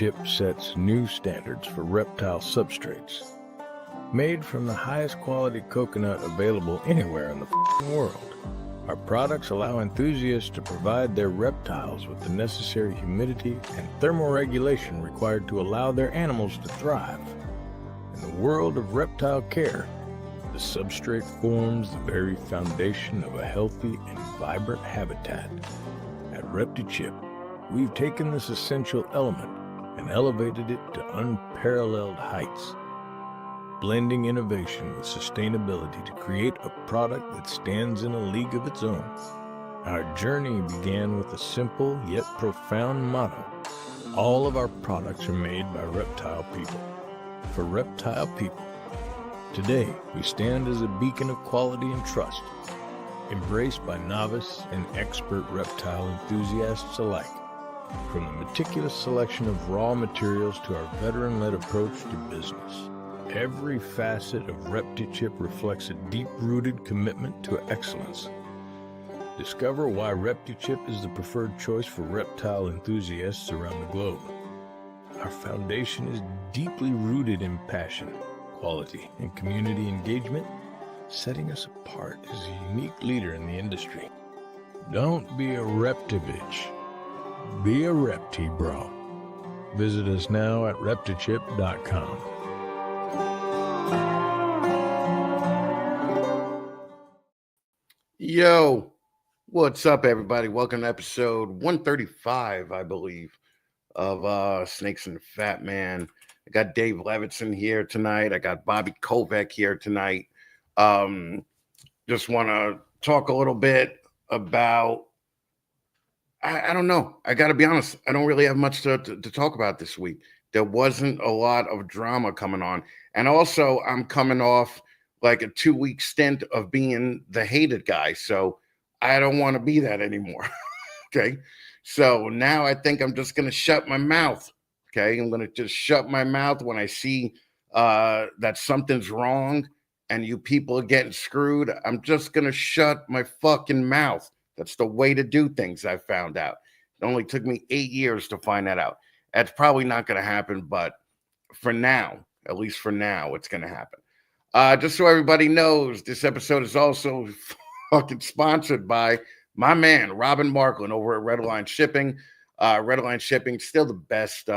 Reptichip sets new standards for reptile substrates. Made from the highest quality coconut available anywhere in the world, our products allow enthusiasts to provide their reptiles with the necessary humidity and thermoregulation required to allow their animals to thrive. In the world of reptile care, the substrate forms the very foundation of a healthy and vibrant habitat. At Reptichip, we've taken this essential element and elevated it to unparalleled heights, blending innovation with sustainability to create a product that stands in a league of its own. Our journey began with a simple yet profound motto: all of our products are made by reptile people, for reptile people. Today, we stand as a beacon of quality and trust, embraced by novice and expert reptile enthusiasts alike. From the meticulous selection of raw materials to our veteran-led approach to business, every facet of Reptichip reflects a deep-rooted commitment to excellence. Discover why Reptichip is the preferred choice for reptile enthusiasts around the globe. Our foundation is deeply rooted in passion, quality, and community engagement, setting us apart as a unique leader in the industry. Don't be a Reptivich. Be a Repti bro. Visit us now at Reptichip.com. Yo, what's up, everybody? Welcome to episode 135, I believe, of Snakes and Fatman. I got Dave Levinson here tonight. I got Bobby Covek here tonight. Just want to talk a little bit about, I don't know. I got to be honest. I don't really have much to talk about this week. There wasn't a lot of drama coming on. And also, I'm coming off like a 2-week stint of being the hated guy. So I don't want to be that anymore. Okay. So now I think I'm just going to shut my mouth. Okay. I'm going to just shut my mouth when I see that something's wrong and you people are getting screwed. I'm just going to shut my fucking mouth. That's the way to do things, I found out. It only took me 8 years to find that out. That's probably not going to happen, but for now, at least for now, it's going to happen. Just so everybody knows, this episode is also fucking sponsored by my man, Robin Markland over at Redline Shipping. Redline Shipping, still the best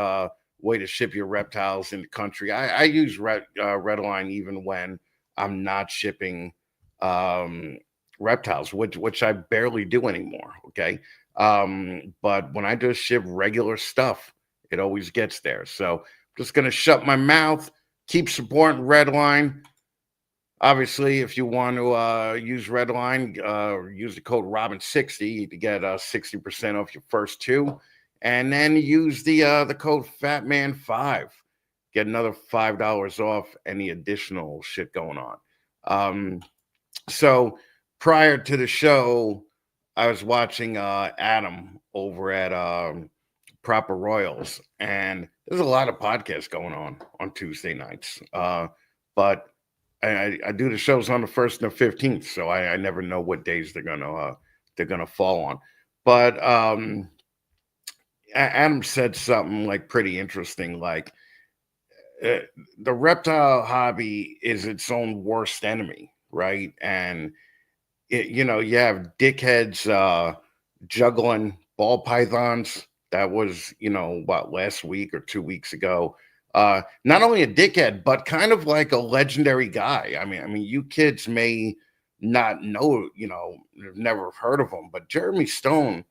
way to ship your reptiles in the country. I use Redline even when I'm not shipping reptiles, which I barely do anymore, okay? But when I just ship regular stuff, it always gets there. So I'm just going to shut my mouth, keep supporting Redline. Obviously, if you want to use Redline, use the code Robin60 to get 60% off your first two. And then use the code Fatman5. Get another $5 off any additional shit going on. So prior to the show, I was watching Adam over at Proper Royals. And there's a lot of podcasts going on Tuesday nights. But I do the shows on the 1st and the 15th, so I never know what days they're gonna fall on. But Adam said something like pretty interesting, like the reptile hobby is its own worst enemy, right? And you have dickheads juggling ball pythons. That was last week or 2 weeks ago. Not only a dickhead, but kind of like a legendary guy. I mean, you kids may not know, never heard of him, but Jeremy Stone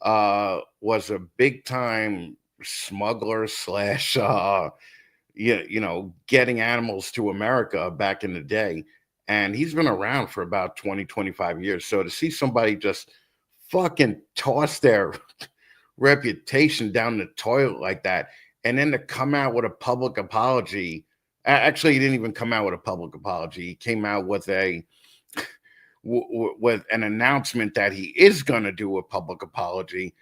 was a big time smuggler slash, getting animals to America back in the day. And he's been around for about 20, 25 years. So to see somebody just fucking toss their reputation down the toilet like that, and then to come out with a public apology. Actually, he didn't even come out with a public apology. He came out with with an announcement that he is going to do a public apology,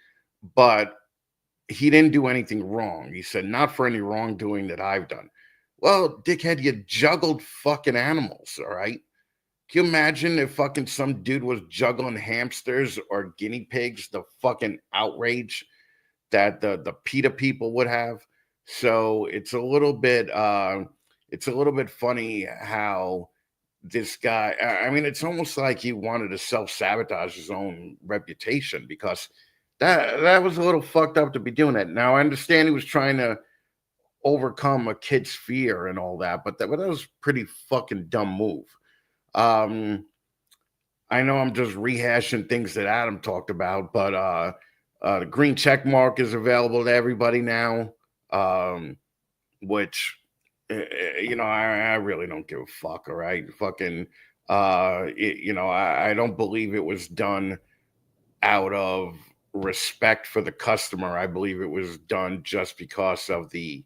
but he didn't do anything wrong. He said, not for any wrongdoing that I've done. Well, dickhead, you juggled fucking animals, all right? Can you imagine if fucking some dude was juggling hamsters or guinea pigs, the fucking outrage that the PETA people would have? So it's a little bit funny how this guy, I mean, it's almost like he wanted to self-sabotage his own reputation, because that was a little fucked up to be doing that. Now I understand he was trying to overcome a kid's fear and all that, but that was a pretty fucking dumb move. I know I'm just rehashing things that Adam talked about, but the green check mark is available to everybody now, which I really don't give a fuck. All right, fucking, I don't believe it was done out of respect for the customer. I believe it was done just because of the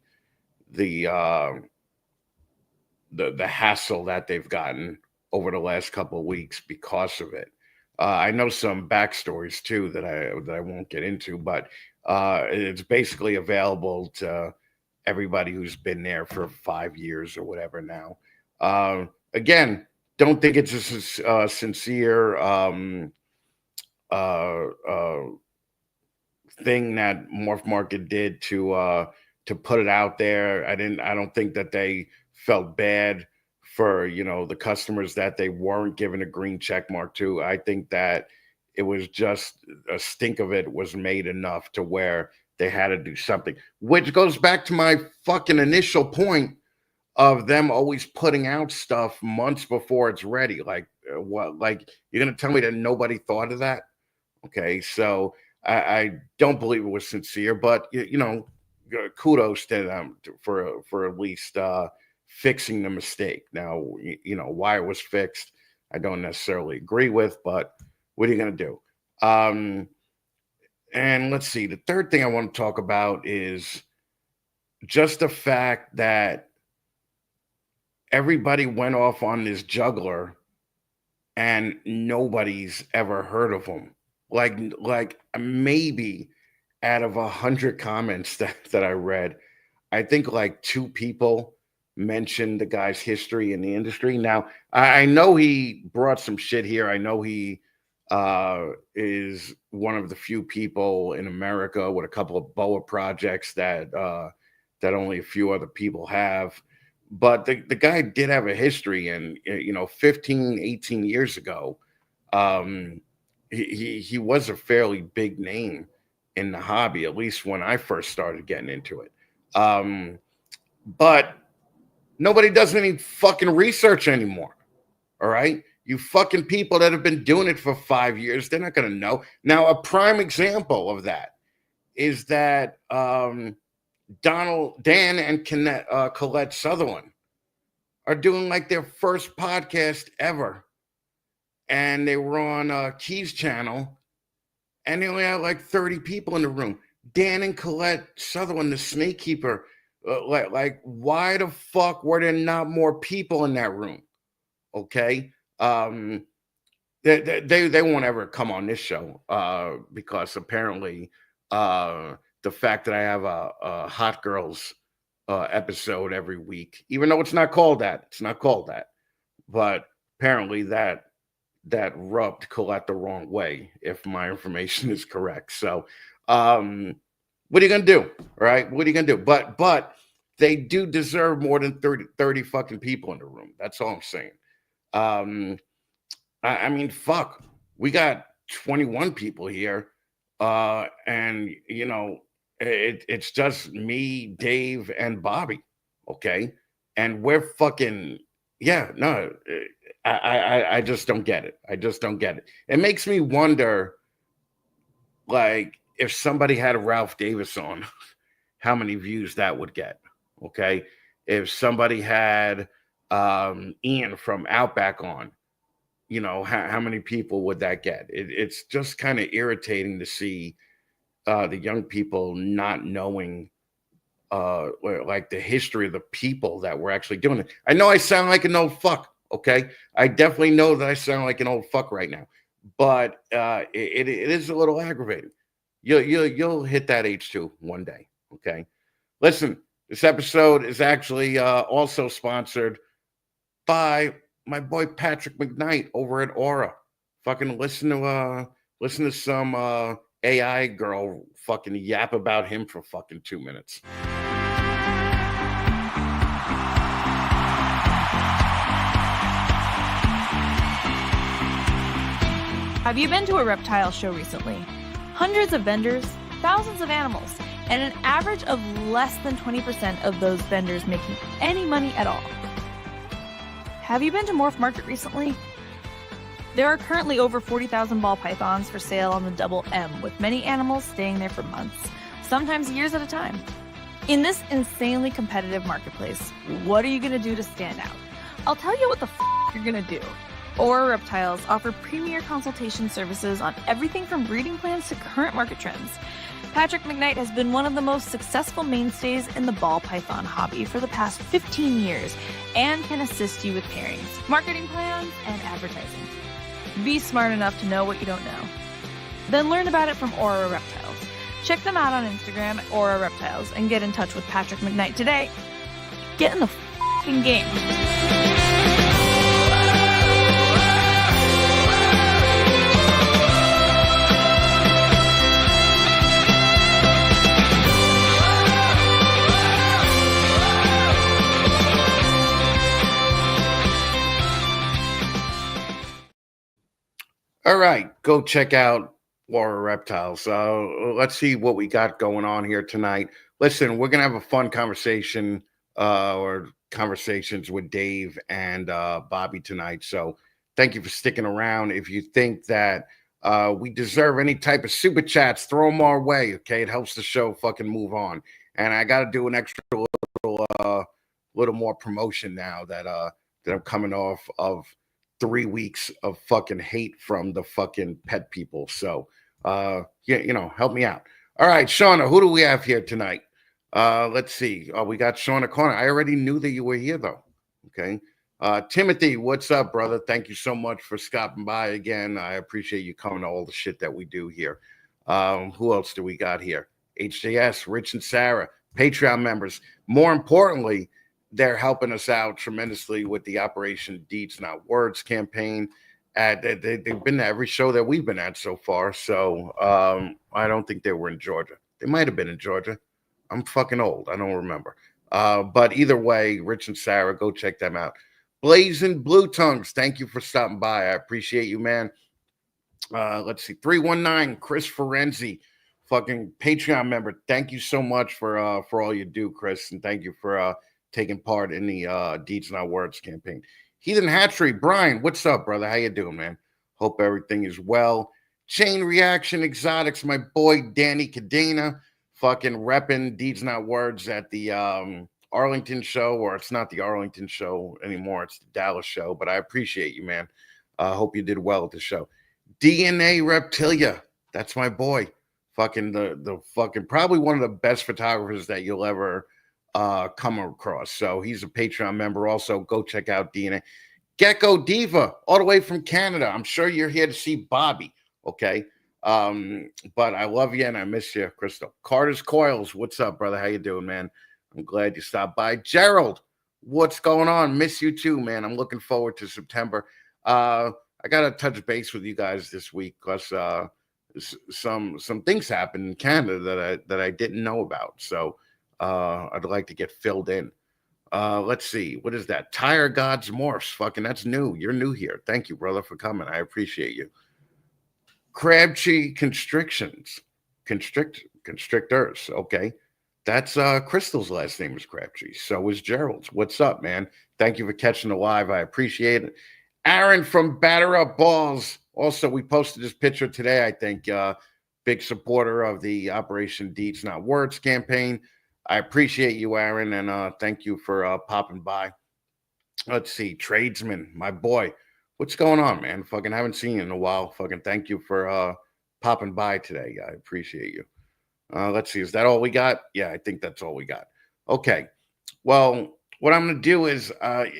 hassle that they've gotten over the last couple of weeks because of it. I know some backstories too that I won't get into, but it's basically available to everybody who's been there for 5 years or whatever now. Again, don't think it's a sincere thing that Morph Market did to put it out there. I don't think that they felt bad for the customers that they weren't given a green check mark to. I think that it was just a stink of it was made enough to where they had to do something, which goes back to my fucking initial point of them always putting out stuff months before it's ready. Like what? Like, you're gonna tell me that nobody thought of that? Okay, so I don't believe it was sincere, but kudos to them for at least fixing the mistake. Now, why it was fixed, I don't necessarily agree with, but what are you going to do? And let's see. The third thing I want to talk about is just the fact that everybody went off on this juggler and nobody's ever heard of him. Like maybe out of 100 comments that I read, I think like 2 people mentioned the guy's history in the industry. Now, I know he brought some shit here. I know he is one of the few people in America with a couple of BOA projects that only a few other people have. But the guy did have a history, and 15, 18 years ago, he was a fairly big name in the hobby, at least when I first started getting into it. But nobody does any fucking research anymore. All right. You fucking people that have been doing it for 5 years, they're not going to know. Now, a prime example of that is that Dan and Colette Sutherland are doing like their first podcast ever. And they were on Key's channel, and they only had like 30 people in the room. Dan and Colette Sutherland, the snake keeper, like why the fuck were there not more people in that room? Okay. They won't ever come on this show because apparently the fact that I have a Hot Girls episode every week, even though it's not called that, but apparently that rubbed Colette the wrong way, if my information is correct. So what are you gonna do? Right? What are you gonna do? But they do deserve more than 30 fucking people in the room. That's all I'm saying. I mean, fuck, we got 21 people here, and it's just me, Dave, and Bobby. Okay, and we're fucking no. I just don't get it. I just don't get it. It makes me wonder, like, if somebody had a Ralph Davis on, how many views that would get. Okay, if somebody had Ian from Outback on, how many people would that get? It's just kind of irritating to see the young people not knowing like the history of the people that were actually doing it. I know I sound like an old fuck. Okay, I definitely know that I sound like an old fuck right now, but it is a little aggravating. You'll hit that age too one day. Okay, listen, this episode is actually also sponsored by my boy Patrick McKnight over at Aura. Fucking listen to some AI girl fucking yap about him for fucking 2 minutes. Have you been to a reptile show recently? Hundreds of vendors, thousands of animals, and an average of less than 20% of those vendors making any money at all. Have you been to Morph Market recently? There are currently over 40,000 ball pythons for sale on the Double M, with many animals staying there for months, sometimes years at a time. In this insanely competitive marketplace, what are you going to do to stand out? I'll tell you what the you're going to do. Aura Reptiles offer premier consultation services on everything from breeding plans to current market trends. Patrick McKnight has been one of the most successful mainstays in the ball python hobby for the past 15 years and can assist you with pairings, marketing plans, and advertising. Be smart enough to know what you don't know. Then learn about it from Aura Reptiles. Check them out on Instagram at Aura Reptiles and get in touch with Patrick McKnight today. Get in the f***ing game. All right, go check out Aura Reptiles. Let's see what we got going on here tonight. Listen, we're going to have a fun conversation or conversations with Dave and Bobby tonight. So thank you for sticking around. If you think that we deserve any type of super chats, throw them our way, okay? It helps the show fucking move on. And I got to do an extra little more promotion now that I'm coming off of 3 weeks of fucking hate from the fucking pet people. So, help me out. All right, Shauna, who do we have here tonight? Let's see. Oh, we got Shauna Corner. I already knew that you were here, though. Okay. Timothy, what's up, brother? Thank you so much for stopping by again. I appreciate you coming to all the shit that we do here. Who else do we got here? HJS, Rich and Sarah, Patreon members. More importantly, they're helping us out tremendously with the Operation Deeds Not Words campaign. They've been to every show that we've been at so far. So I don't think they were in Georgia. They might have been in Georgia. I'm fucking old. I don't remember. But either way, Rich and Sarah, go check them out. Blazing Blue Tongues, thank you for stopping by. I appreciate you, man. Let's see. 319, Chris Ferenzi, fucking Patreon member. Thank you so much for all you do, Chris. And thank you for taking part in the Deeds Not Words campaign. Heathen Hatchery, Brian, what's up, brother? How you doing, man? Hope everything is well. Chain Reaction Exotics, my boy Danny Cadena, fucking repping Deeds Not Words at the Arlington show, or it's not the Arlington show anymore. It's the Dallas show, but I appreciate you, man. I hope you did well at the show. DNA Reptilia, that's my boy. Fucking the fucking probably one of the best photographers that you'll ever come across. So he's a Patreon member. Also, go check out DNA. Gecko Diva, all the way from Canada. I'm sure you're here to see Bobby. Okay. But I love you and I miss you, Crystal. Carter's Coils, what's up, brother? How you doing, man? I'm glad you stopped by. Gerald, what's going on? Miss you too, man. I'm looking forward to September. I gotta touch base with you guys this week because some things happened in Canada that I didn't know about. So I'd like to get filled in. Let's see. What is that? Tire Gods Morphs. Fucking that's new. You're new here. Thank you, brother, for coming. I appreciate you. Crabtree Constrictors. Okay. That's Crystal's last name is Crabtree. So is Gerald's. What's up, man? Thank you for catching the live. I appreciate it. Aaron from Batter Up Balls. Also, we posted this picture today, I think. Big supporter of the Operation Deeds Not Words campaign. I appreciate you, Aaron, and thank you for popping by. Let's see. Tradesman, my boy. What's going on, man? Fucking haven't seen you in a while. Fucking thank you for popping by today. I appreciate you. Let's see. Is that all we got? Yeah, I think that's all we got. Okay. Well, what I'm going to do is, I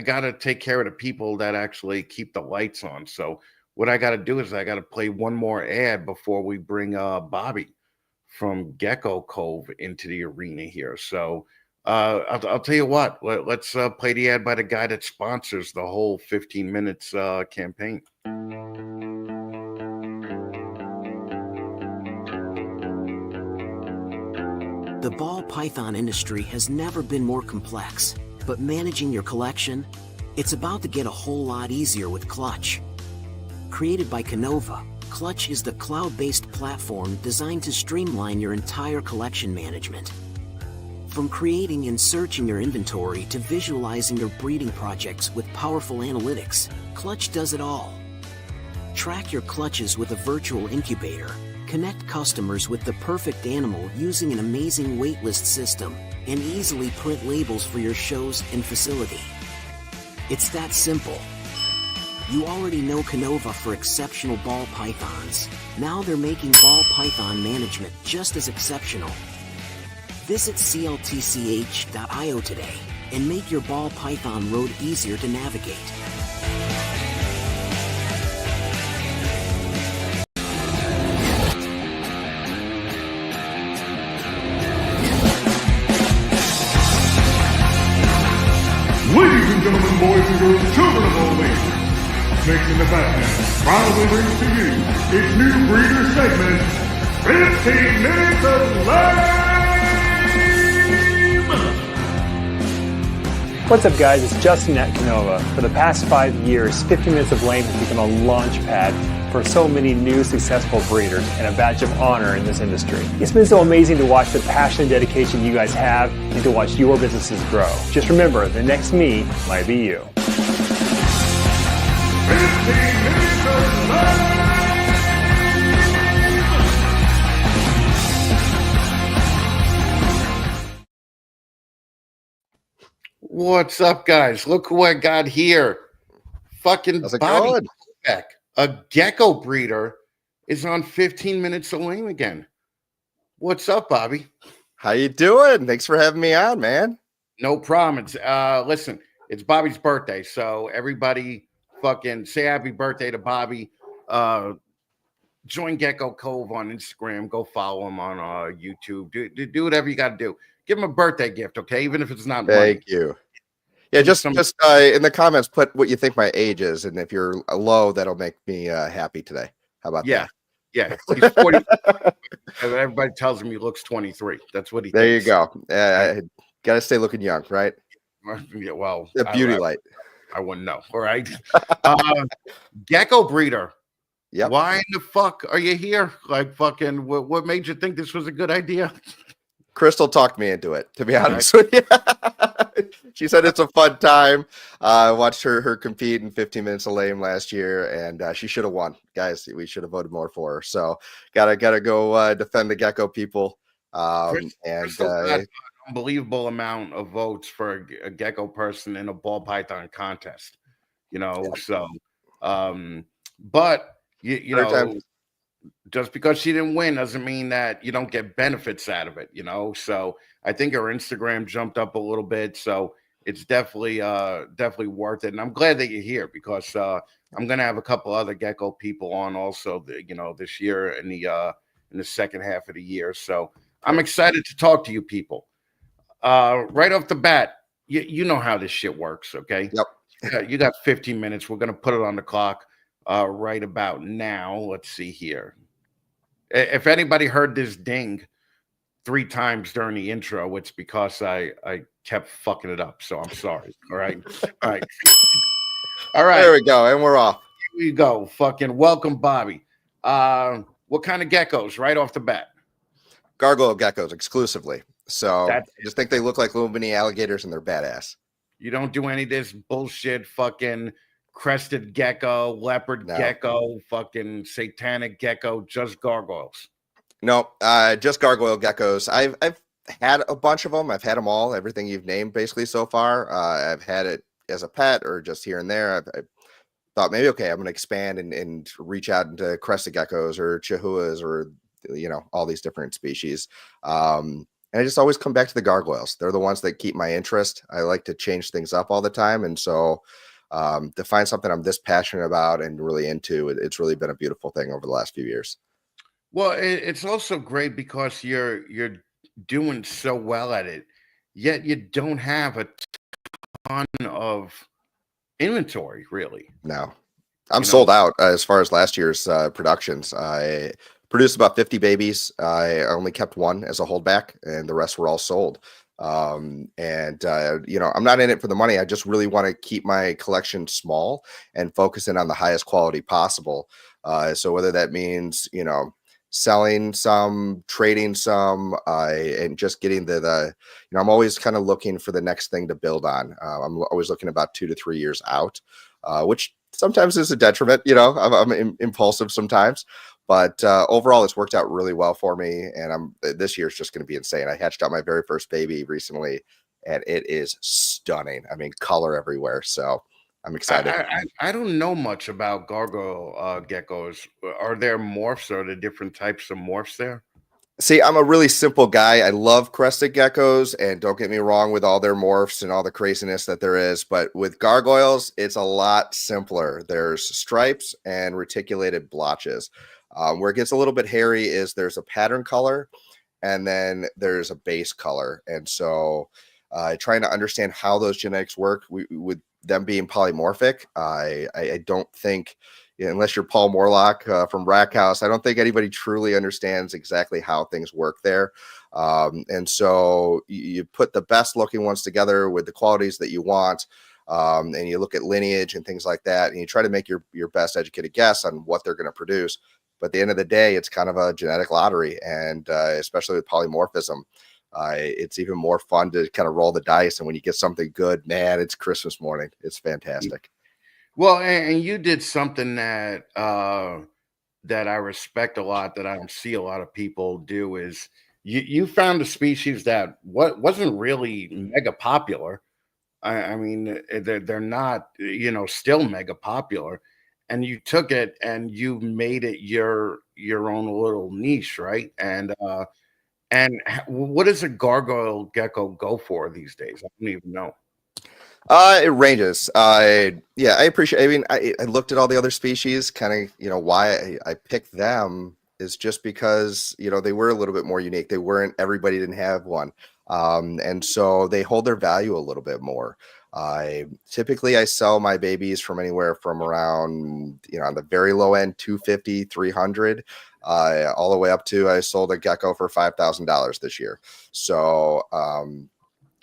got to take care of the people that actually keep the lights on. So what I got to do is I got to play one more ad before we bring Bobby from Gecko Cove into the arena here. So I'll tell you what, let's play the ad by the guy that sponsors the whole 15 minutes campaign. The ball python industry has never been more complex, but managing your collection, it's about to get a whole lot easier with Clutch. Created by Kenova, Clutch is the cloud-based platform designed to streamline your entire collection management. From creating and searching your inventory to visualizing your breeding projects with powerful analytics, Clutch does it all. Track your clutches with a virtual incubator, connect customers with the perfect animal using an amazing waitlist system, and easily print labels for your shows and facility. It's that simple. You already know Kenova for exceptional ball pythons. Now they're making ball python management just as exceptional. Visit cltch.io today and make your ball python road easier to navigate. Ladies and gentlemen, boys and girls, children of all ages, Snakes and the Fatman proudly brings to you its new breeder segment, 15 Minutes of Lame! What's up, guys? It's Justin at Kenova. For the past 5 years, 15 Minutes of Lame has become a launch pad for so many new successful breeders and a badge of honor in this industry. It's been so amazing to watch the passion and dedication you guys have and to watch your businesses grow. Just remember, the next me might be you. 15 Minutes of Lame! What's up, guys? Look who I got here. Fucking How's it Bobby going? Covek, a gecko breeder, is on 15 Minutes of Lame again. What's up, Bobby? How you doing? Thanks for having me on, man. No problem. It's listen, it's Bobby's birthday, so everybody fucking say happy birthday to Bobby. Join Gecko Cove on Instagram. Go follow him on YouTube. Do whatever you got to do. Give him a birthday gift, okay? Even if it's not money. Thank you. Yeah, just in the comments, put what you think my age is, and if you're low, that'll make me happy today. How about that? Yeah, he's 40. Everybody tells him he looks 23. That's what he There thinks. you go. Got to stay looking young, right? Yeah, well, The beauty light. I wouldn't know. All right. Gecko breeder. Yep. Why in the fuck are you here? Like, fucking, what made you think this was a good idea? Crystal talked me into it, to be honest with you. She said it's a fun time. I watched her compete in 15 Minutes of Lame last year, and she should have won. Guys, we should have voted more for her. So gotta go defend the Gecko people. Crystal got an unbelievable amount of votes for a gecko person in a ball python contest. You know, so but you know, just because she didn't win doesn't mean that you don't get benefits out of it, you know. So I think her Instagram jumped up a little bit, so it's definitely worth it. And I'm glad that you're here because I'm gonna have a couple other gecko people on also, this year in the second half of the year. So I'm excited to talk to you people. Right off the bat, you know how this shit works, okay? Yep. You got 15 minutes. We're gonna put it on the clock right about now. Let's see here. If anybody heard this ding 3 times during the intro, it's because I kept fucking it up. So I'm sorry. All right. All right. All right. There we go. And we're off. Here we go. Fucking welcome, Bobby. What kind of geckos right off the bat? Gargoyle geckos exclusively. So I That's just think they look like little mini alligators and they're badass. You don't do any of this bullshit fucking crested gecko, leopard gecko, fucking satanic gecko, just gargoyles. No, just gargoyle geckos. I've had a bunch of them. I've had them all, everything you've named basically so far. I've had it as a pet or just here and there. I thought maybe, okay, I'm going to expand and reach out into crested geckos or chihuahuas or, all these different species. And I just always come back to the gargoyles. They're the ones that keep my interest. I like to change things up all the time. And so to find something I'm this passionate about and really into, it's really been a beautiful thing over the last few years. Well, it's also great because you're doing so well at it, yet you don't have a ton of inventory, really. No, I'm sold out as far as last year's productions. I produced about 50 babies. I only kept one as a holdback, and the rest were all sold. You know, I'm not in it for the money. I just really want to keep my collection small and focus in on the highest quality possible. So whether that means, you know, selling some, trading some, and just getting you know, I'm always kind of looking for the next thing to build on. I'm always looking about 2 to 3 years out, which sometimes is a detriment. You know, I'm impulsive sometimes, but overall it's worked out really well for me. And this year is just going to be insane. I hatched out my very first baby recently and it is stunning. I mean, color everywhere. So I'm excited. I don't know much about gargoyle geckos. Are there morphs? Are there different types of morphs there? See, I'm a really simple guy. I love crested geckos, and don't get me wrong with all their morphs and all the craziness that there is, but with gargoyles, it's a lot simpler. There's stripes and reticulated blotches. Where it gets a little bit hairy is there's a pattern color, and then there's a base color. And so trying to understand how those genetics work with them being polymorphic, I don't think, unless you're Paul Morlock from Rack House, I don't think anybody truly understands exactly how things work there. And so you put the best looking ones together with the qualities that you want, and you look at lineage and things like that, and you try to make your best educated guess on what they're going to produce. But at the end of the day, it's kind of a genetic lottery, and especially with polymorphism, it's even more fun to kind of roll the dice. And when you get something good, man, it's Christmas morning. It's fantastic. Well, and you did something that that I respect a lot, that I don't see a lot of people do, is you found a species that wasn't really mega popular. I mean, they're not, you know, still mega popular, and you took it and you made it your own little niche, right? And what does a gargoyle gecko go for these days? I don't even know. It ranges. Yeah, I appreciate. I mean, I looked at all the other species, kind of, you know, why I picked them is just because, you know, they were a little bit more unique. They weren't, everybody didn't have one. And so they hold their value a little bit more. Typically I sell my babies from anywhere from around, you know, on the very low end, 250, 300, all the way up to, I sold a gecko for $5,000 this year. So,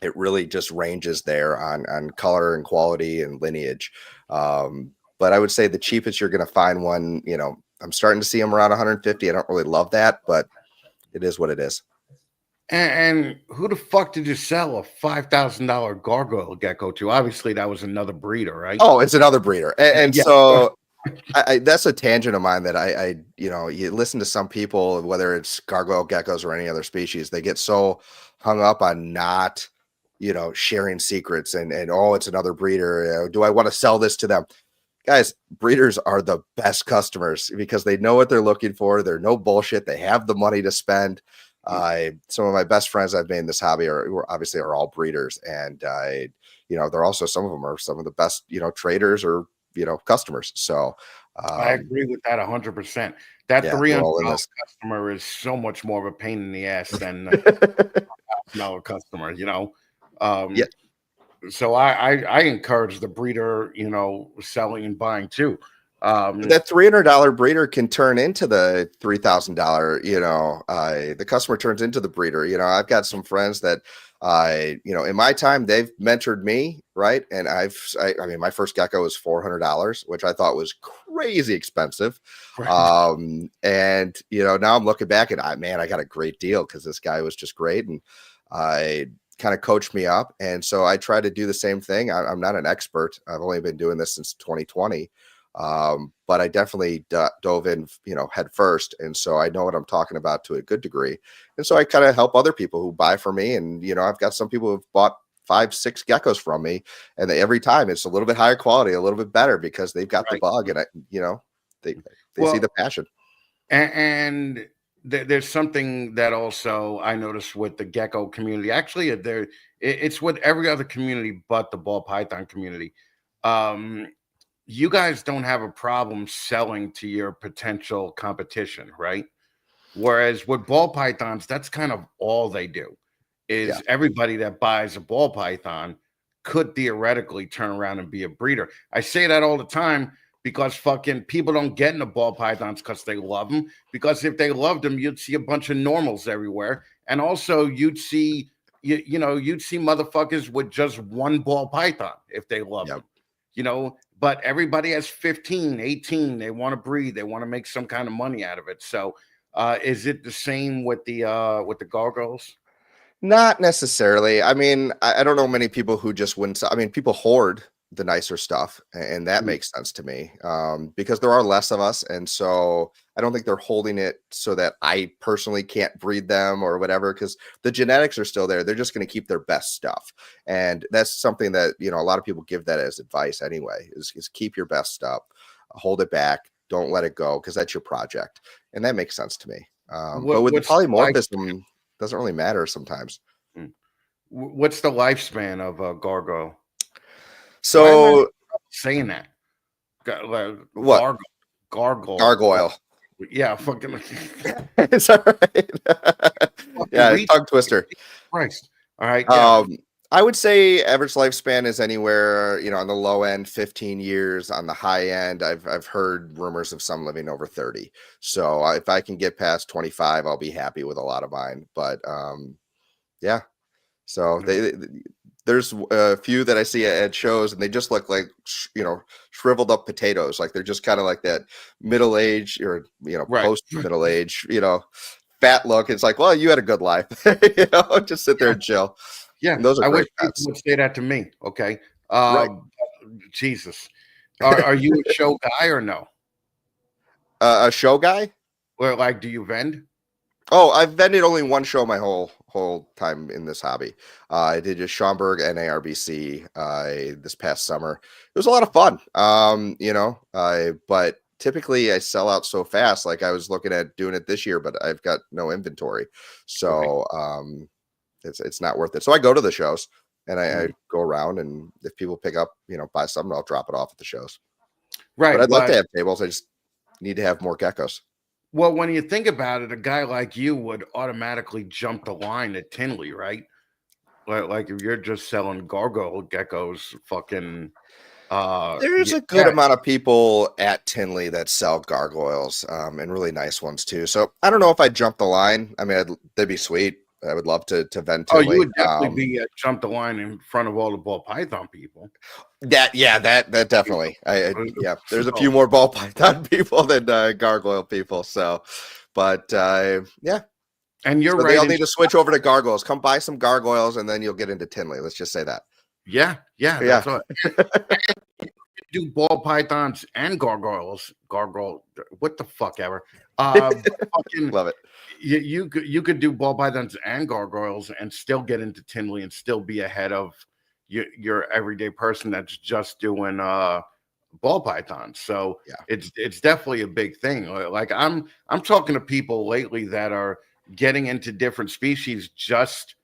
it really just ranges there on color and quality and lineage. But I would say the cheapest you're going to find one, you know, I'm starting to see them around 150. I don't really love that, but it is what it is. And who the fuck did you sell a $5,000 gargoyle gecko to? Obviously, that was another breeder, right? Oh, it's another breeder. And Yeah. so that's a tangent of mine that I, you know, you listen to some people, whether it's gargoyle geckos or any other species, they get so hung up on not, you know, sharing secrets and oh, it's another breeder. Do I want to sell this to them? Guys, breeders are the best customers because they know what they're looking for. They're no bullshit. They have the money to spend. Some of my best friends I've made in this hobby are all breeders, and you know, they're also, some of them are some of the best, you know, traders or, you know, customers. So I agree with that 100%. That yeah, $300 customer is so much more of a pain in the ass than $1,000 customer, you know. Yeah. So I encourage the breeder, you know, selling and buying too. That $300 breeder can turn into the $3,000, you know, the customer turns into the breeder. You know, I've got some friends that, you know, in my time, they've mentored me, right? And I mean, my first gecko was $400, which I thought was crazy expensive. Right. And, you know, now I'm looking back and I got a great deal because this guy was just great. And I kind of coached me up. And so I try to do the same thing. I'm not an expert. I've only been doing this since 2020. But I definitely dove in, you know, head first. And so I know what I'm talking about to a good degree. And so I kind of help other people who buy from me. And, you know, I've got some people who've bought 5-6 geckos from me, and every time it's a little bit higher quality, a little bit better because they've got the bug, and you know, they see the passion. And there's something that also I noticed with the gecko community. Actually, it's with every other community but the ball python community. You guys don't have a problem selling to your potential competition, right? Whereas with ball pythons, that's kind of all they do. Is everybody that buys a ball python could theoretically turn around and be a breeder. I say that all the time because fucking people don't get into ball pythons because they love them. Because if they loved them, you'd see a bunch of normals everywhere. And also you'd see, you'd see motherfuckers with just one ball python if they love Yep. them, but everybody has 15, 18. They want to breed. They want to make some kind of money out of it. So is it the same with the gargoyles? Not necessarily. I mean, I don't know many people who just wouldn't. I mean, people hoard the nicer stuff, and that makes sense to me, because there are less of us, and so I don't think they're holding it so that I personally can't breed them or whatever, because the genetics are still there. They're just going to keep their best stuff, and that's something that a lot of people give that as advice anyway. Is keep your best stuff, hold it back, don't let it go, because that's your project, and that makes sense to me. But with the polymorphism, doesn't really matter sometimes. What's the lifespan of a gargoyle? So saying that what? Gargoyle. Yeah, fucking. It's all right. Yeah, tongue twister. Christ. All right. Yeah. I would say average lifespan is anywhere, on the low end, 15 years. On the high end, I've heard rumors of some living over 30. So if I can get past 25, I'll be happy with a lot of mine. But yeah. So there's a few that I see at shows, and they just look like shriveled up potatoes. Like they're just kind of like that middle age or post middle age, fat look. It's like, well, you had a good life, just sit there and chill. Yeah, and those are I great wish people pets. would say that to me. Okay, Right. Jesus, are you a show guy or no? A show guy? Or like, do you vend? Oh, I've vended only one show my whole time in this hobby. I did just Schaumburg and ARBC this past summer. It was a lot of fun. But typically I sell out so fast. Like I was looking at doing it this year, but I've got no inventory. So it's not worth it. So I go to the shows and I go around, and if people pick up, buy something, I'll drop it off at the shows. Right. But I'd like to have tables. I just need to have more geckos. Well, when you think about it, a guy like you would automatically jump the line at Tinley, right? Like if you're just selling gargoyle geckos, fucking. There's a good amount of people at Tinley that sell gargoyles, and really nice ones too. So I don't know if I'd jump the line. I mean, that'd be sweet. I would love to vent. Oh, you would definitely be jump the line in front of all the ball python people. That definitely. There's a few more ball python people than gargoyle people. So, but yeah. And you're right. They all need to switch over to gargoyles. Come buy some gargoyles, and then you'll get into Tinley. Let's just say that. Yeah. That's what. Do ball pythons and gargoyles. What the fuck ever. Fucking love it. You could do ball pythons and gargoyles and still get into Tinley and still be ahead of your everyday person that's just doing ball pythons. So it's definitely a big thing. Like I'm talking to people lately that are getting into different species just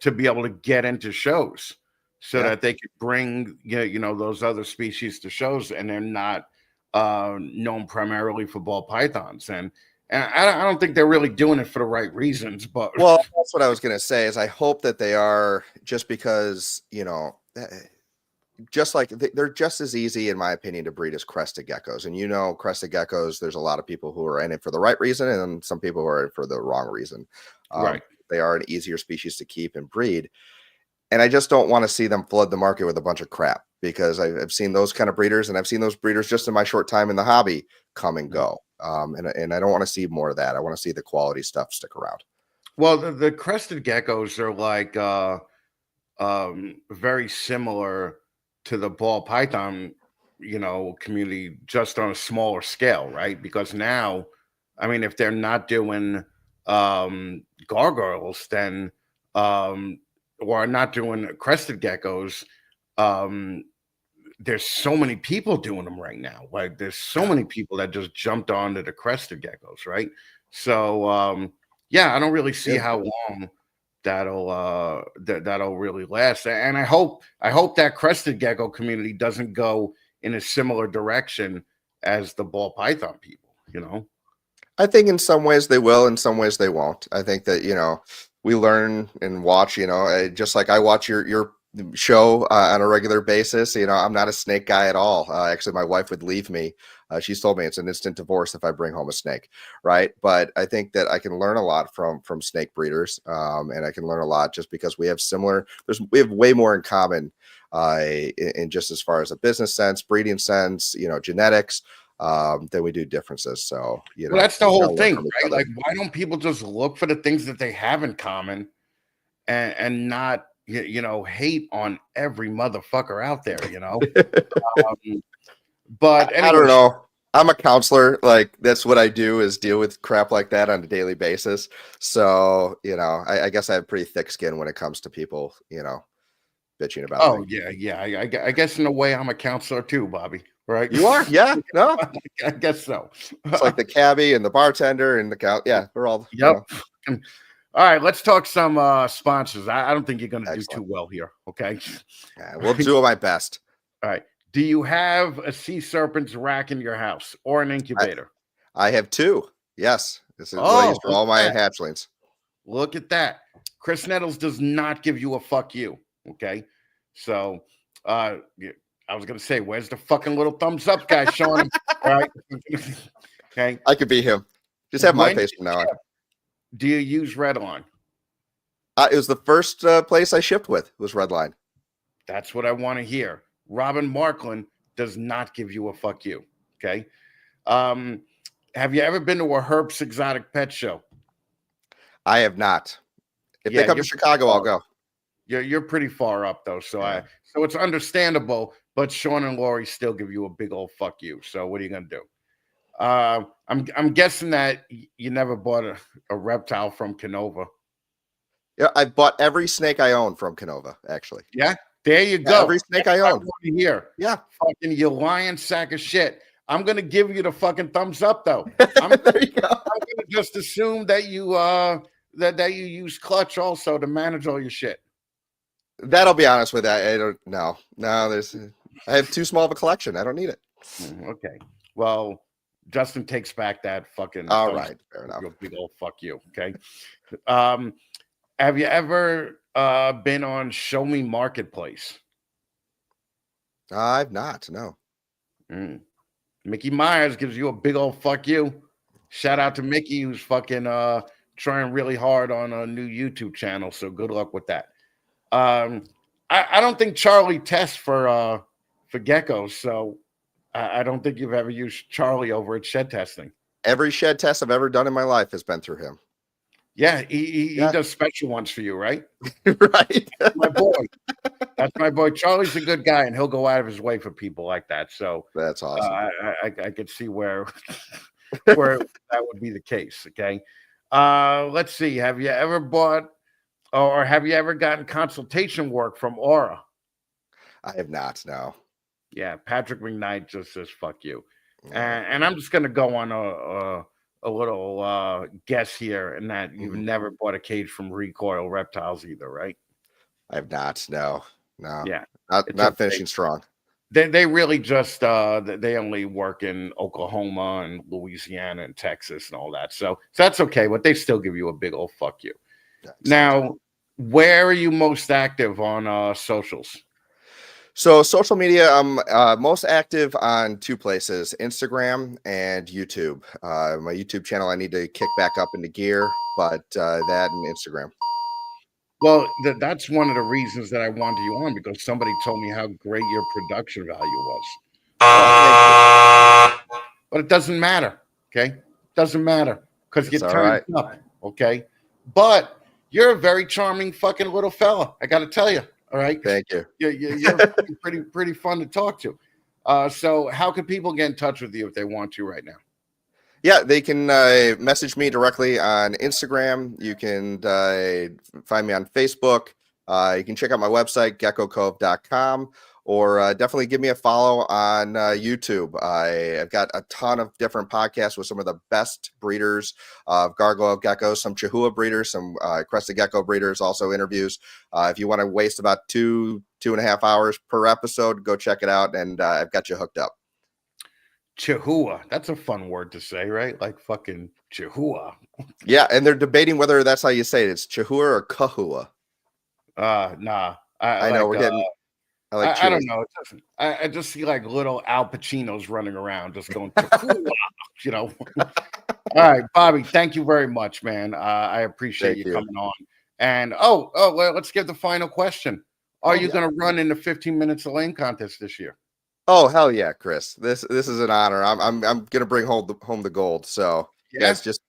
to be able to get into shows, so that they could bring those other species to shows, and they're not known primarily for ball pythons. And I don't think they're really doing it for the right reasons. But well, that's what I was going to say. Is I hope that they are, just because just like they're just as easy, in my opinion, to breed as crested geckos. And crested geckos, there's a lot of people who are in it for the right reason, and some people who are in it for the wrong reason. Right. They are an easier species to keep and breed. And I just don't want to see them flood the market with a bunch of crap, because I've seen those kind of breeders, and I've seen those breeders just in my short time in the hobby come and go. And I don't want to see more of that. I want to see the quality stuff stick around. Well, the crested geckos are like very similar to the ball python, community, just on a smaller scale, right? Because now, I mean, if they're not doing gargoyles, then or not doing crested geckos, there's so many people doing them right now. Like there's so many people that just jumped onto the crested geckos, right? So I don't really see how long that'll really last. And I hope that crested gecko community doesn't go in a similar direction as the ball python people, I think in some ways they will, in some ways they won't. I think that, we learn and watch, just like I watch your show on a regular basis. You know, I'm not a snake guy at all. Actually, my wife would leave me. She's told me it's an instant divorce if I bring home a snake, right? But I think that I can learn a lot from snake breeders, and I can learn a lot just because we have we have way more in common in just as far as a business sense, breeding sense, you know, genetics, than we do differences. So, you know, well, that's the whole thing, from each right? other. Like, why don't people just look for the things that they have in common and not, you know, hate on every motherfucker out there, you know? But I don't know. I'm a counselor. Like, that's what I do, is deal with crap like that on a daily basis. So, you know, I guess I have pretty thick skin when it comes to people, you know, bitching about oh things. yeah, I guess in a way I'm a counselor too, Bobby, right? You are? Yeah. No, I guess so. it's like the cabbie and the bartender and the count. Yeah, we're all. Yep. You know. All right, let's talk some sponsors. I don't think you're going to do Excellent. too well here. Okay. Yeah, we'll do my best. All right. Do you have a sea serpent's rack in your house or an incubator? I have 2. Yes. This is Oh, raised for all my okay. hatchlings. Look at that. Chris Nettles does not give you a fuck you. Okay. So I was going to say, where's the fucking little thumbs up guy showing him? All right. Okay. I could be him. Just have my When face from now on. do you use Redline? It was the first place I shipped with, was Redline. That's what I want to hear. Robin Markland does not give you a fuck you. Okay. Have you ever been to a Herps exotic pet show? I have not. If Yeah, they come to you're Chicago, I'll go. You're pretty far up though, so Yeah. so it's understandable. But Sean and Lori still give you a big old fuck you. So what are you gonna do? I'm guessing that you never bought a reptile from Kenova. Yeah, I bought every snake I own from Kenova, actually. Yeah, there you Yeah, go. every snake That's I what own. want to hear. Yeah. Fucking you lying sack of shit. I'm gonna give you the fucking thumbs up though. I'm There you go. gonna just assume that you that you use Clutch also to manage all your shit. That'll be honest with that. I don't know. No, I have too small of a collection. I don't need it. Okay. Well, Justin takes back that fucking. All thumbs right, up. fair enough. You big old fuck you. Okay. Have you ever been on Show Me Marketplace? I've not. No. Mickey Myers gives you a big old fuck you. Shout out to Mickey, who's fucking trying really hard on a new YouTube channel. So good luck with that. I don't think Charlie tests for geckos, so I don't think you've ever used Charlie over at Shed Testing. Every shed test I've ever done in my life has been through him. Yeah, he does special ones for you, right? Right. That's my boy. That's my boy. Charlie's a good guy, and he'll go out of his way for people like that. So That's awesome. I could see where where that would be the case. Okay. Let's see. Have you ever bought or have you ever gotten consultation work from Aura? I have not. No. Yeah, Patrick McKnight just says fuck you. And I'm just gonna go on a little guess here, and that you've never bought a cage from Recoil Reptiles either, right? I have not. No. Yeah, Not finishing strong. They really just they only work in Oklahoma and Louisiana and Texas and all that. So that's okay, but they still give you a big old fuck you. Now, where are you most active on socials? So social media, I'm most active on 2 places, Instagram and YouTube. My YouTube channel, I need to kick back up into gear, but that and Instagram. Well, that's one of the reasons that I wanted you on, because somebody told me how great your production value was. But it doesn't matter, okay? Doesn't matter, because you turned up, okay? But you're a very charming fucking little fella, I got to tell you. All right. Thank you. You're pretty fun to talk to. So how can people get in touch with you if they want to right now? Yeah, they can message me directly on Instagram. You can find me on Facebook. You can check out my website, geckocove.com, or definitely give me a follow on YouTube. I've got a ton of different podcasts with some of the best breeders of Gargoyle geckos, some Chihuahua breeders, some crested gecko breeders, also interviews. If you want to waste about 2.5 hours per episode, go check it out, and I've got you hooked up. Chihuahua. That's a fun word to say, right? Like fucking Chihuahua. Yeah, and they're debating whether that's how you say it. It's Chihuahua or Kahua. Nah. I know we're getting. I like. I don't know. It doesn't. I just see like little Al Pacinos running around, just going, you know. All right, Bobby. Thank you very much, man. I appreciate you coming on. And well, let's give the final question. Are you going to run in the 15 minutes of lane contest this year? Oh hell yeah, Chris! This is an honor. I'm gonna bring home the gold. So yes, just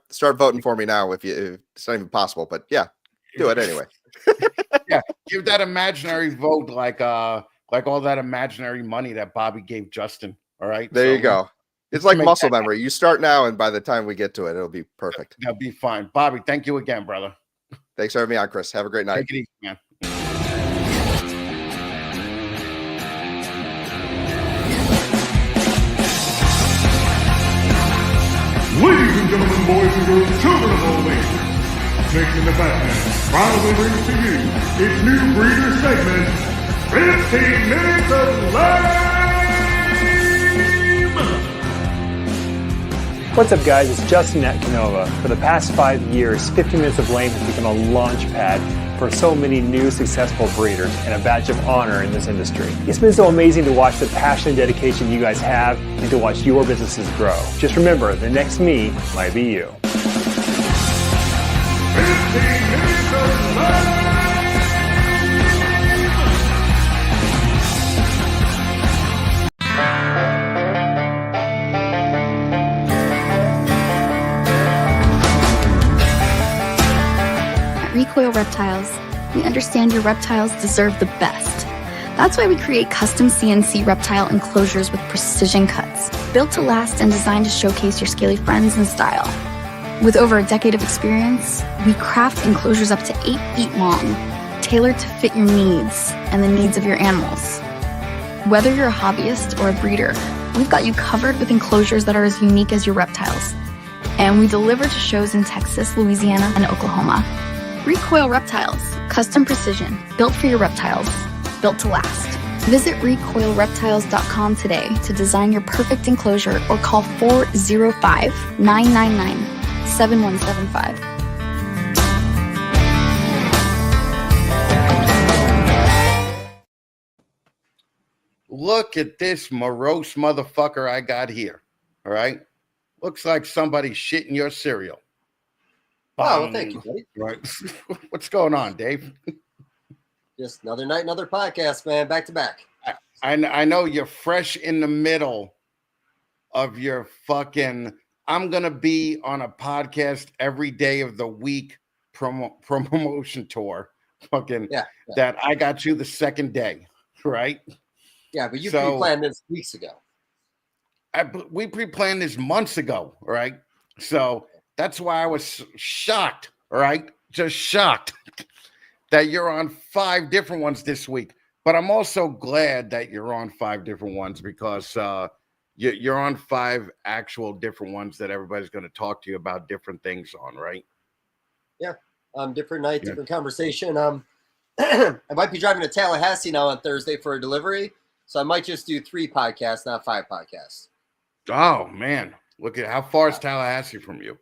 start voting for me now. If it's not even possible, but yeah, do it anyway. Yeah, give that imaginary vote like all that imaginary money that Bobby gave Justin. All right, there you go. It's like muscle memory. You start now, and by the time we get to it, it'll be perfect. That'll be fine. Bobby, thank you again, brother. Thanks for having me on, Chris. Have a great night. Take it easy, man. Ladies and gentlemen, boys and girls, children of all ages, Snakes in the Fatman proudly brings to you its new breeder segment, 15 Minutes of Lame! What's up, guys? It's Justin at Kenova. For the past 5 years, 50 Minutes of Lame has become a launch pad for so many new successful breeders and a badge of honor in this industry. It's been so amazing to watch the passion and dedication you guys have and to watch your businesses grow. Just remember, the next me might be you. 15 Minutes of Lame! Recoil Reptiles, we understand your reptiles deserve the best. That's why we create custom CNC reptile enclosures with precision cuts, built to last and designed to showcase your scaly friends in style. With over a decade of experience, we craft enclosures up to 8 feet long, tailored to fit your needs and the needs of your animals. Whether you're a hobbyist or a breeder, we've got you covered with enclosures that are as unique as your reptiles. And we deliver to shows in Texas, Louisiana, and Oklahoma. Recoil Reptiles, custom precision, built for your reptiles, built to last. Visit recoilreptiles.com today to design your perfect enclosure or call 405-999-7175. Look at this morose motherfucker I got here. All right. Looks like somebody shit in your cereal. Oh, well, thank you, buddy. Right. What's going on, Dave? Just another night, another podcast, man. Back to back. I know you're fresh in the middle of your fucking I'm going to be on a podcast every day of the week promotion tour. Fucking that I got you the second day, right? Yeah, but you pre-planned this weeks ago. We pre-planned this months ago, right? So that's why I was shocked, all right? Just shocked that you're on 5 different ones this week. But I'm also glad that you're on 5 different ones because you're on 5 actual different ones that everybody's going to talk to you about different things on, right? Yeah, different night, different conversation. I might be driving to Tallahassee now on Thursday for a delivery, so I might just do 3 podcasts, not 5 podcasts. Oh, man. Look at how far is Tallahassee from you?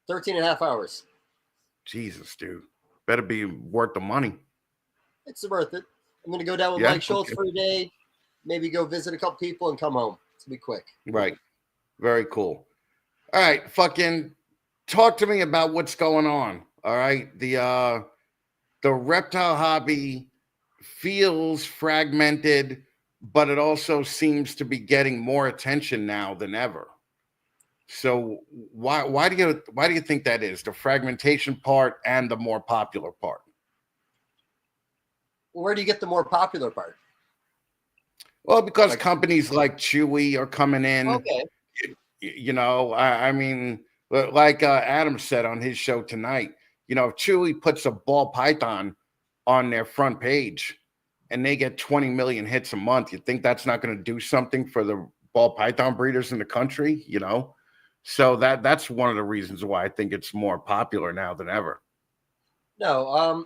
13 and a half hours. Jesus, dude. Better be worth the money. It's worth it. I'm going to go down with Mike Schultz for a day, maybe go visit a couple people and come home. It's going to be quick. Right. Very cool. All right. Fucking talk to me about what's going on. All right. The reptile hobby feels fragmented, but it also seems to be getting more attention now than ever. So why do you think that is? The fragmentation part and the more popular part? Where do you get the more popular part? Well, because companies like Chewy are coming in. Okay. You know, I mean, like Adam said on his show tonight, you know, if Chewy puts a ball python on their front page and they get 20 million hits a month, you think that's not going to do something for the ball python breeders in the country, you know? So that's one of the reasons why I think it's more popular now than ever. No,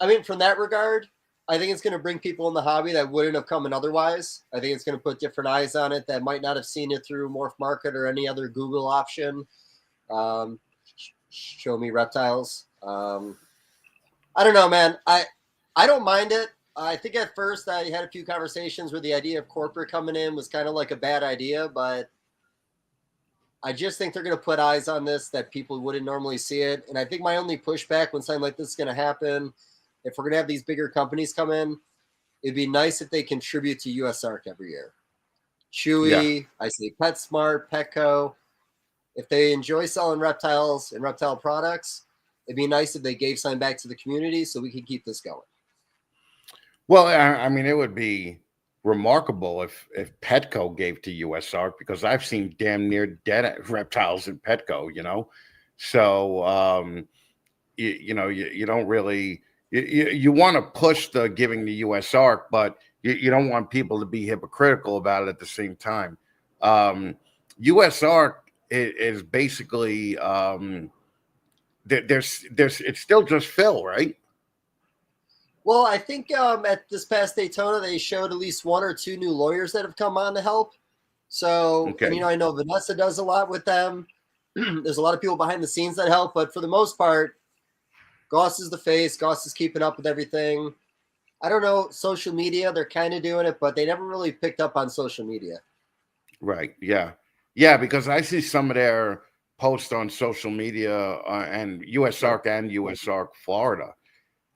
I mean, from that regard, I think it's going to bring people in the hobby that wouldn't have come in otherwise. I think it's going to put different eyes on it that might not have seen it through Morph Market or any other Google option. Show me reptiles. I don't know, man. I don't mind it. I think at first I had a few conversations where the idea of corporate coming in was kind of like a bad idea, but I just think they're going to put eyes on this that people wouldn't normally see it. And I think my only pushback when something like this is going to happen, if we're going to have these bigger companies come in, it'd be nice if they contribute to USARK every year. Chewy, I say PetSmart, Petco. If they enjoy selling reptiles and reptile products, it'd be nice if they gave something back to the community so we could keep this going. Well, I mean, it would be remarkable if Petco gave to USARK, because I've seen damn near dead reptiles in Petco, you know. So you don't really you want to push the giving to USARK, but you don't want people to be hypocritical about it at the same time. USARK is basically there's it's still just Phil, right? Well, I think at this past Daytona, they showed at least 1 or 2 new lawyers that have come on to help. So, Okay. and, I know Vanessa does a lot with them. There's a lot of people behind the scenes that help, but for the most part, Goss is the face. Goss is keeping up with everything. I don't know, social media, they're kind of doing it, but they never really picked up on social media. Right. Yeah. Yeah, because I see some of their posts on social media and USARK and USARK Florida,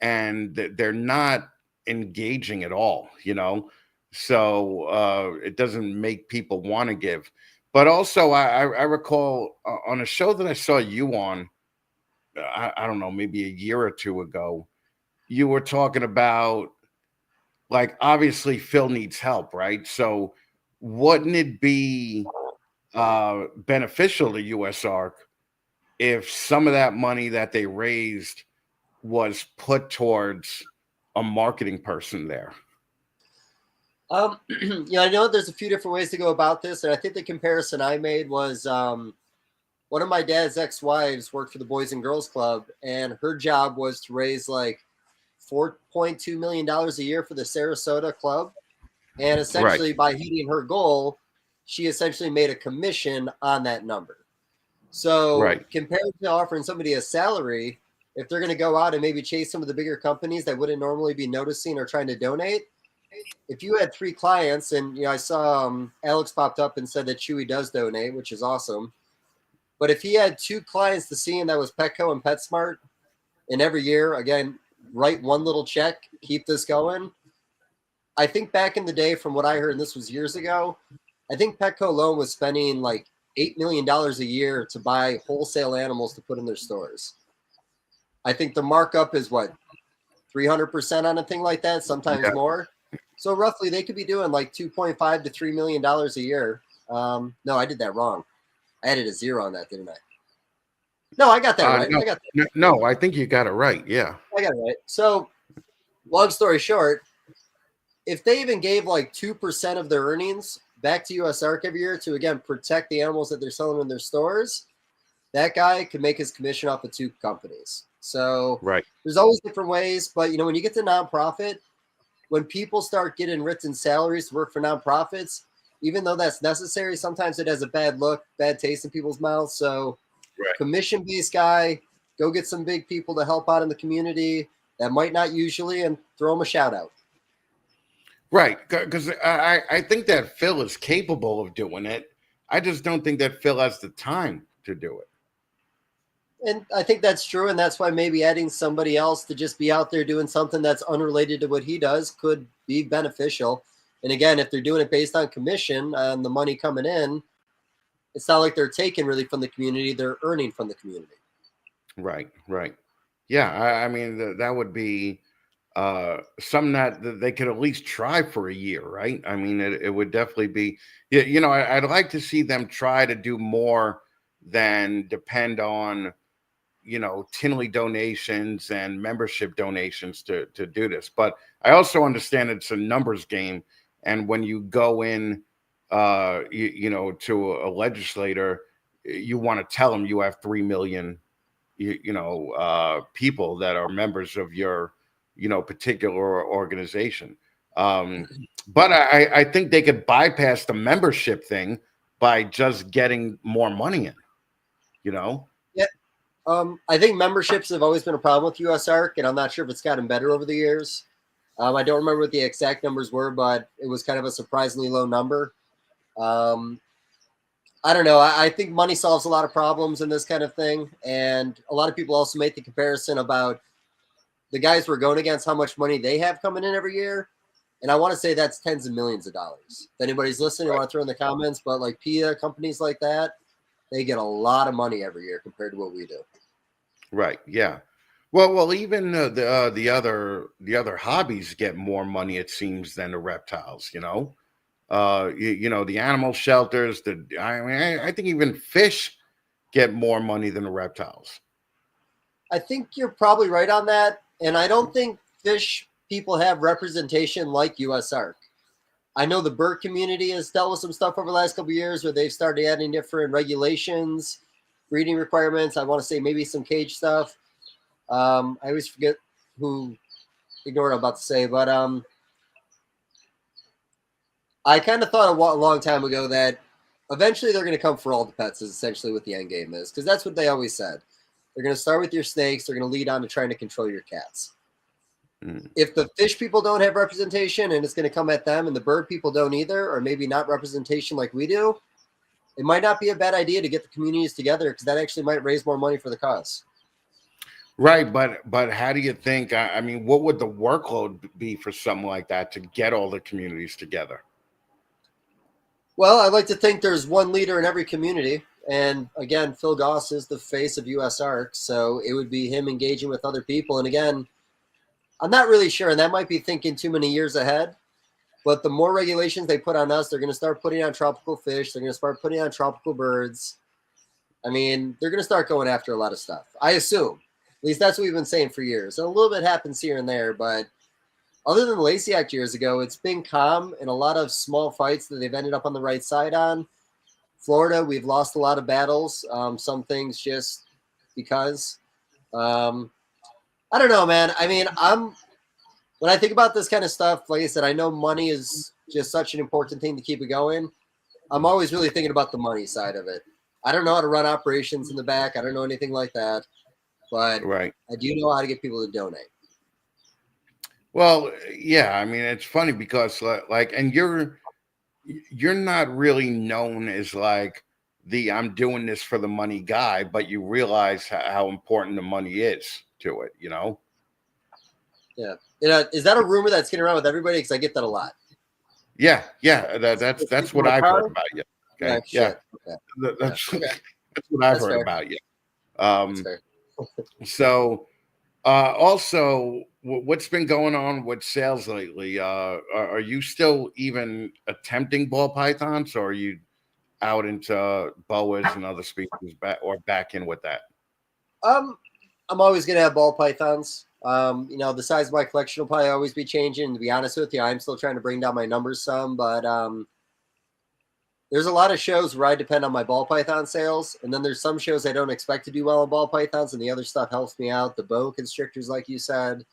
and they're not engaging at all, you know. So it doesn't make people want to give. But also, I recall on a show that I saw you on, I don't know, maybe a year or two ago, you were talking about, like, obviously Phil needs help, right? So wouldn't it be beneficial to USARK if some of that money that they raised was put towards a marketing person there? I know there's a few different ways to go about this, and I think the comparison I made was one of my dad's ex-wives worked for the Boys and Girls Club, and her job was to raise like $4.2 million a year for the Sarasota club. And essentially, by hitting her goal, she essentially made a commission on that number. So compared to offering somebody a salary, if they're going to go out and maybe chase some of the bigger companies that wouldn't normally be noticing or trying to donate, if you had 3 clients, and I saw Alex popped up and said that Chewy does donate, which is awesome. But if he had 2 clients to see, and that was Petco and PetSmart, and every year, again, write one little check, keep this going. I think back in the day, from what I heard, and this was years ago, I think Petco alone was spending like $8 million a year to buy wholesale animals to put in their stores. I think the markup is what, 300% on a thing like that, sometimes more. So roughly they could be doing like $2.5 to $3 million a year. No, I did that wrong. I added a 0 on that, didn't I? No, I got that right. No, I got that. No, I think you got it right. Yeah. I got it right. So long story short, if they even gave like 2% of their earnings back to USARK every year to, again, protect the animals that they're selling in their stores, that guy could make his commission off of 2 companies. So there's always different ways. But, when you get to nonprofit, when people start getting written salaries to work for nonprofits, even though that's necessary, sometimes it has a bad look, bad taste in people's mouths. So commission-based guy, go get some big people to help out in the community that might not usually, and throw them a shout out. Right, because I think that Phil is capable of doing it. I just don't think that Phil has the time to do it. And I think that's true, and that's why maybe adding somebody else to just be out there doing something that's unrelated to what he does could be beneficial. And again, if they're doing it based on commission and the money coming in, it's not like they're taking really from the community, they're earning from the community. Right. Yeah, I mean, that would be something that they could at least try for a year, right? I mean, it would definitely be, I'd like to see them try to do more than depend on, Tinley donations and membership donations to do this. But I also understand it's a numbers game. And when you go in, to a legislator, you want to tell them you have 3 million, people that are members of your, particular organization. But I think they could bypass the membership thing by just getting more money in, Yeah. I think memberships have always been a problem with USARK, and I'm not sure if it's gotten better over the years. I don't remember what the exact numbers were, but it was kind of a surprisingly low number. I don't know. I think money solves a lot of problems in this kind of thing. And a lot of people also make the comparison about the guys we're going against, how much money they have coming in every year. And I want to say that's tens of millions of dollars. If anybody's listening, I want to throw in the comments, but like PIA, companies like that, they get a lot of money every year compared to what we do. Right. Yeah. Well, even the other hobbies get more money, it seems, than the reptiles. You know, the animal shelters. I think even fish get more money than the reptiles. I think you're probably right on that, and I don't think fish people have representation like USARK. I know the bird community has dealt with some stuff over the last couple of years where they've started adding different regulations, breeding requirements. I want to say maybe some cage stuff. I always forget ignore what I'm about to say, but I kind of thought a long time ago that eventually they're going to come for all the pets is essentially what the end game is, because that's what they always said. They're going to start with your snakes. They're going to lead on to trying to control your cats. If the fish people don't have representation and it's going to come at them, and the bird people don't either, or maybe not representation like we do, it might not be a bad idea to get the communities together, because that actually might raise more money for the cause. Right, but how do you think? I mean, what would the workload be for something like that to get all the communities together? Well, I'd like to think there's one leader in every community, and again, Phil Goss is the face of USARK, so it would be him engaging with other people. And again, I'm not really sure, and that might be thinking too many years ahead, but the more regulations they put on us, they're going to start putting on tropical fish. They're going to start putting on tropical birds. I mean, they're going to start going after a lot of stuff, I assume. At least that's what we've been saying for years. And a little bit happens here and there, but other than the Lacey Act years ago, it's been calm and a lot of small fights that they've ended up on the right side on. Florida, we've lost a lot of battles. Some things just because. I don't know, man. I mean, when I think about this kind of stuff, like I said, I know money is just such an important thing to keep it going. I'm always really thinking about the money side of it. I don't know how to run operations in the back. I don't know anything like that, but right. I do know how to get people to donate. Well, yeah. I mean, it's funny because and you're not really known as like I'm doing this for the money guy, but you realize how important the money is to it, you know? Yeah. Is that a rumor that's getting around with everybody? Because I get that a lot. Yeah. That's what I've heard about you. Okay. Yeah. Okay. That's what I've heard about you. So also, what's been going on with sales lately? Are you still even attempting ball pythons, or are you out into boas and other species back in with that? I'm always going to have ball pythons. The size of my collection will probably always be changing. To be honest with you, I'm still trying to bring down my numbers some, but there's a lot of shows where I depend on my ball python sales. And then there's some shows I don't expect to do well on ball pythons, and the other stuff helps me out. The boa constrictors, like you said,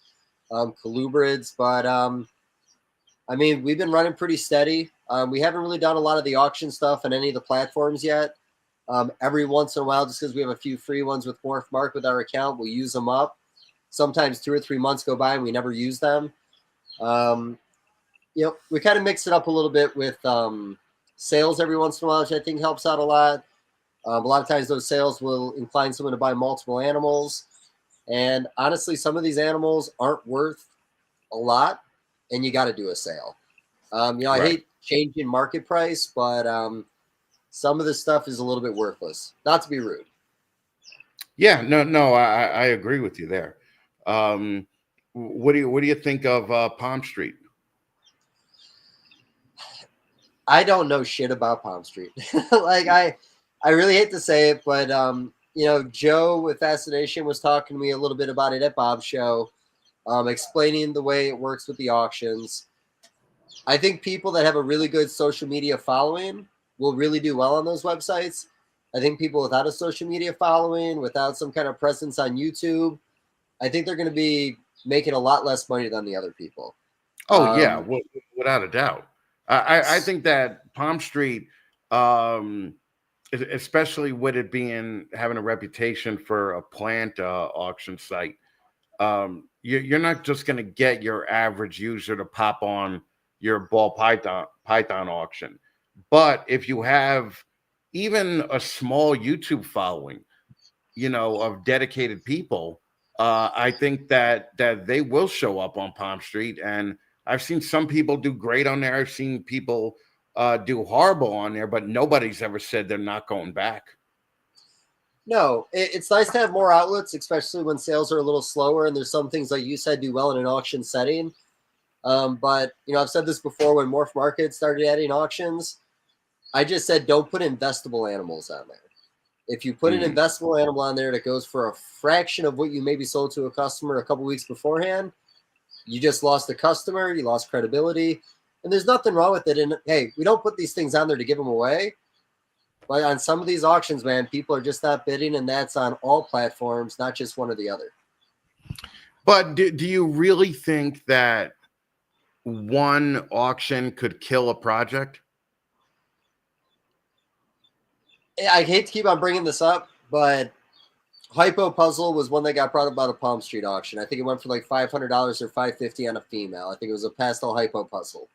colubrids. But I mean, we've been running pretty steady. We haven't really done a lot of the auction stuff on any of the platforms yet. Every once in a while, just because we have a few free ones with Morph Mark with our account, we'll use them up. Sometimes 2 or 3 months go by and we never use them. We kind of mix it up a little bit with sales every once in a while, which I think helps out a lot. A lot of times those sales will incline someone to buy multiple animals. And honestly, some of these animals aren't worth a lot, and you got to do a sale. I hate changing market price, but some of this stuff is a little bit worthless. Not to be rude. Yeah, no, I agree with you there. What do you think of Palm Street? I don't know shit about Palm Street. I really hate to say it, but Joe with Fascination was talking to me a little bit about it at Bob's show, explaining the way it works with the auctions. I think people that have a really good social media following will really do well on those websites. I think people without a social media following, without some kind of presence on YouTube, I think they're going to be making a lot less money than the other people. Oh, yeah, without a doubt. I think that Palm Street, especially with it having a reputation for a plant auction site. You're not just going to get your average user to pop on your ball python auction. But if you have even a small YouTube following, of dedicated people, I think that they will show up on Palm Street. And I've seen some people do great on there. I've seen people do horrible on there, but nobody's ever said they're not going back. No, it's nice to have more outlets, especially when sales are a little slower. And there's some things, like you said, do well in an auction setting. But, I've said this before when Morph Market started adding auctions. I just said, don't put investable animals on there. If you put an investable animal on there that goes for a fraction of what you maybe sold to a customer a couple weeks beforehand, you just lost the customer, you lost credibility, and there's nothing wrong with it. And hey, we don't put these things on there to give them away. But on some of these auctions, man, people are just not bidding, and that's on all platforms, not just one or the other. But do you really think that one auction could kill a project? I hate to keep on bringing this up, but Hypo Puzzle was one that got brought up about a Palm Street auction. I think it went for like $500 or $550 on a female. I think it was a pastel Hypo Puzzle.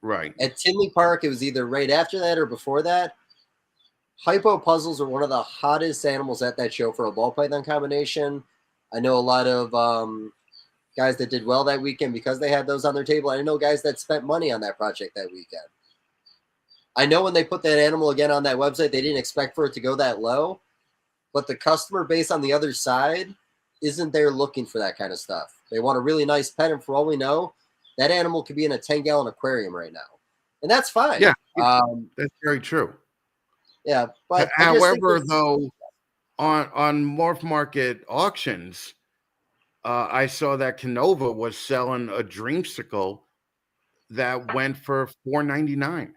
Right. At Tinley Park, it was either right after that or before that. Hypo Puzzles are one of the hottest animals at that show for a ball python combination. I know a lot of guys that did well that weekend because they had those on their table. I know guys that spent money on that project that weekend. I know when they put that animal again on that website, they didn't expect for it to go that low, but the customer base on the other side isn't there looking for that kind of stuff. They want a really nice pet, and for all we know, that animal could be in a 10-gallon aquarium right now, and that's fine. Yeah, that's very true. Yeah, but however, though, on Morph Market auctions, I saw that Kenova was selling a dreamsicle that went for $4.99.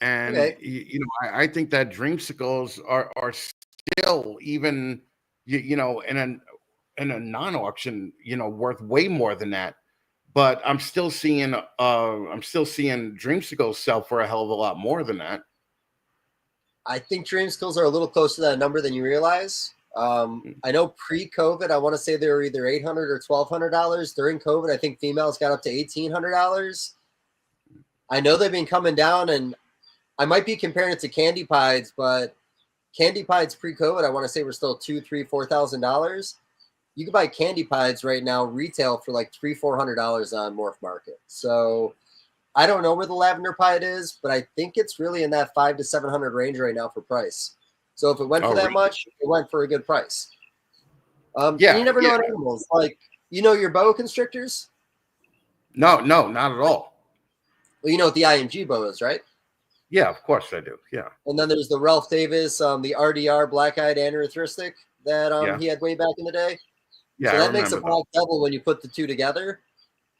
And I think that dreamsicles are still, even in a non-auction, worth way more than that. But I'm still seeing dreamsicles sell for a hell of a lot more than that. I think dreamsicles are a little closer to that number than you realize. I know pre-COVID, I want to say they were either $800 or $1,200. During COVID, I think females got up to $1,800. I know they've been coming down, and I might be comparing it to candy pies, but candy pies pre-COVID, I want to say were still $2,000, $3,000, $4,000. You can buy candy pies right now retail for like $300, $400 on Morph Market. So I don't know where the lavender pie is, but I think it's really in that $500 to $700 range right now for price. So if it went for that much, it went for a good price. And you never know on animals. Like, your boa constrictors? No, not at all. Well, you know what the IMG boa is, right? Yeah, of course I do. Yeah. And then there's the Ralph Davis, the RDR black-eyed aneurystic that he had way back in the day. Yeah, so that makes a black devil when you put the two together.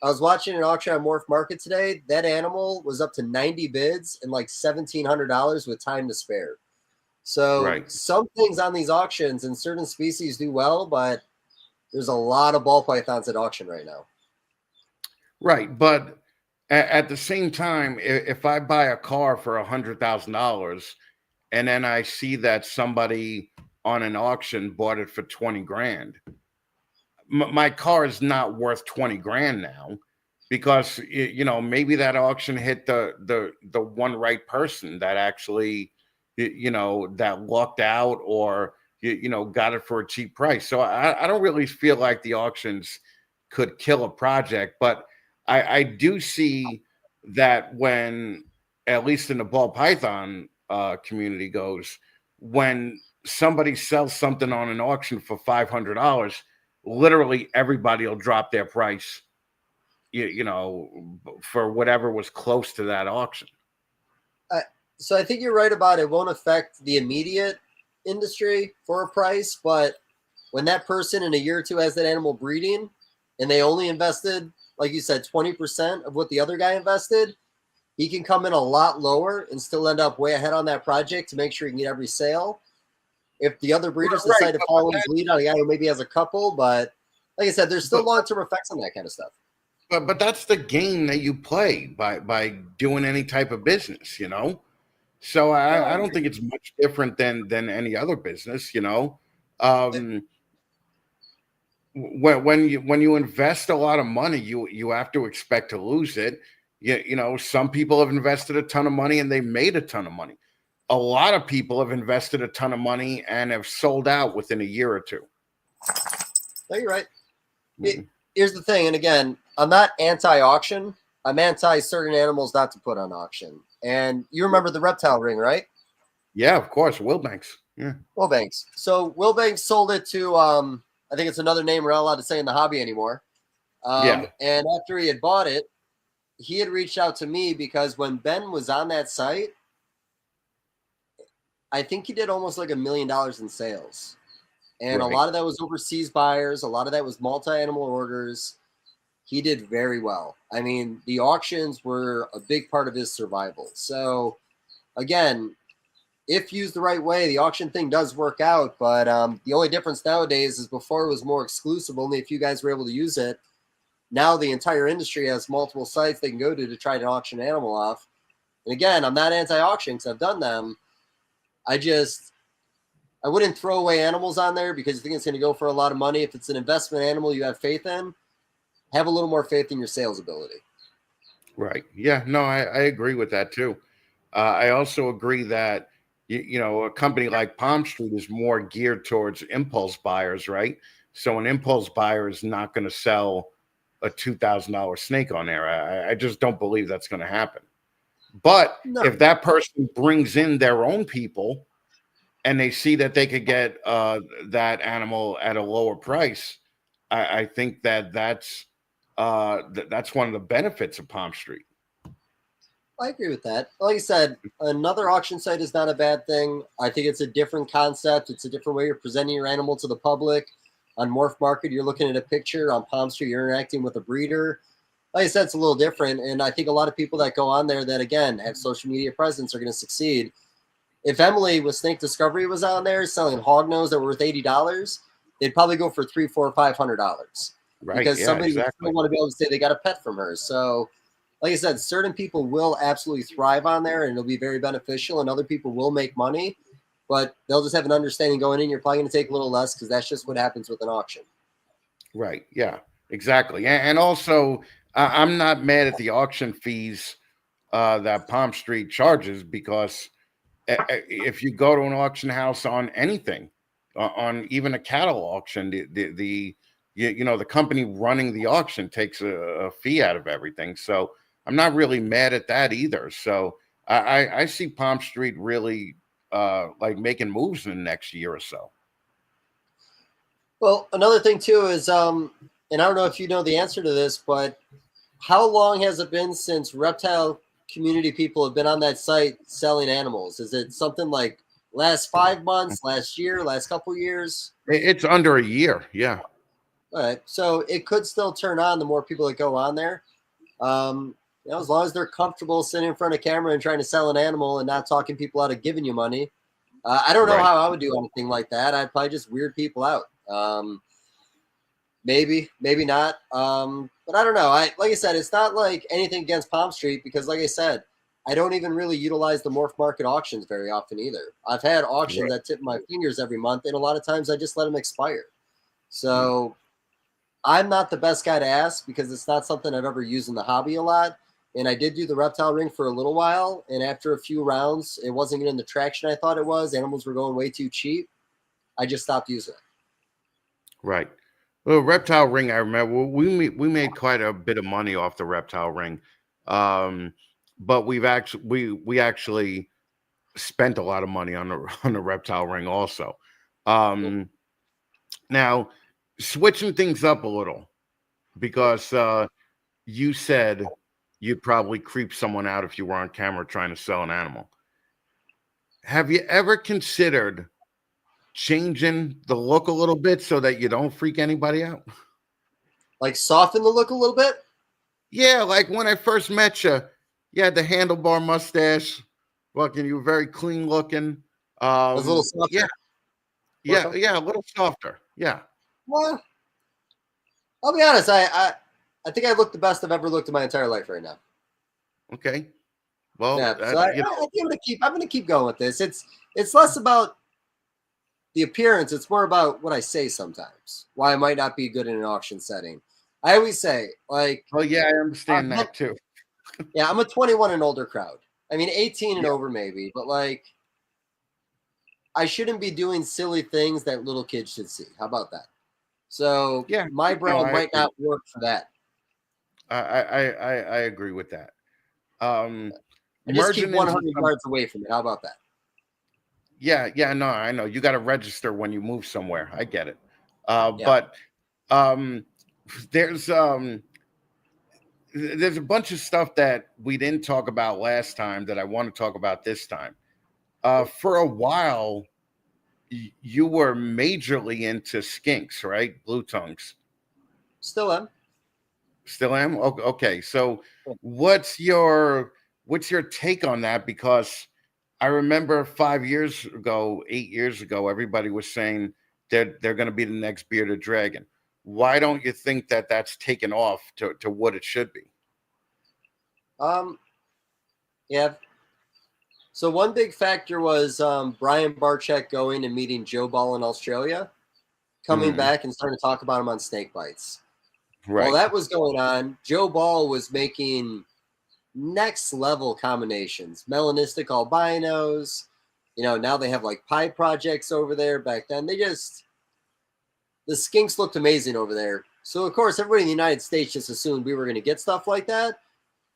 I was watching an auction on Morph Market today. That animal was up to 90 bids and like $1,700 with time to spare. So some things on these auctions and certain species do well, but there's a lot of ball pythons at auction right now. Right, but at the same time, if I buy a car for $100,000 and then I see that somebody on an auction bought it for 20 grand, my car is not worth 20 grand now, because maybe that auction hit the one right person that actually that lucked out, or got it for a cheap price. So I don't really feel like the auctions could kill a project, but I do see that when, at least in the ball python community goes, when somebody sells something on an auction for $500, literally everybody will drop their price, for whatever was close to that auction. So I think you're right about it won't affect the immediate industry for a price, but when that person in a year or two has that animal breeding and they only invested, like you said, 20% of what the other guy invested, he can come in a lot lower and still end up way ahead on that project to make sure he can get every sale. If the other breeders decide to follow his lead on a guy who maybe has a couple, but like I said, there's still long-term effects on that kind of stuff. But that's the game that you play by doing any type of business, So I don't think it's much different than any other business, you know. When you invest a lot of money, you have to expect to lose it. You know, some people have invested a ton of money and they made a ton of money. A lot of people have invested a ton of money and have sold out within a year or two. No, you're right. Here's the thing, and again, I'm not anti-auction. I'm anti certain animals not to put on auction. And you remember the reptile ring, right? Yeah, of course, Wilbanks. Yeah, Wilbanks. So Wilbanks sold it to I think it's another name we're not allowed to say in the hobby anymore. yeah. And after he had bought it, he had reached out to me because when Ben was on that site, I think he did almost like $1 million in sales. And Right. a lot of that was overseas buyers. A lot of that was multi-animal orders. He did very well. I mean, the auctions were a big part of his survival. So, again, if used the right way, the auction thing does work out. But the only difference nowadays is before it was more exclusive. Only a few guys were able to use it. Now the entire industry has multiple sites they can go to try to auction an animal off. And again, I'm not anti-auction because I've done them. I wouldn't throw away animals on there because you think it's going to go for a lot of money. If it's an investment animal you have faith in, have a little more faith in your sales ability. Right. Yeah. No, I agree with that too. I also agree that you know, a company like Palm Street is more geared towards impulse buyers, right? So an impulse buyer is not going to sell a $2,000 snake on there. I just don't believe that's going to happen. But if that person brings in their own people and they see that they could get that animal at a lower price, I think that's one of the benefits of Palm Street. I agree with that. Like I said, another auction site is not a bad thing. I think it's a different concept. It's a different way of presenting your animal to the public. On Morph Market, you're looking at a picture. On Palm Street, you're interacting with a breeder. Like I said, it's a little different. And I think a lot of people that go on there that, again, have social media presence are going to succeed. If Emily with Snake Discovery was on there selling hognose that were worth $80, they'd probably go for $300, $400, $500. Right. Because Yeah, somebody exactly. would still want to be able to say they got a pet from her. So, like I said, certain people will absolutely thrive on there and it'll be very beneficial, and other people will make money, but they'll just have an understanding going in. You're probably going to take a little less because that's just what happens with an auction. Right. Yeah, exactly. And also, I'm not mad at the auction fees that Palm Street charges, because if you go to an auction house on anything, on even a cattle auction, the company running the auction takes a fee out of everything. So I'm not really mad at that either. So I see Palm Street really like making moves in the next year or so. Well, another thing too is, and I don't know if you know the answer to this, but how long has it been since reptile community people have been on that site selling animals? Is it something like last 5 months, last year, last couple years? It's under a year. Yeah. All right. So it could still turn on the more people that go on there. As long as they're comfortable sitting in front of camera and trying to sell an animal and not talking people out of giving you money. I don't know how I would do anything like that. I'd probably just weird people out. Maybe not. But I don't know. Like I said, it's not like anything against Palm Street, because like I said, I don't even really utilize the Morph Market auctions very often either. I've had auctions that tip my fingers every month, and a lot of times I just let them expire. So I'm not the best guy to ask because it's not something I've ever used in the hobby a lot. And I did do the reptile ring for a little while, and after a few rounds, it wasn't getting the traction I thought it was. Animals were going way too cheap. I just stopped using it. Right. Well, reptile ring, I remember we made quite a bit of money off the reptile ring, but we actually spent a lot of money on the reptile ring also. Now, switching things up a little, because you said you'd probably creep someone out if you were on camera trying to sell an animal. Have you ever considered changing the look a little bit so that you don't freak anybody out? Like soften the look a little bit? Yeah, like when I first met you, you had the handlebar mustache. Fucking, you were very clean looking. A little softer. Yeah, a little softer. Yeah. Well, I'll be honest. I think I look the best I've ever looked in my entire life right now. Okay. Well, Yeah, so I think I'm gonna keep going with this. It's less about the appearance, it's more about what I say sometimes. Why I might not be good in an auction setting. I always say, like, oh yeah, I understand that too. Yeah, I'm a 21 and older crowd. I mean, 18 and over maybe, but like, I shouldn't be doing silly things that little kids should see. How about that? So Yeah, my brand might agree. not work for that. I agree with that. I just keep 100 yards away from it. How about that? Yeah, no, I know. You got to register when you move somewhere. I get it. But there's a bunch of stuff that we didn't talk about last time that I want to talk about this time. For a while, you were majorly into skinks, right? Blue tongues. Still am. Still am. Okay. So what's your take on that? Because I remember 5 years ago, 8 years ago, everybody was saying that they're going to be the next bearded dragon. Why don't you think that that's taken off to what it should be? Yeah. So one big factor was Brian Barczyk going and meeting Joe Ball in Australia, coming back and starting to talk about him on snake bites. Right. While that was going on, Joe Ball was making next level combinations, melanistic albinos. You know, now they have like pie projects over there. Back then, the skinks looked amazing over there. So of course, everybody in the United States just assumed we were going to get stuff like that.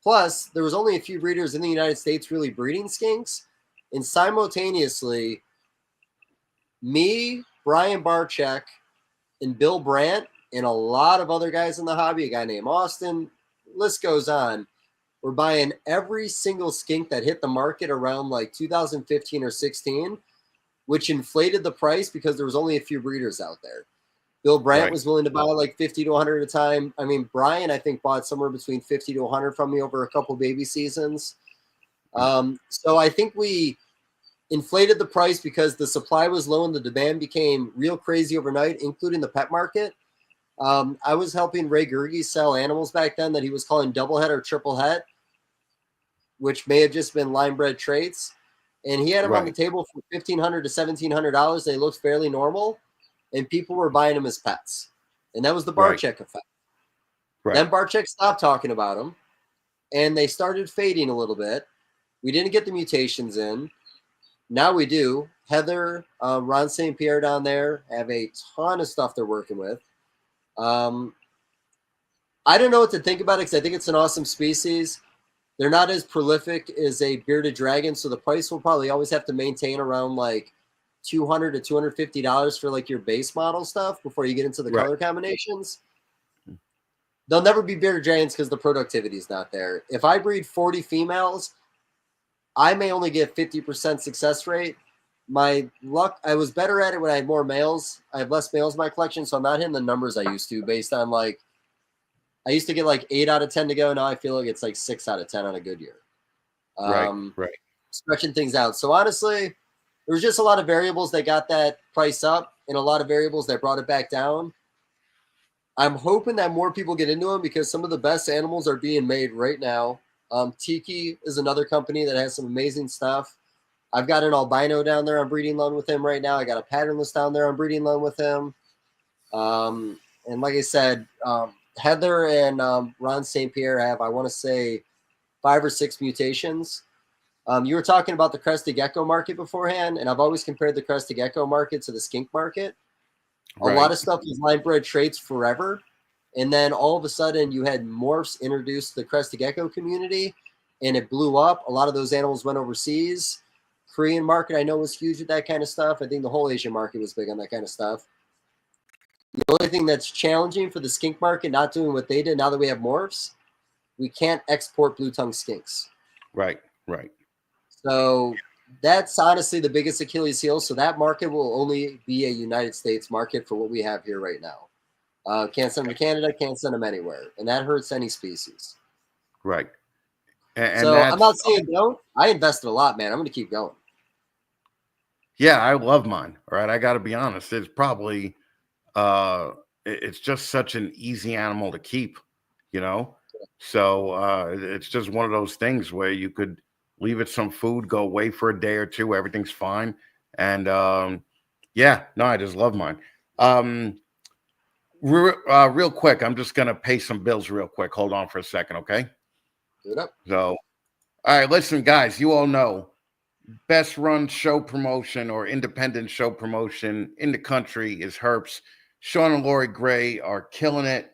Plus, there was only a few breeders in the United States really breeding skinks, and simultaneously, me, Brian Barczyk, and Bill Brandt, and a lot of other guys in the hobby, a guy named Austin, list goes on. We're buying every single skink that hit the market around like 2015 or 16, which inflated the price because there was only a few breeders out there. Bill Brandt was willing to buy like 50 to 100 at a time. I mean, Brian, I think, bought somewhere between 50 to 100 from me over a couple baby seasons. So I think we inflated the price because the supply was low and the demand became real crazy overnight, including the pet market. I was helping Ray Gerge sell animals back then that he was calling double head or triple head, which may have just been line bred traits. And he had them on the table for $1,500 to $1,700. They looked fairly normal, and people were buying them as pets. And that was the Barczyk effect. Then Barczyk stopped talking about them, and they started fading a little bit. We didn't get the mutations in. Now we do. Heather, Ron St. Pierre down there have a ton of stuff they're working with. I don't know what to think about it because I think it's an awesome species. They're not as prolific as a bearded dragon, so the price will probably always have to maintain around like $200 to $250 for like your base model stuff before you get into the color combinations. They'll never be bearded dragons because the productivity is not there. If I breed 40 females, I may only get 50% success rate. My luck, I was better at it when I had more males. I have less males in my collection, so I'm not hitting the numbers I used to based on like, I used to get like 8 out of 10 to go. Now I feel like it's like 6 out of 10 on a good year. Stretching things out. So honestly, there was just a lot of variables that got that price up and a lot of variables that brought it back down. I'm hoping that more people get into them because some of the best animals are being made right now. Tiki is another company that has some amazing stuff. I've got an albino down there on breeding loan with him right now. I got a patternless down there on breeding loan with him. And like I said, Heather and Ron St. Pierre have, I want to say, 5 or 6 mutations. You were talking about the crested gecko market beforehand, and I've always compared the crested gecko market to the skink market. A lot of stuff was line bred traits forever. And then all of a sudden you had morphs introduced to the crested gecko community and it blew up. A lot of those animals went overseas. Korean market, I know, was huge with that kind of stuff. I think the whole Asian market was big on that kind of stuff. The only thing that's challenging for the skink market, not doing what they did now that we have morphs, we can't export blue tongue skinks. Right. So that's honestly the biggest Achilles heel. So that market will only be a United States market for what we have here right now. Can't send them to Canada, can't send them anywhere. And that hurts any species. Right. And so I'm not saying don't. I invested a lot, man. I'm going to keep going. Yeah, I love mine. All right. I got to be honest. It's probably, it's just such an easy animal to keep, you know? So it's just one of those things where you could leave it some food, go away for a day or two, everything's fine. And yeah, no, I just love mine. Real quick, I'm just gonna pay some bills real quick. Hold on for a second, okay? Do it up. So, all right, listen, guys, you all know best run show promotion or independent show promotion in the country is Herps. Sean and Lori Gray are killing it.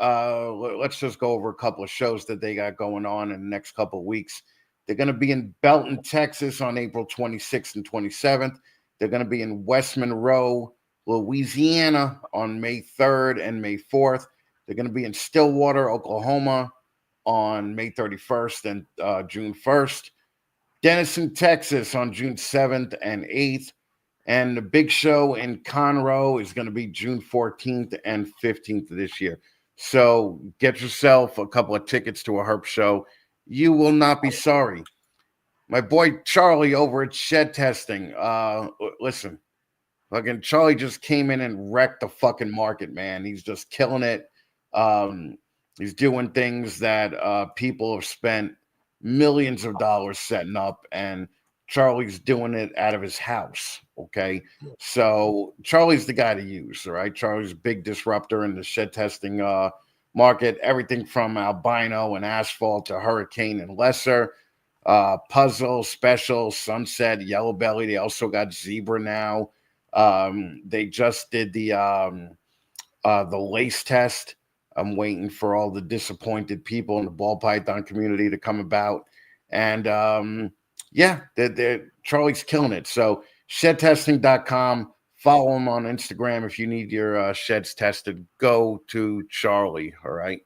Let's just go over a couple of shows that they got going on in the next couple of weeks. They're going to be in Belton, Texas on April 26th and 27th. They're going to be in West Monroe, Louisiana on May 3rd and May 4th. They're going to be in Stillwater, Oklahoma on May 31st and June 1st. Denison, Texas on June 7th and 8th. And the big show in Conroe is going to be June 14th and 15th of this year. So get yourself a couple of tickets to a Herp show. You will not be sorry. My boy Charlie over at ShedTesting. Listen, fucking Charlie just came in and wrecked the fucking market, man. He's just killing it. He's doing things that people have spent millions of dollars setting up, and Charlie's doing it out of his house. Okay, so Charlie's the guy to use. All right, Charlie's a big disruptor in the shed testing market. Everything from albino and asphalt to hurricane and lesser, puzzle, special, sunset, yellow belly. They also got zebra now. They just did the lace test. I'm waiting for all the disappointed people in the ball python community to come about. And yeah, Charlie's killing it. So shedtesting.com. Follow him on Instagram. If you need your sheds tested, go to Charlie. All right.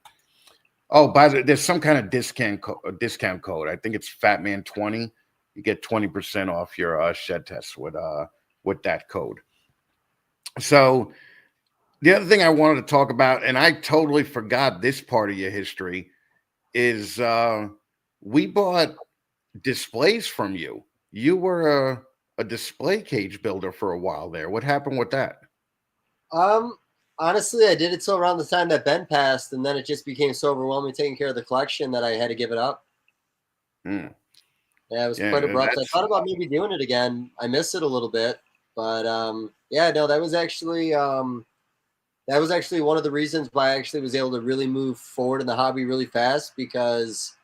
Oh, by the way, there's some kind of discount code. I think it's Fatman 20. You get 20% off your shed tests with that code. So the other thing I wanted to talk about, and I totally forgot this part of your history, is we bought displays from you. You were a display cage builder for a while there. What happened with that? Honestly, I did it till around the time that Ben passed, and then it just became so overwhelming taking care of the collection that I had to give it up. Yeah, it was quite abrupt. I thought about maybe doing it again. I missed it a little bit, but yeah, no, that was actually one of the reasons why I actually was able to really move forward in the hobby really fast, because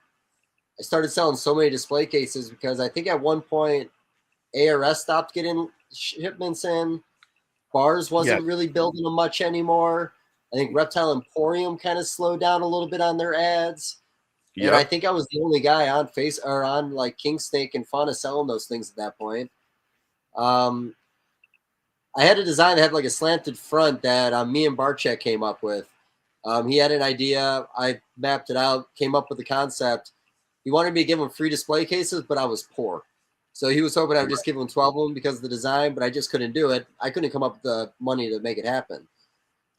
I started selling so many display cases, because I think at one point ARS stopped getting shipments in. Bars wasn't really building them much anymore. I think Reptile Emporium kind of slowed down a little bit on their ads. And I think I was the only guy on like King Snake and Fauna selling those things at that point. I had a design that had like a slanted front that me and Barchek came up with. He had an idea. I mapped it out, came up with the concept. He wanted me to give him free display cases, but I was poor. So he was hoping I would just give him 12 of them because of the design, but I just couldn't do it. I couldn't come up with the money to make it happen.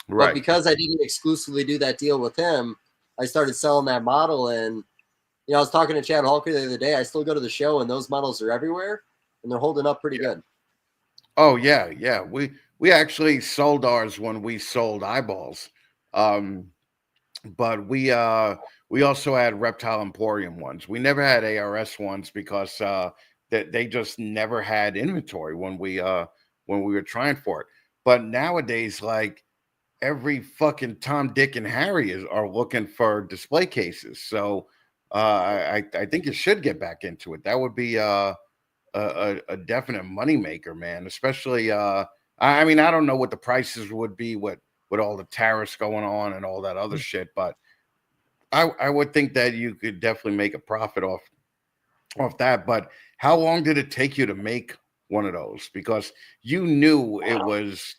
Right. But because I didn't exclusively do that deal with him, I started selling that model. And, you know, I was talking to Chad Halker the other day. I still go to the show, and those models are everywhere, and they're holding up pretty good. Oh, yeah, yeah. We actually sold ours when we sold eyeballs. But we also had Reptile Emporium ones. We never had ARS ones because that they just never had inventory when we were trying for it. But nowadays, like every fucking Tom, Dick, and Harry are looking for display cases. So I think you should get back into it. That would be a definite moneymaker, man. Especially I mean, I don't know what the prices would be with all the tariffs going on and all that other shit, but I would think that you could definitely make a profit off that. But how long did it take you to make one of those? Because you knew it was,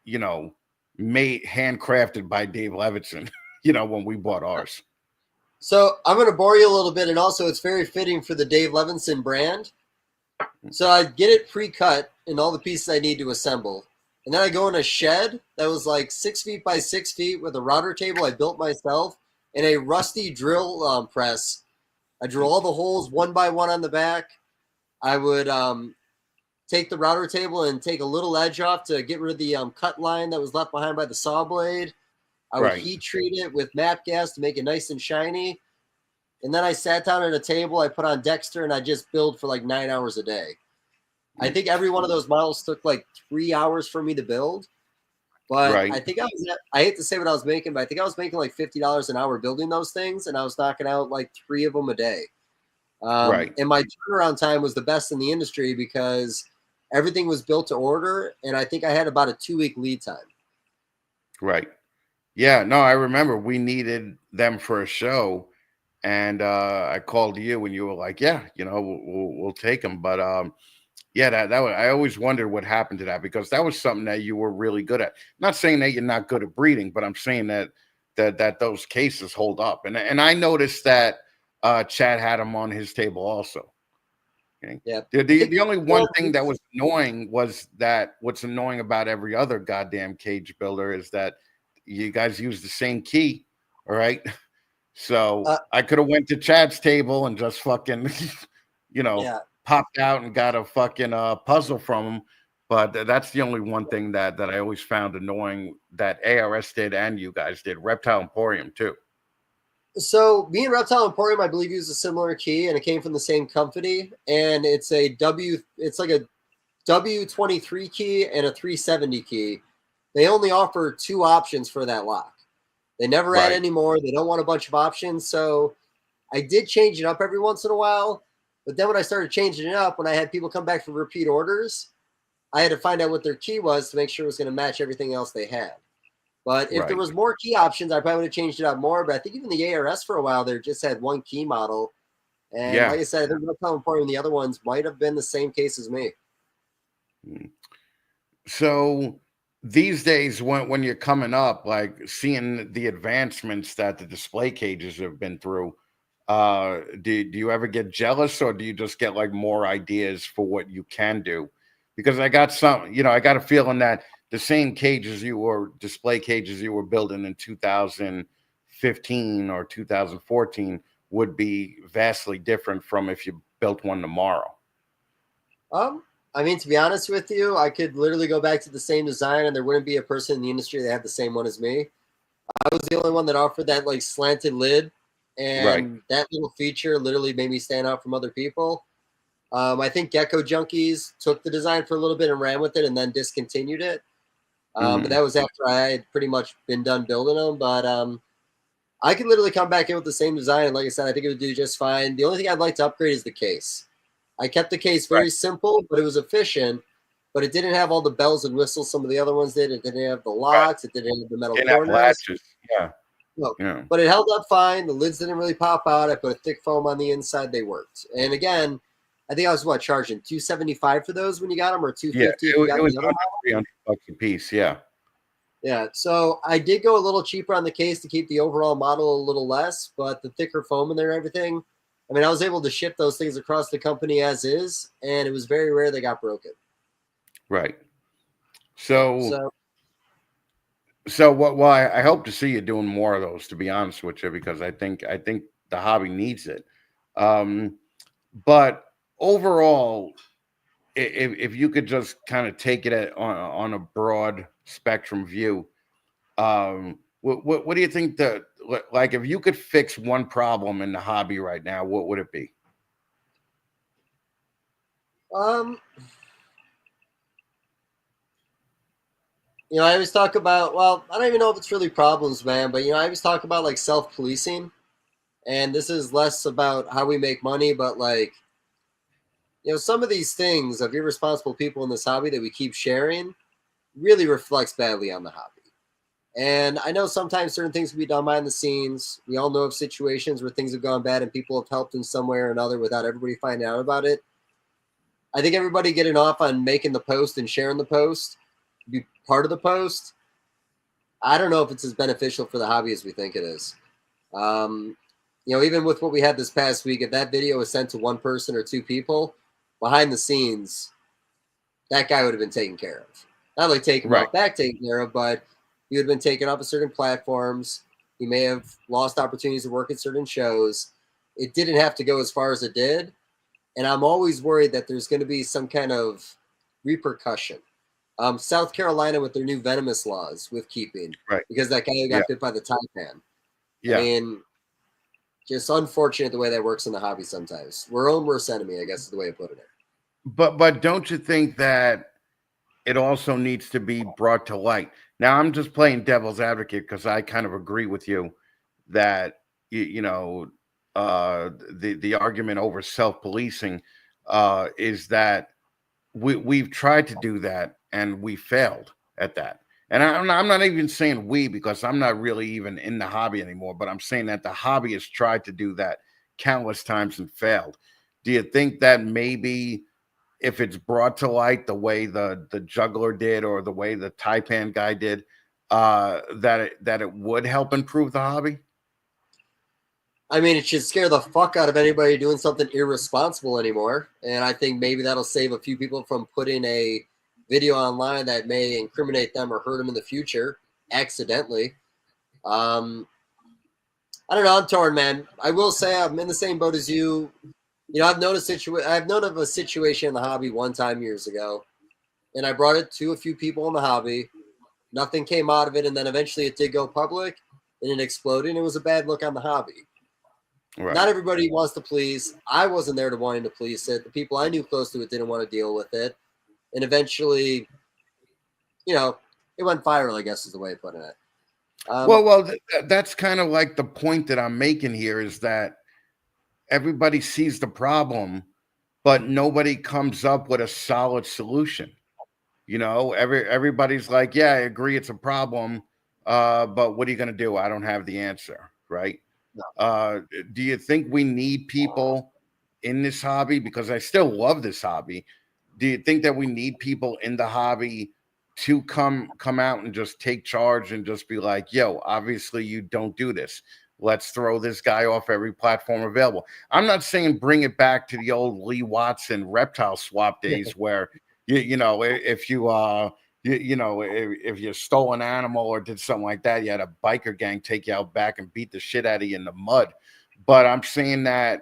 you know, made handcrafted by Dave Levinson, you know, when we bought ours. So I'm going to bore you a little bit, and also it's very fitting for the Dave Levinson brand. So I get it pre-cut in all the pieces I need to assemble. And then I go in a shed that was like 6 feet by 6 feet with a router table I built myself and a rusty drill press. I drill all the holes one by one on the back. I would take the router table and take a little edge off to get rid of the cut line that was left behind by the saw blade. I would heat treat it with MAP gas to make it nice and shiny. And then I sat down at a table, I put on Dexter, and I just build for like 9 hours a day. I think every one of those models took like 3 hours for me to build. But Right. I think I hate to say what I was making, but I think I was making like $50 an hour building those things, and I was knocking out like 3 of them a day. Right. And my turnaround time was the best in the industry because everything was built to order, and I think I had about a 2-week lead time. Right. Yeah. No, I remember we needed them for a show, and I called you, and you were like, "Yeah, we'll take them." But yeah, that was, I always wondered what happened to that, because that was something that you were really good at. Not saying that you're not good at breeding, but I'm saying that those cases hold up. And I noticed that Chad had them on his table also. Okay. Yeah. The only one thing that was annoying was that what's annoying about every other goddamn cage builder is that you guys use the same key. All right. So I could have went to Chad's table and just fucking, Yeah. popped out and got a fucking puzzle from him. But that's the only one thing that I always found annoying that ARS did and you guys did. Reptile Emporium too. So me and Reptile Emporium, I believe, used a similar key, and it came from the same company. And it's like a W23 key and a 370 key. They only offer 2 options for that lock. They never add any more. They don't want a bunch of options. So I did change it up every once in a while. But then when I started changing it up, when I had people come back for repeat orders, I had to find out what their key was to make sure it was going to match everything else they had. But if there was more key options, I probably would have changed it up more. But I think even the ARS for a while, they just had 1 key model. And like I said, I think Reptile Emporium and the other ones might have been the same case as me. So these days, when you're coming up, like seeing the advancements that the display cages have been through, do you ever get jealous, or do you just get like more ideas for what you can do? Because I got I got a feeling that the same display cages you were building in 2015 or 2014 would be vastly different from if you built one tomorrow. I mean, to be honest with you, I could literally go back to the same design and there wouldn't be a person in the industry that had the same one as me. I was the only one that offered that like slanted lid, and that little feature literally made me stand out from other people. I think Gecko Junkies took the design for a little bit and ran with it and then discontinued it. But that was after I had pretty much been done building them. But I could literally come back in with the same design. And like I said, I think it would do just fine. The only thing I'd like to upgrade is the case. I kept the case very simple, but it was efficient. But it didn't have all the bells and whistles some of the other ones did. It didn't have the locks. It didn't have the metal corners. Latches. No. But it held up fine. The lids didn't really pop out. I put a thick foam on the inside. They worked. And again, I think I was charging $275 for those when you got them, or $250. Yeah, it was $300 a piece. Yeah. Yeah. So I did go a little cheaper on the case to keep the overall model a little less, but the thicker foam in there and everything. I mean, I was able to ship those things across the company as is, and it was very rare they got broken. Right. So what? Well, I hope to see you doing more of those, to be honest with you, because I think the hobby needs it. But overall, if you could just kind of take it on a broad spectrum view, what do you think that, like, if you could fix one problem in the hobby right now, what would it be? I always talk about, well, I don't even know if it's really problems, man, but, I always talk about, like, self-policing, and this is less about how we make money, but, like, some of these things of irresponsible people in this hobby that we keep sharing really reflects badly on the hobby. And I know sometimes certain things can be done behind the scenes. We all know of situations where things have gone bad and people have helped in some way or another without everybody finding out about it. I think everybody getting off on making the post and sharing the post, be part of the post, I don't know if it's as beneficial for the hobby as we think it is. Even with what we had this past week, if that video was sent to one person or 2 people, behind the scenes, that guy would have been taken care of. Not like taken care of, but he would have been taken off of certain platforms. He may have lost opportunities to work at certain shows. It didn't have to go as far as it did. And I'm always worried that there's going to be some kind of repercussion. South Carolina with their new venomous laws with keeping, because that guy got bit by the taipan. Yeah. I mean, Just unfortunate the way that works in the hobby sometimes. We're our own worst enemy, I guess is the way of putting it. But don't you think that it also needs to be brought to light? Now, I'm just playing devil's advocate because I kind of agree with you that the argument over self-policing is that we've tried to do that and we failed at that. And I'm not even saying we, because I'm not really even in the hobby anymore, but I'm saying that the hobby has tried to do that countless times and failed. Do you think that maybe if it's brought to light the way the juggler did or the way the taipan guy did, that it would help improve the hobby? I mean, it should scare the fuck out of anybody doing something irresponsible anymore. And I think maybe that'll save a few people from putting a video online that may incriminate them or hurt them in the future accidentally. I don't know. I'm torn, man. I will say I'm in the same boat as you. I've known of a situation in the hobby one time years ago, and I brought it to a few people in the hobby. Nothing came out of it, and then eventually it did go public, and it exploded, and it was a bad look on the hobby. Right. Not everybody wants to please. I wasn't there to wanting to please it. The people I knew close to it didn't want to deal with it. And eventually, it went viral, I guess is the way of putting it. That's kind of like the point that I'm making here, is that everybody sees the problem, but nobody comes up with a solid solution. Everybody's like, yeah, I agree it's a problem, but what are you going to do? I don't have the answer, right? No. Do you think we need people in this hobby? Because I still love this hobby. Do you think that we need people in the hobby to come out and just take charge and just be like, yo, obviously you don't do this. Let's throw this guy off every platform available. I'm not saying bring it back to the old Lee Watson reptile swap days where, if you stole an animal or did something like that, you had a biker gang take you out back and beat the shit out of you in the mud. But I'm saying that,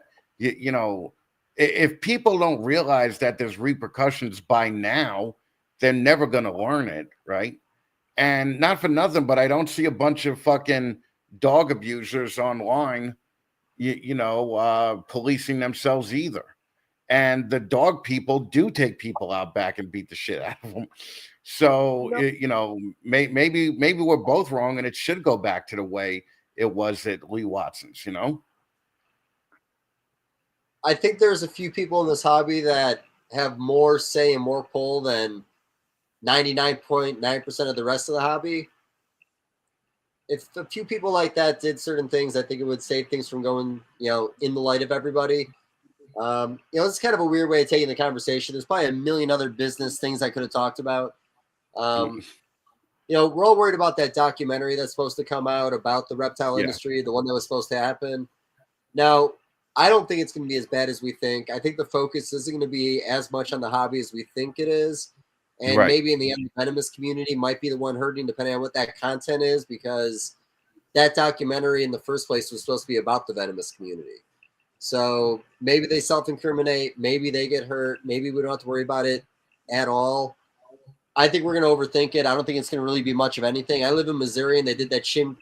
if people don't realize that there's repercussions by now, they're never going to learn it, right? And not for nothing, but I don't see a bunch of fucking dog abusers online, policing themselves either. And the dog people do take people out back and beat the shit out of them. So, maybe we're both wrong and it should go back to the way it was at Lee Watson's, I think there's a few people in this hobby that have more say and more pull than 99.9% of the rest of the hobby. If a few people like that did certain things, I think it would save things from going, in the light of everybody. It's kind of a weird way of taking the conversation. There's probably a million other business things I could have talked about. We're all worried about that documentary that's supposed to come out about the reptile industry, the one that was supposed to happen. Now, I don't think it's going to be as bad as we think. I think the focus isn't going to be as much on the hobby as we think it is. And maybe in the end, the venomous community might be the one hurting, depending on what that content is, because that documentary in the first place was supposed to be about the venomous community. So maybe they self-incriminate, maybe they get hurt, maybe we don't have to worry about it at all. I think we're going to overthink it. I don't think it's going to really be much of anything. I live in Missouri, and they did that chimp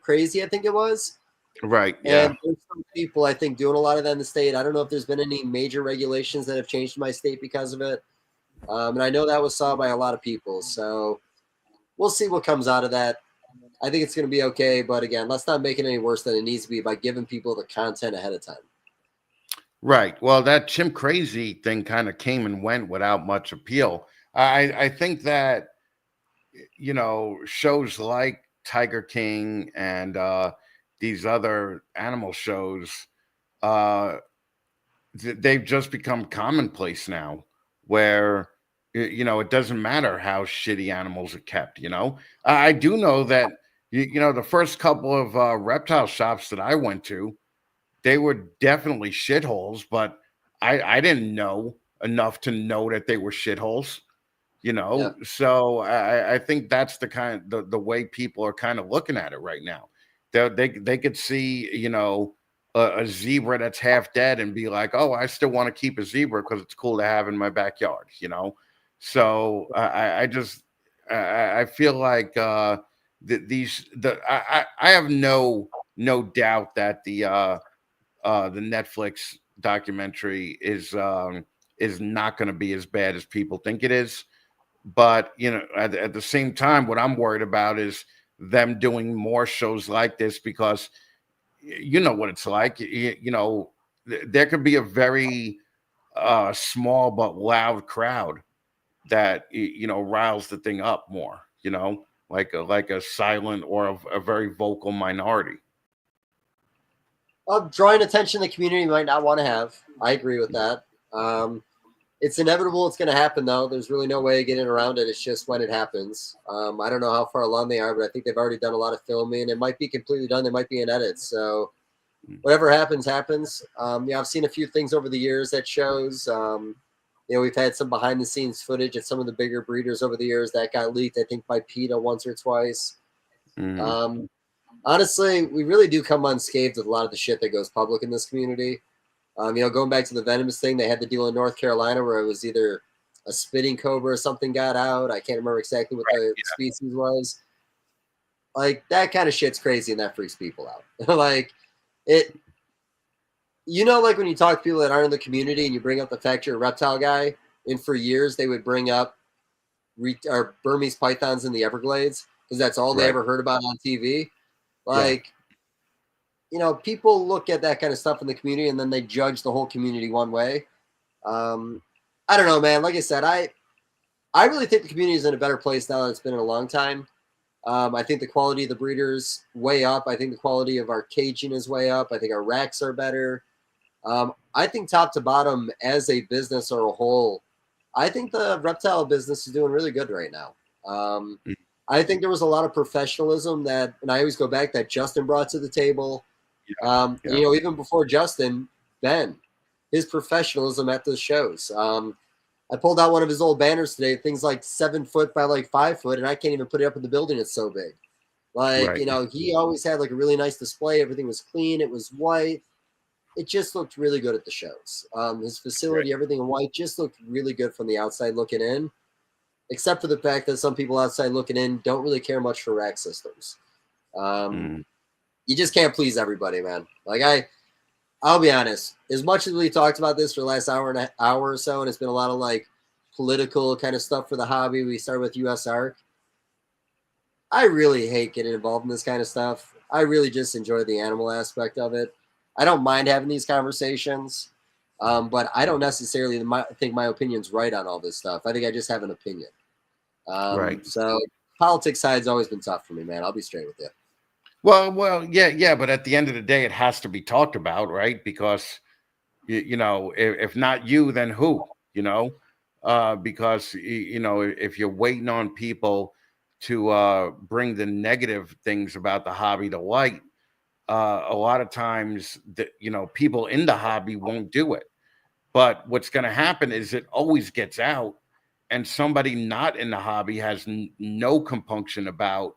crazy, I think it was. Right, yeah. And there's some people, I think, doing a lot of that in the state. I don't know if there's been any major regulations that have changed in my state because of it. And I know that was saw by a lot of people. So we'll see what comes out of that. I think it's going to be okay. But again, let's not make it any worse than it needs to be by giving people the content ahead of time. Right. Well, that chimp crazy thing kind of came and went without much appeal. I think that, shows like Tiger King and these other animal shows, they've just become commonplace now, where it doesn't matter how shitty animals are kept. I do know that the first couple of reptile shops that I went to, they were definitely shitholes, but I didn't know enough to know that they were shitholes. So I think that's the way people are kind of looking at it right now. They could see a zebra that's half dead and be like, oh, I still want to keep a zebra because it's cool to have in my backyard, So I feel like I have no no doubt that the Netflix documentary is not going to be as bad as people think it is. But at the same time, what I'm worried about is them doing more shows like this, because you know what it's like. There could be a very small but loud crowd that riles the thing up more. Like a silent or a very vocal minority. Drawing attention the community might not want to have. I agree with that. It's inevitable. It's going to happen, though. There's really no way of getting around it. It's just when it happens. I don't know how far along they are, but I think they've already done a lot of filming. It might be completely done. There might be an edit. So whatever happens, happens. I've seen a few things over the years that shows. We've had some behind-the-scenes footage of some of the bigger breeders over the years that got leaked, I think, by PETA once or twice. Mm-hmm. Honestly, we really do come unscathed with a lot of the shit that goes public in this community. Going back to the venomous thing, they had the deal in North Carolina where it was either a spitting cobra or something got out. I can't remember exactly what the species was. Like, that kind of shit's crazy, and that freaks people out. Like when you talk to people that aren't in the community and you bring up the fact you're a reptile guy, and for years they would bring up Burmese pythons in the Everglades because that's all they ever heard about on TV. People look at that kind of stuff in the community and then they judge the whole community one way. I don't know, man. Like I said, I really think the community is in a better place now than it's been in a long time. I think the quality of the breeders way up. I think the quality of our caging is way up. I think our racks are better. I think top to bottom as a business or a whole, I think the reptile business is doing really good right now. I think there was a lot of professionalism and I always go back, that Justin brought to the table. Even before Justin, Ben, his professionalism at the shows. I pulled out one of his old banners today, things like 7 foot by like 5 foot, and I can't even put it up in the building. It's so big. He always had like a really nice display. Everything was clean. It was white. It just looked really good at the shows. His facility, everything in white, just looked really good from the outside looking in, except for the fact that some people outside looking in don't really care much for rack systems. You just can't please everybody, man. I'll be honest. As much as we talked about this for the last hour or so, and it's been a lot of like political kind of stuff for the hobby. We started with USARK. I really hate getting involved in this kind of stuff. I really just enjoy the animal aspect of it. I don't mind having these conversations, but I don't necessarily think my opinion's right on all this stuff. I think I just have an opinion. So politics side's always been tough for me, man. I'll be straight with you. Well, yeah, but at the end of the day, it has to be talked about, right? Because, if not you, then who? Because, if you're waiting on people to bring the negative things about the hobby to light, a lot of times, people in the hobby won't do it. But what's going to happen is it always gets out, and somebody not in the hobby has no compunction about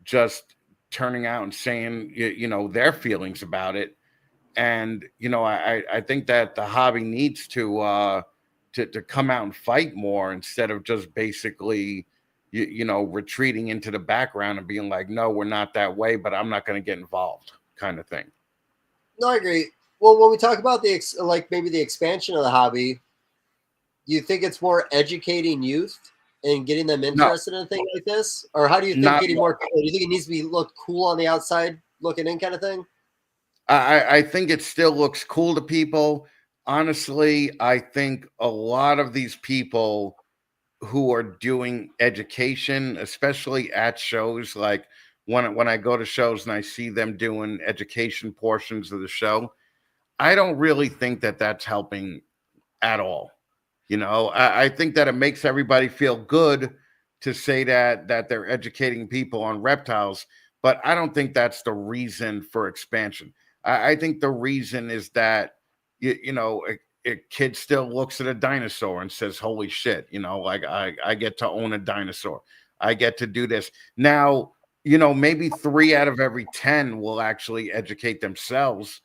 just turning out and saying, their feelings about it. And, I think that the hobby needs to come out and fight more instead of just basically, retreating into the background and being like, no, we're not that way, but I'm not going to get involved kind of thing. No, I agree. Well, when we talk about maybe the expansion of the hobby, do you think it's more educating youth and getting them interested in a thing like this? Or how do you think getting more people? Do you think it needs to be look cool on the outside looking in kind of thing? I think it still looks cool to people. Honestly, I think a lot of these people who are doing education, especially at shows, like when I go to shows and I see them doing education portions of the show, I don't really think that that's helping at all. I think that it makes everybody feel good to say that they're educating people on reptiles, but I don't think that's the reason for expansion. I think the reason is that, a kid still looks at a dinosaur and says, holy shit, I get to own a dinosaur. I get to do this. Now, maybe 3 out of every 10 will actually educate themselves.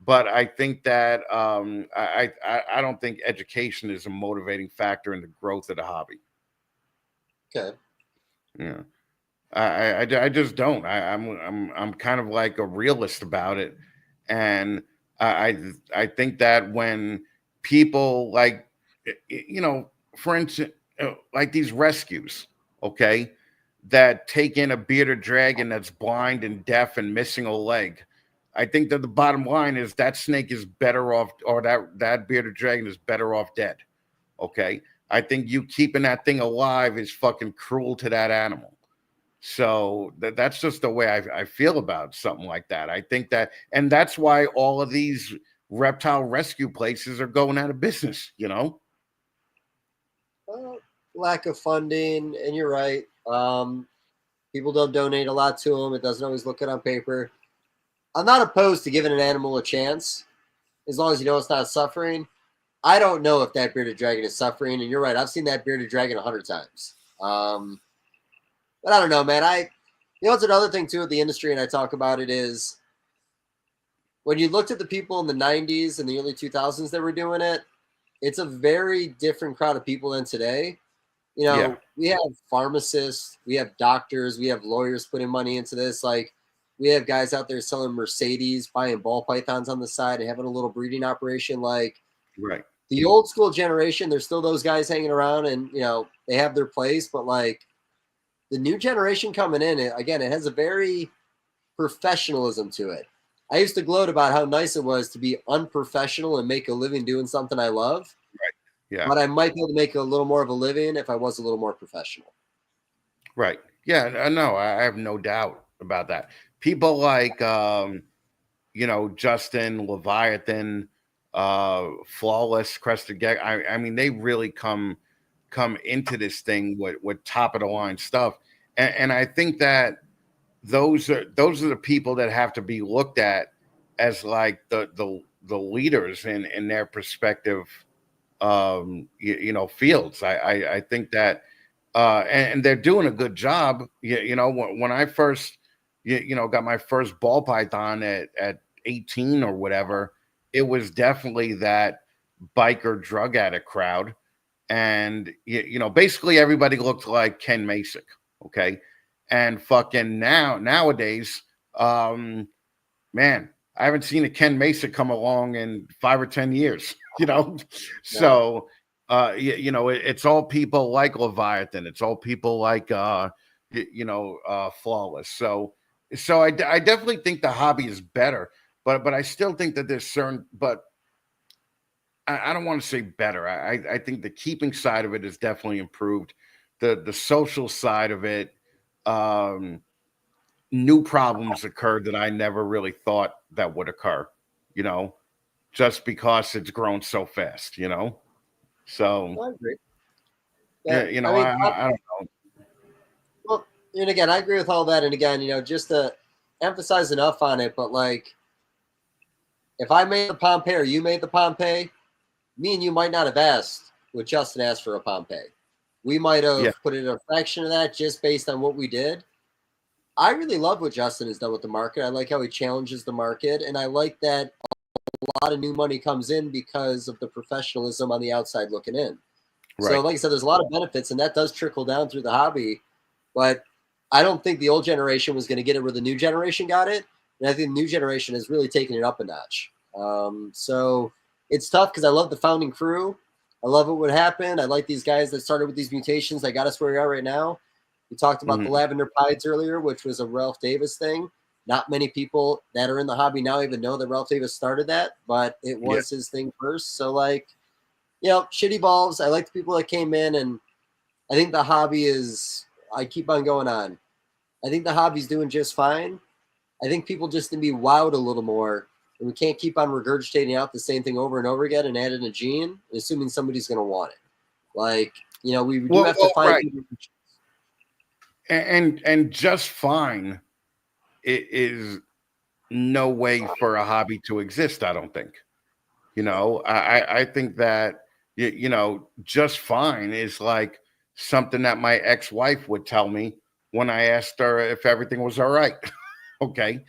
But I think that I don't think education is a motivating factor in the growth of the hobby. Okay. Yeah. I just don't. I'm kind of like a realist about it, and I think that when people like, for instance, like these rescues, okay, that take in a bearded dragon that's blind and deaf and missing a leg. I think that the bottom line is that snake is better off, or that bearded dragon is better off dead. Okay, I think you keeping that thing alive is fucking cruel to that animal. So that's just the way I feel about something like that. I think that, and that's why all of these reptile rescue places are going out of business, Lack of funding, and you're right. People don't donate a lot to them. It doesn't always look good on paper. I'm not opposed to giving an animal a chance, as long as you know it's not suffering. I don't know if that bearded dragon is suffering, and you're right. I've seen that bearded dragon 100 times. But I don't know, man. It's another thing too with the industry, and I talk about it, is when you looked at the people in the 90s and the early 2000s that were doing it, it's a very different crowd of people than today. We have pharmacists, we have doctors, we have lawyers putting money into this. Like, we have guys out there selling Mercedes, buying ball pythons on the side, and having a little breeding operation. Like, right. The old school generation, there's still those guys hanging around, and they have their place. But like the new generation coming in, it has a very professionalism to it. I used to gloat about how nice it was to be unprofessional and make a living doing something I love. Right. Yeah. But I might be able to make a little more of a living if I was a little more professional. Right. Yeah. No, I have no doubt about that. People like, Justin, Leviathan, Flawless, Crested Gecko. I mean, they really come into this thing with top of the line stuff, and I think that those are the people that have to be looked at as like the leaders in their perspective, fields. I think that, and they're doing a good job. When I first, got my first ball python at 18 or whatever, it was definitely that biker drug addict crowd. And, basically everybody looked like Ken Masick. Okay. And fucking nowadays, man, I haven't seen a Ken Masick come along in 5 or 10 years, So, it's all people like Leviathan. It's all people like, Flawless. So I definitely think the hobby is better, but I still think that there's certain, but I don't want to say better. I think the keeping side of it is definitely improved. The social side of it, new problems occurred that I never really thought that would occur, just because it's grown so fast, So I agree. Yeah, I don't know. Well, and again, I agree with all that. And again, just to emphasize enough on it, but like, if I made the Pompeii or you made the Pompeii, me and you might not have asked what Justin asked for a Pompeii. We might have put in a fraction of that just based on what we did. I really love what Justin has done with the market. I like how he challenges the market, and I like that a lot of new money comes in because of the professionalism on the outside looking in. Right. So like I said, there's a lot of benefits, and that does trickle down through the hobby, but I don't think the old generation was going to get it where the new generation got it. And I think the new generation has really taken it up a notch. So it's tough because I love the founding crew. I love what would happen. I like these guys that started with these mutations that got us where we are right now. We talked about the lavender pieds earlier, which was a Ralph Davis thing. Not many people that are in the hobby now even know that Ralph Davis started that, but it was his thing first. So like, shit evolves. I like the people that came in, and I think the hobby I keep on going on. I think the hobby's doing just fine. I think people just need to be wowed a little more, and we can't keep on regurgitating out the same thing over and over again and adding a gene, assuming somebody's going to want it. Like, we do have to find people. And just fine, it is no way for a hobby to exist, I don't think. I think that, just fine is like something that my ex-wife would tell me when I asked her if everything was all right. Okay.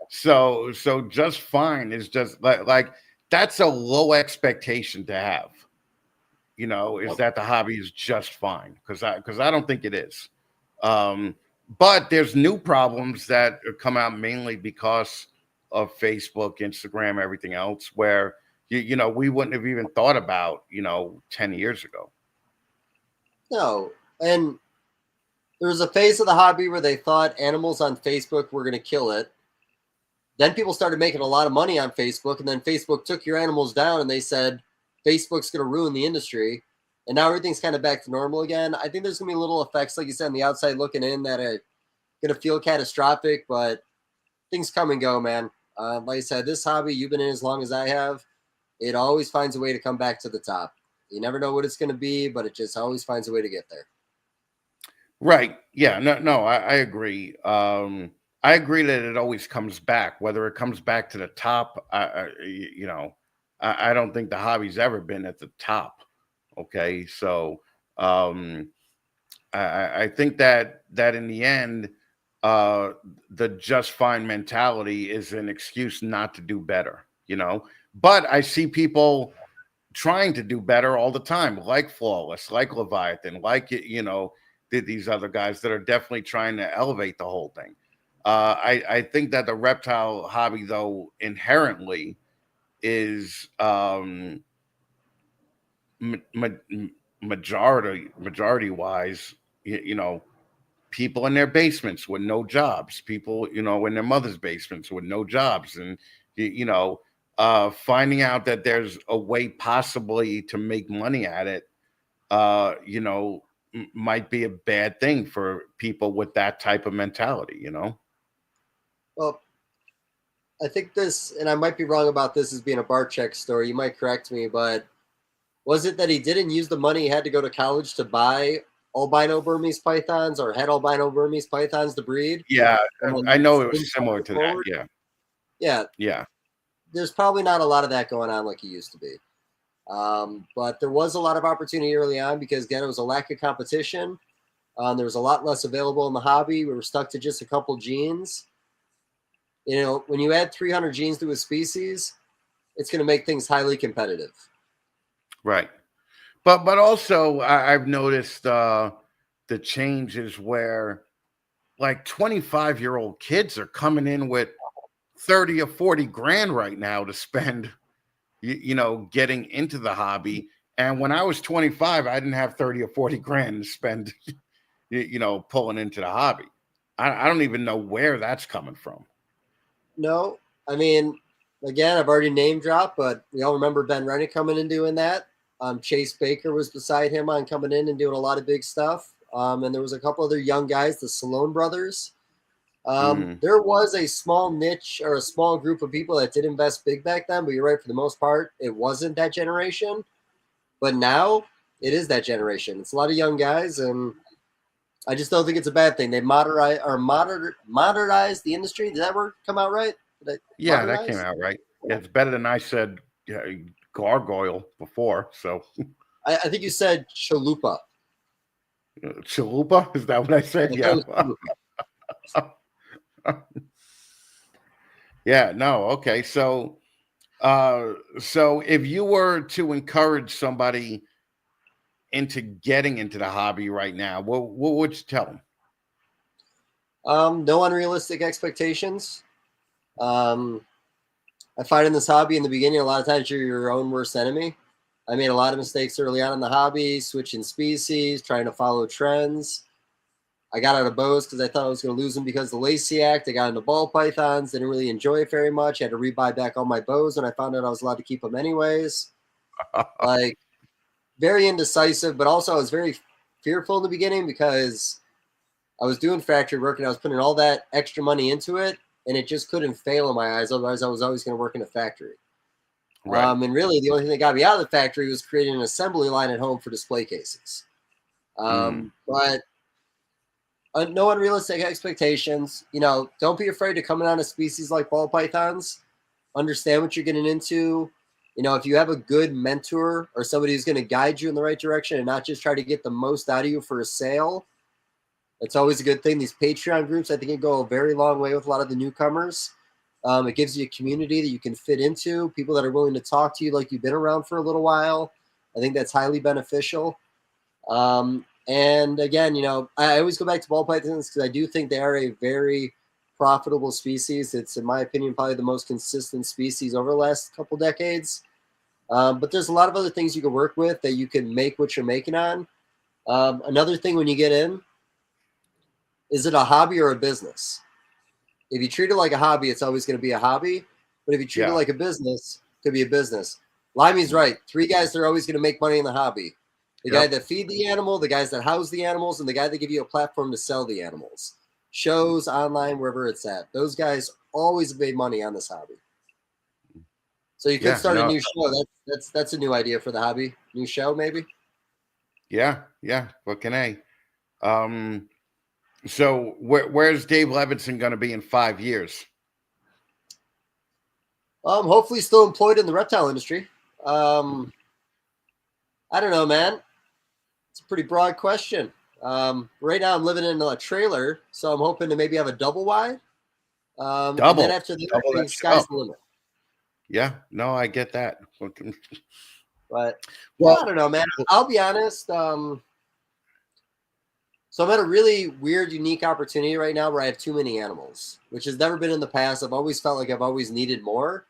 So just fine is just like that's a low expectation to have, is that the hobby is just fine. Cause I don't think it is. but there's new problems that come out mainly because of Facebook, Instagram, everything else, where we wouldn't have even thought about 10 years ago. No, and there was a phase of the hobby where they thought animals on Facebook were going to kill it. Then people started making a lot of money on Facebook, and then Facebook took your animals down, and they said Facebook's going to ruin the industry. And now everything's kind of back to normal again. I think there's going to be little effects, like you said, on the outside looking in that are going to feel catastrophic, but things come and go, man. Like I said, this hobby, you've been in as long as I have, it always finds a way to come back to the top. You never know what it's going to be, but it just always finds a way to get there. Right. Yeah. No, I agree. I agree that it always comes back, whether it comes back to the top. I don't think the hobby's ever been at the top. Okay. So I think that in the end, the just fine mentality is an excuse not to do better, but I see people trying to do better all the time, like Flawless, like Leviathan, like, these other guys that are definitely trying to elevate the whole thing. I think that the reptile hobby, though, inherently is majority wise, people in their basements with no jobs, people, in their mother's basements with no jobs. And, finding out that there's a way possibly to make money at it, might be a bad thing for people with that type of mentality, Well, I think this, and I might be wrong about this as being a Barczyk story, you might correct me, but was it that he didn't use the money he had to go to college to buy albino Burmese pythons, or had albino Burmese pythons to breed? Yeah, I know it was similar to that. Yeah. There's probably not a lot of that going on like it used to be. But there was a lot of opportunity early on because, again, it was a lack of competition. There was a lot less available in the hobby. We were stuck to just a couple genes. When you add 300 genes to a species, it's going to make things highly competitive. Right. But also I've noticed the changes where like 25-year-old kids are coming in with 30 or 40 grand right now to spend, getting into the hobby. And when I was 25, I didn't have 30 or 40 grand to spend, pulling into the hobby. I don't even know where that's coming from. No, I mean, again, I've already name dropped, but we all remember Ben Rennick coming and doing that. Chase Baker was beside him on coming in and doing a lot of big stuff. And there was a couple other young guys, the Salone brothers. There was a small niche or a small group of people that did invest big back then, but you're right, for the most part, it wasn't that generation. But now it is that generation. It's a lot of young guys, and I just don't think it's a bad thing. They modernized the industry. Did that word come out right? Yeah, that came out right. It's better than I said gargoyle before. So I think you said chalupa. Chalupa? Is that what I said? Yeah. Yeah, no. Okay. So if you were to encourage somebody into getting into the hobby right now, what would you tell them? No unrealistic expectations. I find in this hobby in the beginning, a lot of times you're your own worst enemy. I made a lot of mistakes early on in the hobby, switching species, trying to follow trends. I got out of bows because I thought I was going to lose them because of the Lacey Act. I got into ball pythons, didn't really enjoy it very much. I had to rebuy back all my bows, and I found out I was allowed to keep them anyways. Like, very indecisive, but also I was very fearful in the beginning because I was doing factory work and I was putting all that extra money into it, and it just couldn't fail in my eyes. Otherwise, I was always going to work in a factory. Right. And really, the only thing that got me out of the factory was creating an assembly line at home for display cases. But no unrealistic expectations. Don't be afraid to come on a species like ball pythons. Understand what you're getting into. If you have a good mentor or somebody who's going to guide you in the right direction and not just try to get the most out of you for a sale, it's always a good thing. These Patreon groups, I think, can go a very long way with a lot of the newcomers. It gives you a community that you can fit into, people that are willing to talk to you like you've been around for a little while. I think that's highly beneficial. And again, I always go back to ball pythons because I do think they are a very profitable species. It's, in my opinion, probably the most consistent species over the last couple decades. But there's a lot of other things you can work with that you can make what you're making on. Another thing when you get in, is it a hobby or a business? If you treat it like a hobby, it's always going to be a hobby. But if you treat it like a business, it could be a business. Limey's right. 3 guys that are always going to make money in the hobby. The guy that feed the animal, the guys that house the animals, and the guy that give you a platform to sell the animals. Shows, online, wherever it's at. Those guys always made money on this hobby. So you could start a new show. That's a new idea for the hobby. New show, maybe? Yeah. Fucking A. So where's Dave Levinson going to be in 5 years? Hopefully still employed in the reptile industry. I don't know, man. It's a pretty broad question. Right now I'm living in a trailer, so I'm hoping to maybe have a double wide. And then after that, I think sky's the limit. Yeah, no, I get that. But I don't know, man. I'll be honest. So I'm at a really weird, unique opportunity right now where I have too many animals, which has never been in the past. I've always felt like I've always needed more.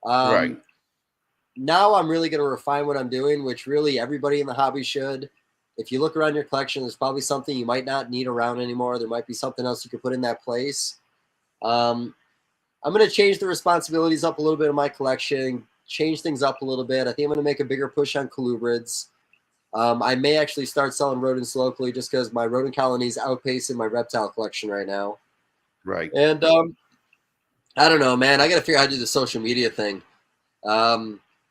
Right. Now I'm really going to refine what I'm doing, which really everybody in the hobby should. If you look around your collection, there's probably something you might not need around anymore. There might be something else you could put in that place. I'm going to change the responsibilities up a little bit in my collection, change things up a little bit. I think I'm going to make a bigger push on colubrids. I may actually start selling rodents locally just because my rodent colony is outpacing my reptile collection right now. Right. And I don't know, man. I got to figure out how to do the social media thing.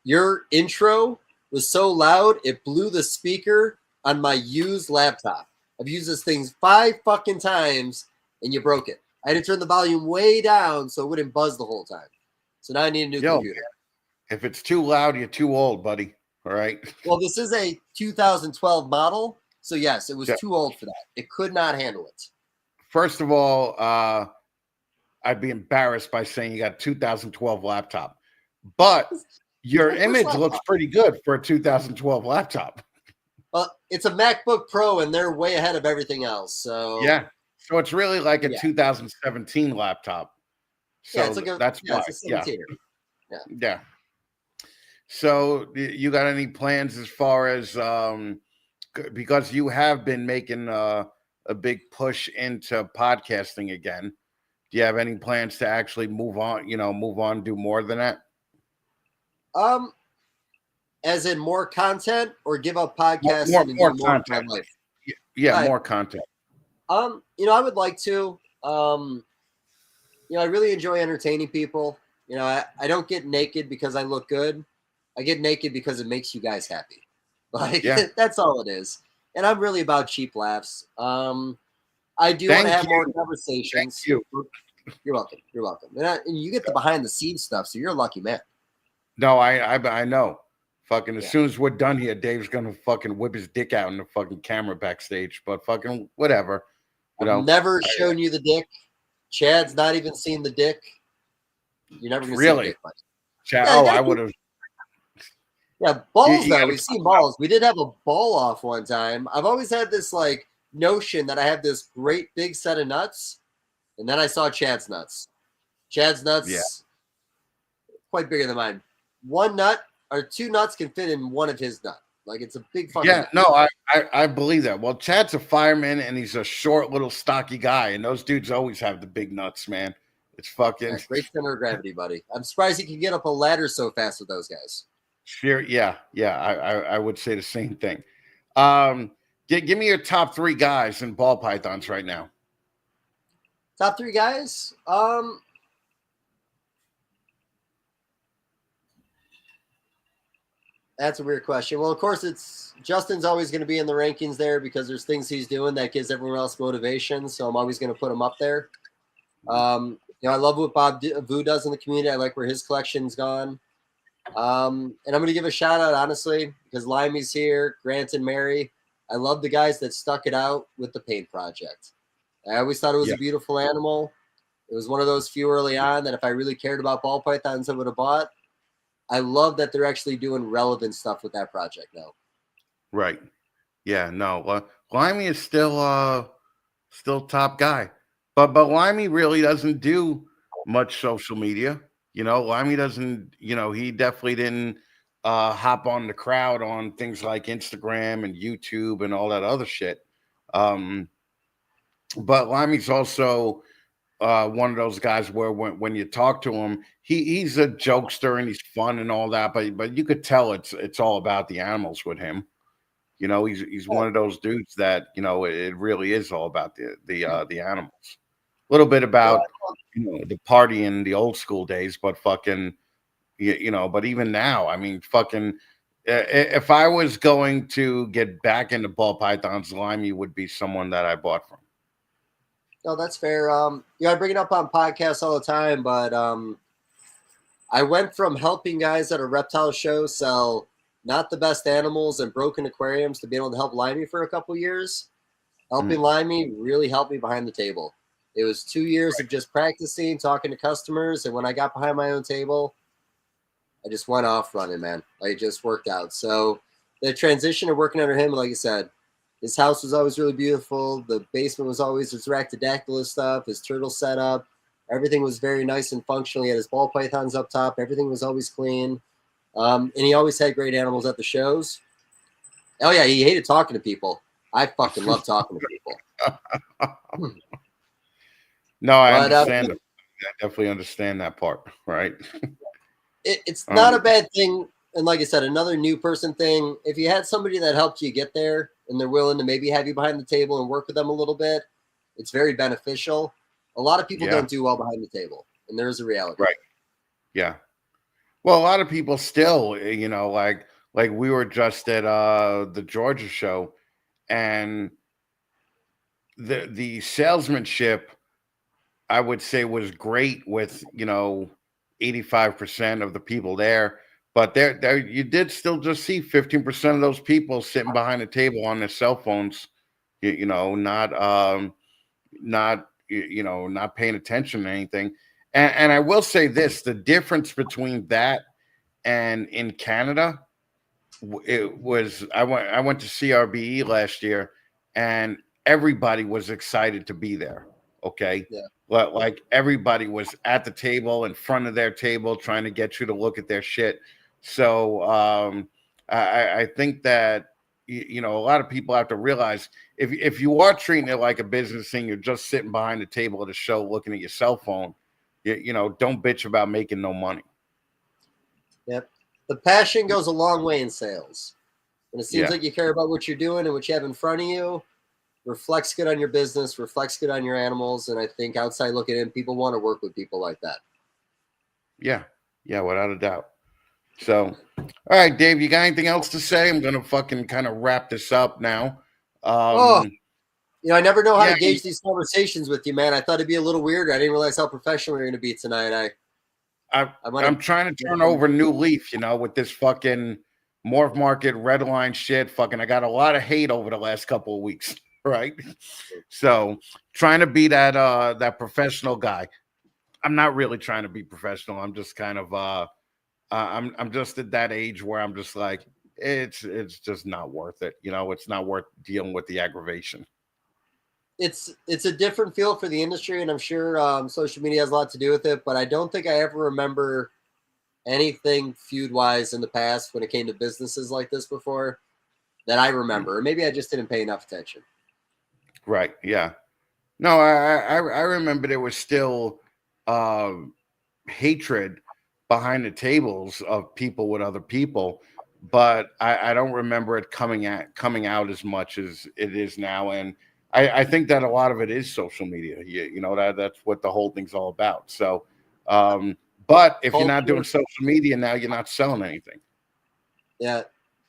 Your intro was so loud, it blew the speaker on my used laptop. I've used this thing 5 fucking times, and you broke it. I had to turn the volume way down so it wouldn't buzz the whole time. So now I need a new computer. If it's too loud, you're too old, buddy. All right. Well, this is a 2012 model. So, yes, it was too old for that. It could not handle it. First of all, I'd be embarrassed by saying you got a 2012 laptop. But your image looks pretty good for a 2012 laptop. Well, it's a MacBook Pro, and they're way ahead of everything else. So yeah. So it's really like a 2017 laptop. So it's like that's why. It's a 17. Yeah. So you got any plans as far as because you have been making a big push into podcasting again? Do you have any plans to actually move on, do more than that? As in more content or give up podcasting more content. Life? Yeah, more content. I would like to. I really enjoy entertaining people. I don't get naked because I look good. I get naked because it makes you guys happy. That's all it is. And I'm really about cheap laughs. I do want to have more conversations. Thank you. You're welcome. You're welcome. And you get the behind the scenes stuff, so you're a lucky man. No, I know. Fucking as soon as we're done here, Dave's gonna fucking whip his dick out in the fucking camera backstage. But fucking whatever. I've never shown you the dick. Chad's not even seen the dick. You're never gonna see the dick. Chad, I would have. Yeah, balls though. We've seen balls. We did have a ball off one time. I've always had this notion that I have this great big set of nuts, and then I saw Chad's nuts. Chad's nuts, quite bigger than mine. 1 nut or 2 nuts can fit in one of his nuts. It's a big fucking nut. No, I believe that. Well, Chad's a fireman and he's a short little stocky guy, and those dudes always have the big nuts, man. It's fucking great center of gravity, buddy. I'm surprised he can get up a ladder so fast with those guys. Sure, yeah. I would say the same thing. Give me your top 3 guys in ball pythons right now. Top 3 guys? That's a weird question. Well, of course, Justin's always going to be in the rankings there because there's things he's doing that gives everyone else motivation. So I'm always going to put him up there. I love what Bob Vu does in the community. I like where his collection's gone. And I'm going to give a shout out, honestly, because Limey's here, Grant and Mary. I love the guys that stuck it out with the paint project. I always thought it was a beautiful animal. It was one of those few early on that if I really cared about ball pythons, I would have bought. I love that they're actually doing relevant stuff with that project now. Right. Yeah, no, Limey is still top guy, but Limey really doesn't do much social media. Limey doesn't. He definitely didn't hop on the crowd on things like Instagram and YouTube and all that other shit. Um, but Limey's also one of those guys where when you talk to him, he's a jokester and he's fun and all that, but you could tell it's all about the animals with him. He's one of those dudes that it really is all about the animals. A little bit about the party in the old school days, but fucking but even now, I mean, fucking. If I was going to get back into ball pythons, Limey would be someone that I bought from. No, that's fair. I bring it up on podcasts all the time, but I went from helping guys at a reptile show sell not the best animals and broken aquariums to being able to help Limey for a couple years. Helping Limey really helped me behind the table. It was 2 years of just practicing, talking to customers, and when I got behind my own table, I just went off running, man. It just worked out. So the transition of working under him, like you said, his house was always really beautiful. The basement was always his ractodactylus stuff, his turtle setup. Everything was very nice and functional. He had his ball pythons up top. Everything was always clean. And he always had great animals at the shows. Oh, yeah, he hated talking to people. I fucking love talking to people. No, I understand. I definitely understand that part, right? It's not a bad thing. And like I said, another new person thing, if you had somebody that helped you get there and they're willing to maybe have you behind the table and work with them a little bit, it's very beneficial. A lot of people don't do well behind the table, and there's a reality. Right. Yeah. Well, a lot of people still, like we were just at the Georgia show, and the salesmanship, I would say, was great with 85% of the people there, but there you did still just see 15% of those people sitting behind the table on their cell phones, not paying attention to anything. And I will say this: the difference between that and in Canada, it was I went to CRBE last year, and everybody was excited to be there. Okay. Yeah. Like everybody was at the table, in front of their table, trying to get you to look at their shit. So I think that a lot of people have to realize if you are treating it like a business thing, you're just sitting behind the table at a show looking at your cell phone. Don't bitch about making no money. Yep. The passion goes a long way in sales. When it seems like you care about what you're doing and what you have in front of you, reflects good on your business, reflects good on your animals. And I think outside looking in, people want to work with people like that. Yeah. Yeah, without a doubt. So, all right, Dave, you got anything else to say? I'm going to fucking kind of wrap this up now. I never know how to gauge these conversations with you, man. I thought it'd be a little weird. I didn't realize how professional we were going to be tonight. I'm trying to turn over a new leaf, with this fucking Morph Market red line shit. Fucking, I got a lot of hate over the last couple of weeks. Right. So trying to be that professional guy. I'm not really trying to be professional. I'm just kind of I'm just at that age where I'm just like, it's just not worth it. It's not worth dealing with the aggravation. It's a different feel for the industry, and I'm sure social media has a lot to do with it, but I don't think I ever remember anything feud wise in the past when it came to businesses like this before that I remember. Or maybe I just didn't pay enough attention. Right. Yeah. No, I remember there was still hatred behind the tables of people with other people, but I don't remember it coming out as much as it is now. And I think that a lot of it is social media. That's what the whole thing's all about. So, but if you're not doing social media now, you're not selling anything. Yeah.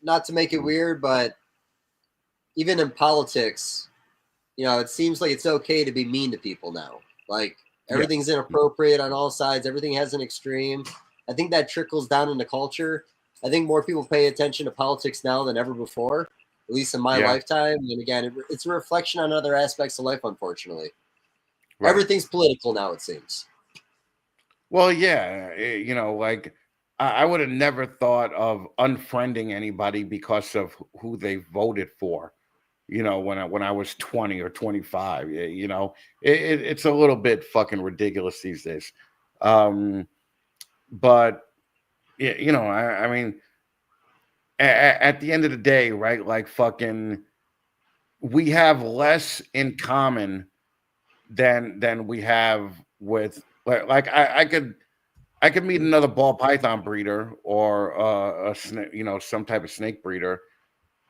Not to make it weird, but even in politics, it seems like it's okay to be mean to people now. Like everything's inappropriate on all sides. Everything has an extreme. I think that trickles down into culture. I think more people pay attention to politics now than ever before, at least in my lifetime. And again, it's a reflection on other aspects of life, unfortunately. Right. Everything's political now, it seems. Well, yeah. Like I would have never thought of unfriending anybody because of who they voted for. you know, when I was 20 or 25. You know, it's a little bit fucking ridiculous these days. But you know, I mean, at the end of the day, right? Like fucking, we have less in common than we have with like I could meet another ball python breeder or a snake, you know, some type of snake breeder,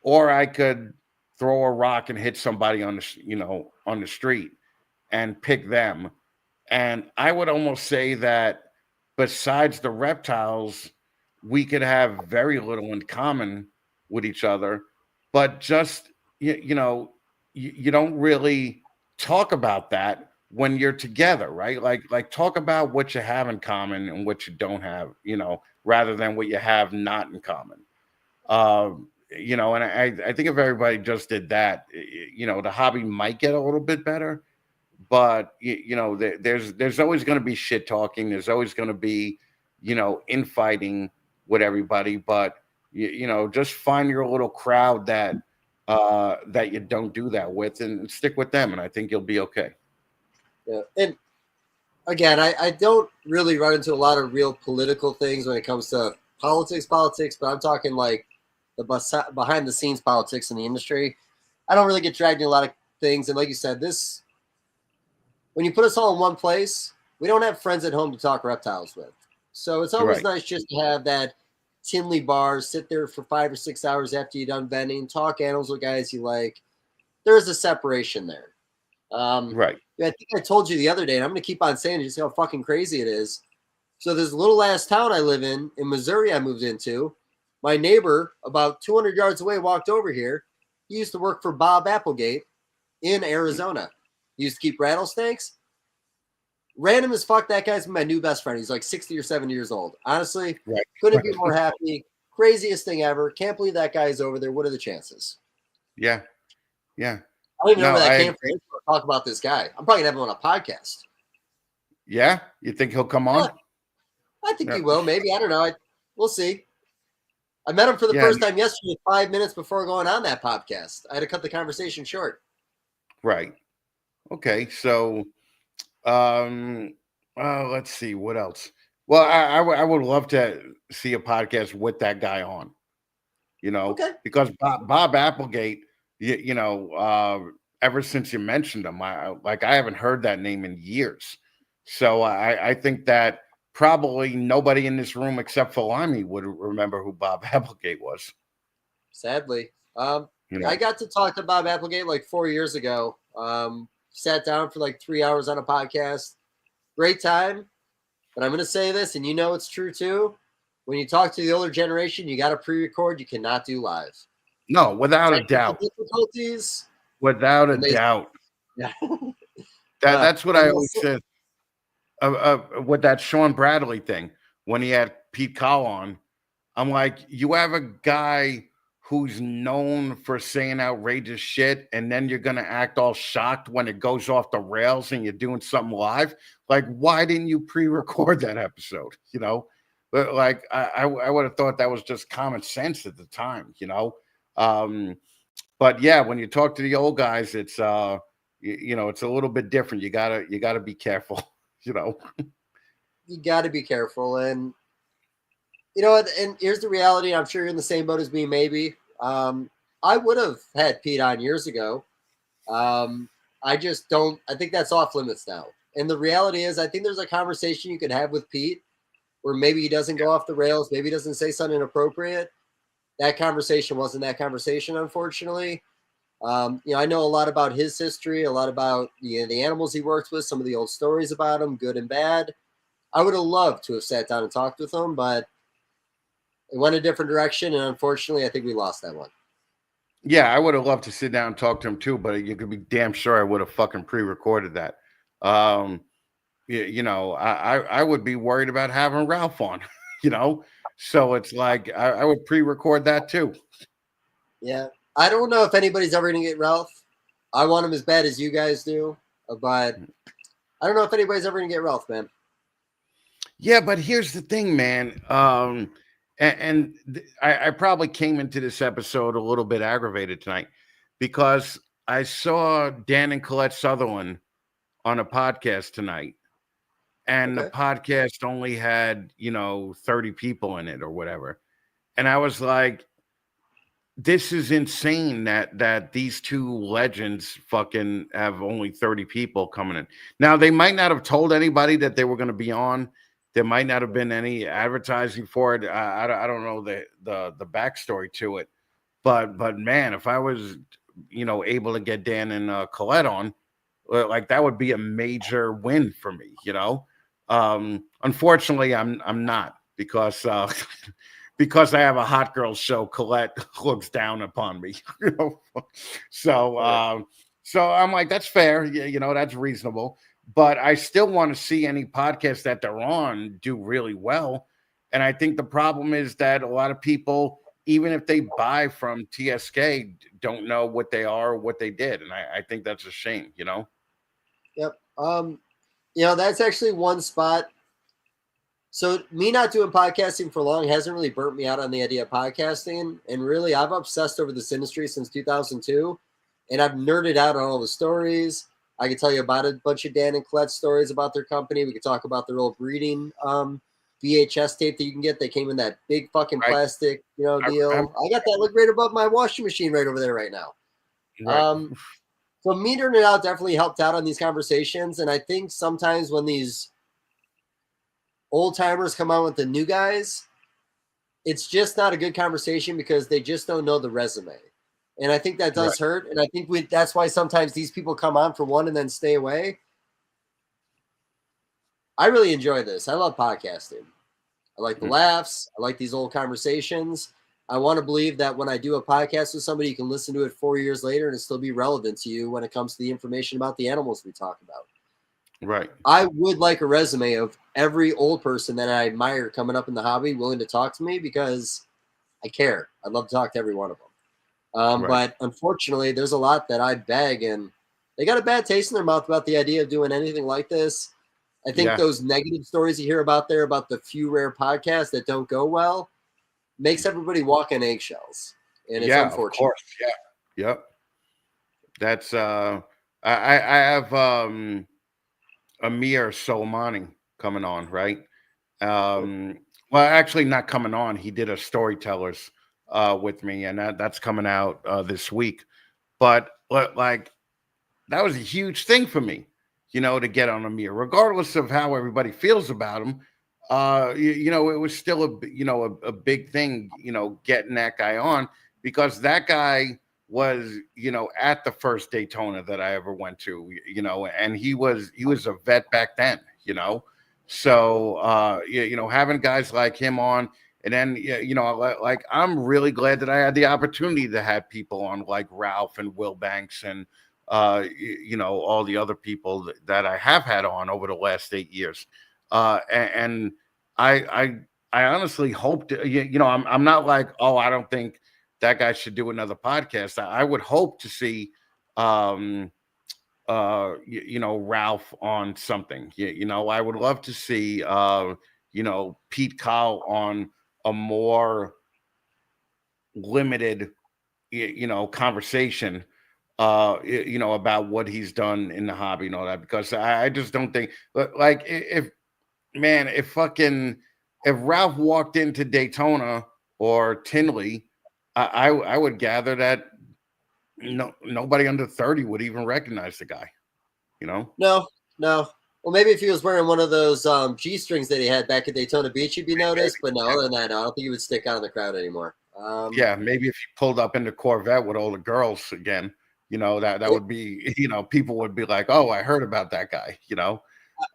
or I could throw a rock and hit somebody on the you know, on the street and pick them. And I would almost say that besides the reptiles, we could have very little in common with each other, but just you know, you don't really talk about that when you're together, right? Like talk about what you have in common and what you don't have, you know, rather than what you have not in common. You know, and I think if everybody just did that, you know, the hobby might get a little bit better. But you know, there's always going to be shit talking. There's always going to be, you know, infighting with everybody. But you know, just find your little crowd that you don't do that with, and stick with them, and I think you'll be okay. Yeah, and again, I don't really run into a lot of real political things when it comes to politics, but I'm talking like the behind the scenes politics in the industry. I don't really get dragged in a lot of things, and like you said, this. When you put us all in one place, we don't have friends at home to talk reptiles with. So it's always nice just to have that Tinley bar, sit there for 5 or 6 hours after you're done vending, talk animals with guys you like. There's a separation there. Right. I think I told you the other day, and I'm going to keep on saying it, just how fucking crazy it is. So this little ass town I live in Missouri, I moved into. My neighbor, about 200 yards away, walked over here. He used to work for Bob Applegate in Arizona. He used to keep rattlesnakes. Random as fuck, that guy's my new best friend. He's like 60 or 70 years old. Honestly, couldn't be more happy. Craziest thing ever. Can't believe that guy's over there. What are the chances? Yeah. I don't even know where that came from. To talk about this guy. I'm probably going to have him on a podcast. Yeah? You think he'll come on? I think he will. Maybe. I don't know. We'll see. I met him for the first time yesterday, 5 minutes before going on that podcast. I had to cut the conversation short. Right. Okay. So, let's see what else. Well, I would love to see a podcast with that guy on, you know, because Bob Applegate, you know, ever since you mentioned him, I haven't heard that name in years. So I think that probably nobody in this room except for Limey would remember who Bob Applegate was. Sadly. You know? I got to talk to Bob Applegate like 4 years ago. Sat down for like 3 hours on a podcast. Great time. But I'm going to say this, and you know it's true too. When you talk to the older generation, you got to pre-record. You cannot do live. No, without a doubt. Difficulties. Without a doubt. Yeah. That's what I always said. With that Sean Bradley thing, when he had Pete Call on, I'm like, you have a guy who's known for saying outrageous shit, and then you're going to act all shocked when it goes off the rails and you're doing something live. Like, why didn't you pre-record that episode? You know, but like, I would have thought that was just common sense at the time, you know? But yeah, when you talk to the old guys, it's, you know, it's a little bit different. You gotta be careful, you know? You gotta be careful. And you know what? And here's the reality. I'm sure you're in the same boat as me, maybe. I would have had Pete on years ago. I just don't. I think that's off limits now. And the reality is, I think there's a conversation you could have with Pete where maybe he doesn't go off the rails. Maybe he doesn't say something inappropriate. That conversation wasn't that conversation, unfortunately. You know, I know a lot about his history, a lot about the animals he worked with, some of the old stories about him, good and bad. I would have loved to have sat down and talked with him, but it went a different direction, and unfortunately, I think we lost that one. Yeah, I would have loved to sit down and talk to him too, but you could be damn sure I would have fucking pre-recorded that. You know, I would be worried about having Ralph on, you know, so it's like I would pre-record that too. Yeah, I don't know if anybody's ever going to get Ralph. I want him as bad as you guys do, but I don't know if anybody's ever going to get Ralph, man. Yeah, but here's the thing, man. I probably came into this episode a little bit aggravated tonight. because I saw Dan and Colette Sutherland on a podcast tonight, and the podcast only had 30 people in it or whatever, and I was like, this is insane that these two legends fucking have only 30 people coming in. Now, they might not have told anybody that they were going to be on. There might not have been any advertising for it. I don't know the backstory to it, but man, if I was able to get Dan and Colette on, like, that would be a major win for me. Unfortunately, I'm not, because because I have a hot girl show. Colette looks down upon me, so I'm like, that's fair, that's reasonable. But I still want to see any podcast that they're on do really well. And I think the problem is that a lot of people, even if they buy from TSK, don't know what they are or what they did. And I think that's a shame, Yep. That's actually one spot. So me not doing podcasting for long hasn't really burnt me out on the idea of podcasting. And really, I've obsessed over this industry since 2002. And I've nerded out on all the stories. I could tell you about a bunch of Dan and Colette stories about their company. We could talk about their old breeding VHS tape that you can get. They came in that big fucking plastic, deal. I got that look right above my washing machine right over there right now. Right. So me nerding out definitely helped out on these conversations. And I think sometimes when these old timers come on with the new guys, it's just not a good conversation because they just don't know the resume. And I think that does hurt. And I think that's why sometimes these people come on for one and then stay away. I really enjoy this. I love podcasting. I like the laughs. I like these old conversations. I want to believe that when I do a podcast with somebody, you can listen to it 4 years later and it still be relevant to you when it comes to the information about the animals we talk about. Right. I would like a resume of every old person that I admire coming up in the hobby willing to talk to me, because I care. I'd love to talk to every one of them. But unfortunately, there's a lot that I beg, and they got a bad taste in their mouth about the idea of doing anything like this. I think those negative stories you hear about there about the few rare podcasts that don't go well makes everybody walk on eggshells. And it's unfortunate. Of course. Yeah. Yep. That's I have Amir Soleimani coming on, right? Well, actually not coming on. He did a Storytellers with me, and that's coming out this week. But like, that was a huge thing for me, to get on Amir, regardless of how everybody feels about him. It was still a big thing, getting that guy on, because that guy was, at the first Daytona that I ever went to, and he was a vet back then, so having guys like him on. And then, like, I'm really glad that I had the opportunity to have people on like Ralph and Will Banks and, all the other people that I have had on over the last 8 years. And I honestly hope to, I'm not like, oh, I don't think that guy should do another podcast. I would hope to see, Ralph on something. I would love to see, Pete Kyle on a more limited, conversation, about what he's done in the hobby and all that, because I just don't think, like, if Ralph walked into Daytona or Tinley, I would gather that nobody under 30 would even recognize the guy, No. Well, maybe if he was wearing one of those G-strings that he had back at Daytona Beach, he'd be noticed. But no, other than that, I don't think he would stick out in the crowd anymore. Maybe if he pulled up in the Corvette with all the girls again, that would be, people would be like, oh, I heard about that guy,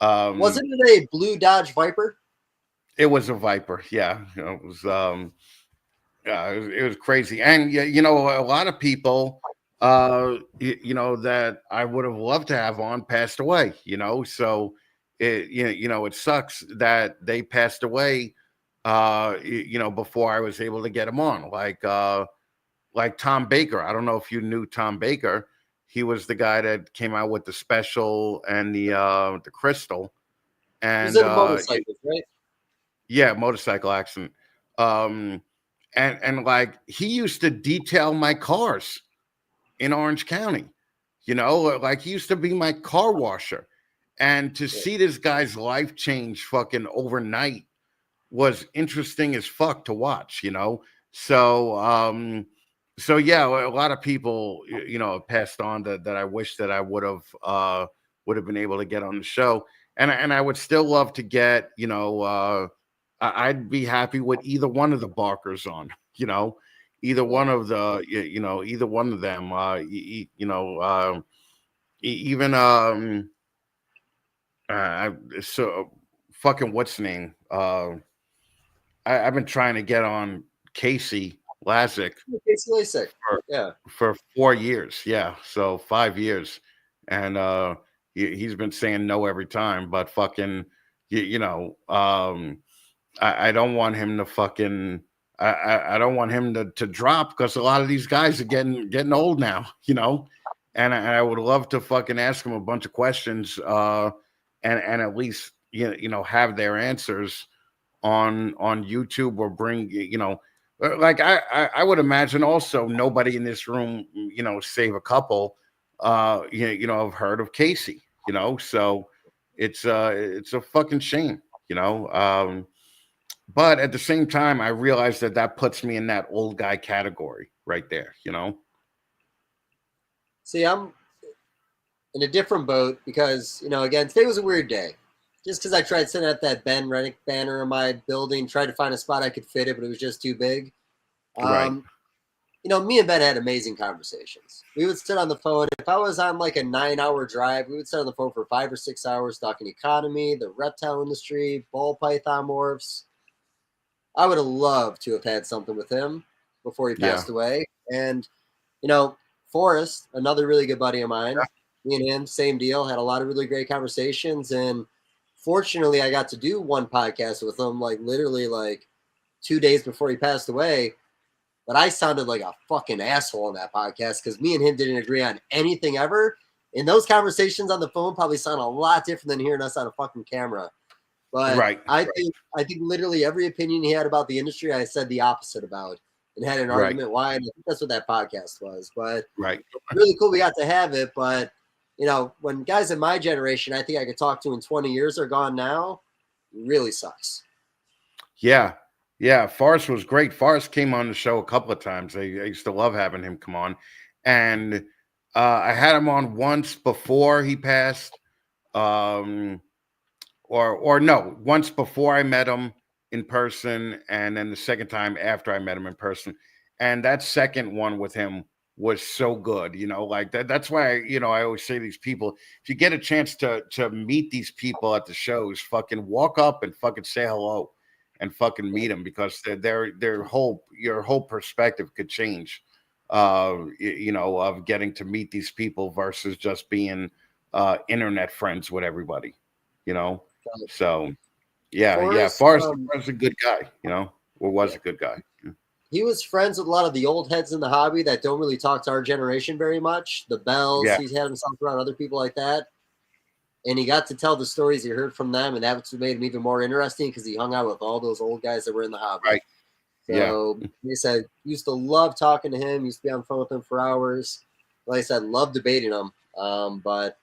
Wasn't it a blue Dodge Viper? It was a Viper, yeah. It was crazy. And, a lot of people, that I would have loved to have on passed away, so it sucks that they passed away, before I was able to get them on, like Tom Baker. I don't know if you knew Tom Baker. He was the guy that came out with the Special and the Crystal. And he's in a motorcycle, right? Yeah, motorcycle accident. And like, he used to detail my cars in Orange County. You know, like he used to be my car washer. And to see this guy's life change fucking overnight was interesting as fuck to watch, you know? So yeah, a lot of people, you know, have passed on that I wish that I would have been able to get on the show. And I would still love to get, you know, I'd be happy with either one of the Barkers on, you know, either one of the, you know, either one of them, you know, even so fucking what's the name? I've been trying to get on Casey Lazick for 4 years. Yeah, so 5 years, and he's been saying no every time. But fucking, you know, I don't want him to fucking. I don't want him to drop because a lot of these guys are getting old now, you know, and I would love to fucking ask him a bunch of questions, and at least you know have their answers on YouTube, or bring, you know, like I would imagine also nobody in this room, you know, save a couple, you know, have heard of Casey, you know, so it's a fucking shame, you know. But at the same time, I realize that puts me in that old guy category right there, you know. See, I'm in a different boat because, you know, again, today was a weird day. Just because I tried setting up that Ben Rennick banner in my building, tried to find a spot I could fit it, but it was just too big. Right. You know, me and Ben had amazing conversations. We would sit on the phone. If I was on like a 9-hour drive, we would sit on the phone for 5 or 6 hours talking economy, the reptile industry, ball python morphs. I would have loved to have had something with him before he passed away. And, you know, Forrest, another really good buddy of mine, me and him, same deal, had a lot of really great conversations. And fortunately, I got to do one podcast with him, like literally like 2 days before he passed away. But I sounded like a fucking asshole on that podcast because me and him didn't agree on anything ever. And those conversations on the phone probably sound a lot different than hearing us on a fucking camera. But I think literally every opinion he had about the industry, I said the opposite about, and had an argument why. And I think that's what that podcast was. But really cool we got to have it. But, you know, when guys in my generation, I think I could talk to in 20 years are gone now, it really sucks. Yeah. Yeah. Forrest was great. Forrest came on the show a couple of times. I used to love having him come on. And I had him on once before he passed. Or no, once before I met him in person, and then the second time after I met him in person. And that second one with him was so good, you know, like that's why, you know, I always say to these people, if you get a chance to meet these people at the shows, fucking walk up and fucking say hello and fucking meet them, because your whole perspective could change, you know, of getting to meet these people versus just being internet friends with everybody, you know. So Forrest was a good guy, you know, or was a good guy. He was friends with a lot of the old heads in the hobby that don't really talk to our generation very much. The Bells, he's had himself around other people like that. And he got to tell the stories he heard from them, and that's what made him even more interesting because he hung out with all those old guys that were in the hobby. Right. So he said, used to love talking to him, used to be on the phone with him for hours. Like I said, love debating him. But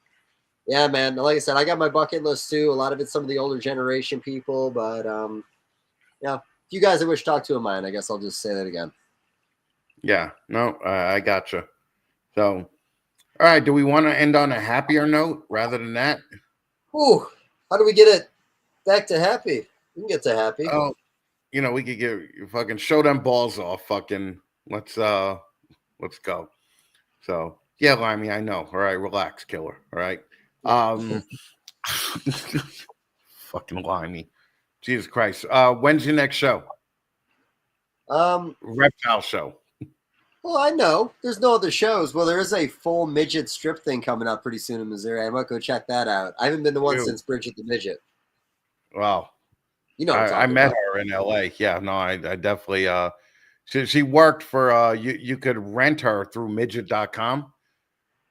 yeah, man, like I said, I got my bucket list too. A lot of it's some of the older generation people, but yeah, if you guys I wish to talk to of mine, I guess I'll just say that again. Yeah, no, I gotcha. So, all right, do we want to end on a happier note rather than that? Ooh, how do we get it back to happy? We can get to happy. Oh, you know, we could get fucking show them balls off. Fucking let's go. So yeah, Limey, I know. All right, relax, killer. All right. Fucking Limey. Jesus Christ. When's your next show? Reptile show. Well, I know. There's no other shows. Well, there is a full midget strip thing coming up pretty soon in Missouri. I might go check that out. I haven't been to one since Bridget the Midget. Wow. You know, I met her in LA. Yeah, no, I definitely she worked for you could rent her through midget.com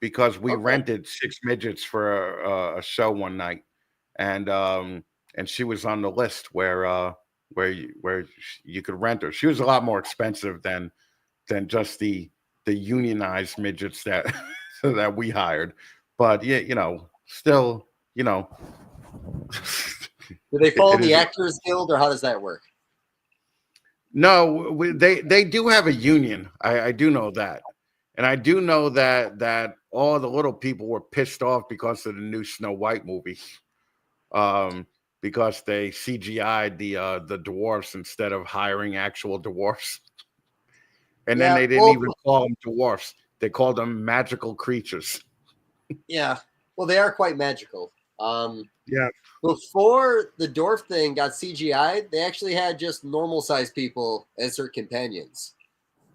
because we rented 6 midgets for a show one night, and she was on the list where you could rent her. She was a lot more expensive than just the unionized midgets that that we hired. But yeah, still, Do they fall in it the is- Actors Guild, or how does that work? No, they do have a union. I do know that, and I do know that all the little people were pissed off because of the new Snow White movie, because they CGI'd the dwarfs instead of hiring actual dwarfs, and then Yeah, they didn't well- even call them dwarfs; they called them magical creatures. Yeah, well, they are quite magical. Yeah. Before the dwarf thing got CGI'd, they actually had just normal sized people as their companions.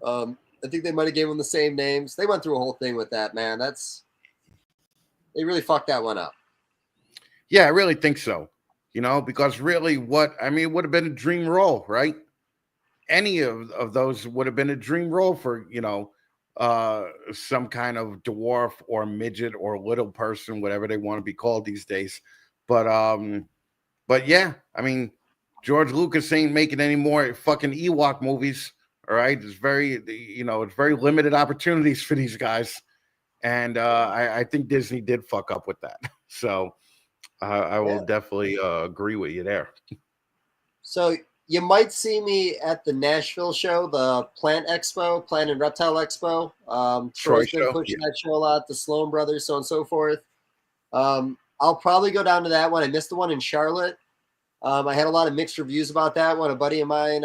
I think they might have given them the same names. They went through a whole thing with that, man. They really fucked that one up. Yeah, I really think so. Because really, it would have been a dream role, right? Any of those would have been a dream role for some kind of dwarf or midget or little person, whatever they want to be called these days. But yeah, George Lucas ain't making any more fucking Ewok movies. All right, it's very limited opportunities for these guys, and I think Disney did fuck up with that. So I will definitely agree with you there. So you might see me at the Nashville show, the Plant and Reptile Expo. Troy's been pushing that show a lot, the Sloan Brothers, so on and so forth. I'll probably go down to that one. I missed the one in Charlotte. I had a lot of mixed reviews about that one. A buddy of mine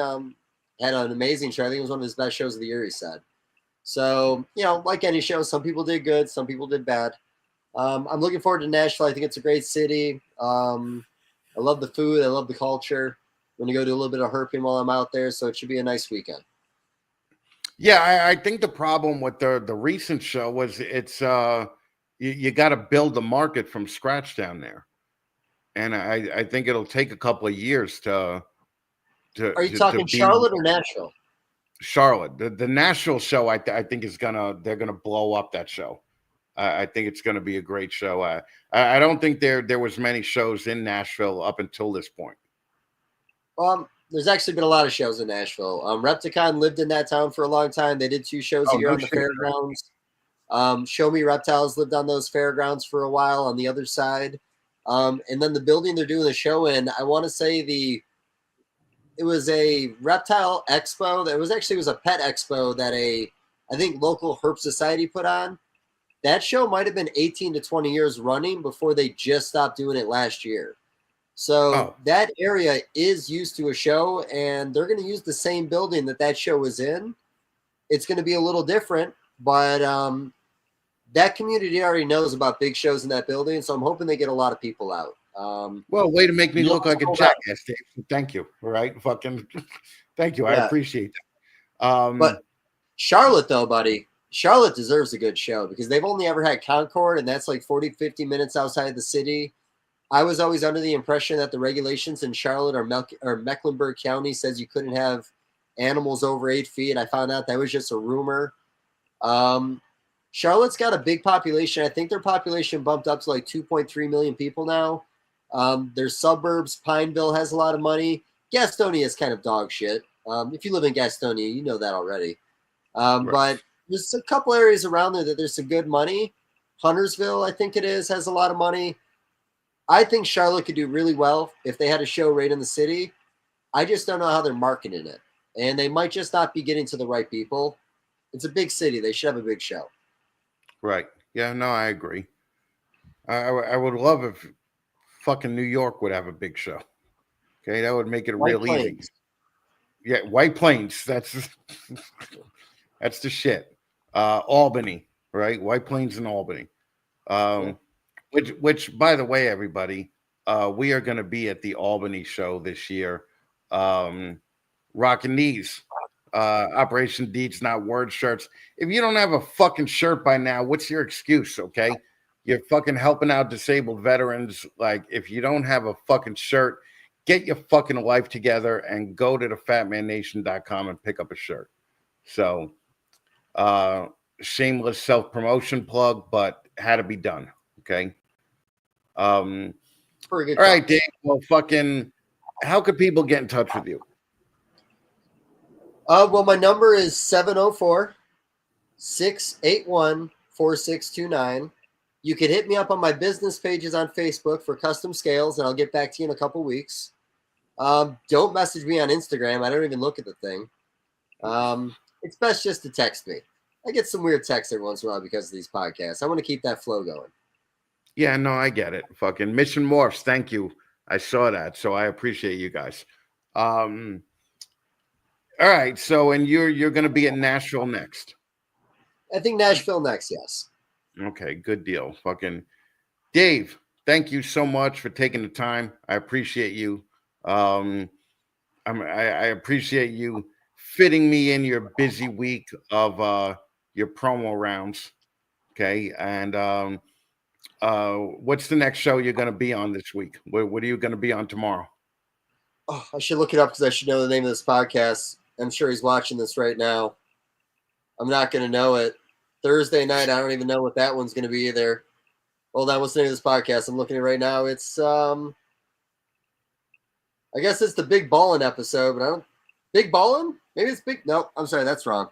had an amazing show. I think it was one of his best shows of the year, he said. So, like any show, some people did good, some people did bad. I'm looking forward to Nashville. I think it's a great city. I love the food. I love the culture. I'm going to go do a little bit of herping while I'm out there, so it should be a nice weekend. Yeah, I think the problem with the recent show was it's you got to build the market from scratch down there, and I think it'll take a couple of years to. Are you talking Charlotte or Nashville? Charlotte. The Nashville show, I think they're gonna blow up that show. I think it's gonna be a great show. I don't think there was many shows in Nashville up until this point. There's actually been a lot of shows in Nashville. Repticon lived in that town for a long time. They did 2 shows a year on the fairgrounds. Show Me Reptiles lived on those fairgrounds for a while on the other side. And then the building they're doing the show in, I want to say it was a reptile expo. It was a pet expo that I think local herp society put on. That show might have been 18 to 20 years running before they just stopped doing it last year. So that area is used to a show, and they're going to use the same building that show was in. It's going to be a little different, but that community already knows about big shows in that building, so I'm hoping they get a lot of people out. Well, way to make me look like a jackass, Dave. Thank you. All right, fucking thank you. I appreciate that. But Charlotte, though, buddy, Charlotte deserves a good show because they've only ever had Concord, and that's like 40, 50 minutes outside the city. I was always under the impression that the regulations in Charlotte or Mecklenburg County says you couldn't have animals over 8 feet. I found out that was just a rumor. Charlotte's got a big population. I think their population bumped up to like 2.3 million people now. Their suburbs, Pineville has a lot of money. Gastonia is kind of dog shit. If you live in Gastonia, you know that already. But there's a couple areas around there that there's some good money. Huntersville, I think it is, has a lot of money. I think Charlotte could do really well if they had a show right in the city. I just don't know how they're marketing it. And they might just not be getting to the right people. It's a big city. They should have a big show. Right. Yeah, no, I agree. I would love if fucking New York would have a big show. Okay, that would make it real easy. Yeah, White Plains. That's the shit. Albany, right? White Plains and Albany. Which, by the way, everybody, we are going to be at the Albany show this year. Rocking these Operation Deeds Not Word shirts. If you don't have a fucking shirt by now, what's your excuse? Okay, you're fucking helping out disabled veterans. Like, if you don't have a fucking shirt, get your fucking life together and go to thefatmannation.com and pick up a shirt. So, shameless self-promotion plug, but had to be done. Okay. All right, Dave. Well, fucking, how could people get in touch with you? Well, my number is 704 681-4629. You could hit me up on my business pages on Facebook for custom scales, and I'll get back to you in a couple weeks. Don't message me on Instagram. I don't even look at the thing. It's best just to text me. I get some weird texts every once in a while because of these podcasts. I want to keep that flow going. Yeah, no, I get it. Fucking Mission Morphs. Thank you. I saw that, so I appreciate you guys. All right, so and you're going to be in Nashville next. I think Nashville next, yes. Okay, good deal. Fucking Dave, thank you so much for taking the time. I appreciate you. I appreciate you fitting me in your busy week of your promo rounds. Okay, and what's the next show you're going to be on this week? What are you going to be on tomorrow? Oh, I should look it up because I should know the name of this podcast. I'm sure he's watching this right now. I'm not going to know it. Thursday night, I don't even know what that one's going to be either. Hold on, what's the name of this podcast? I'm looking at it right now. It's I guess it's the Big Ballin' episode, but I don't. Big Ballin'? Maybe it's Big. No, I'm sorry, that's wrong.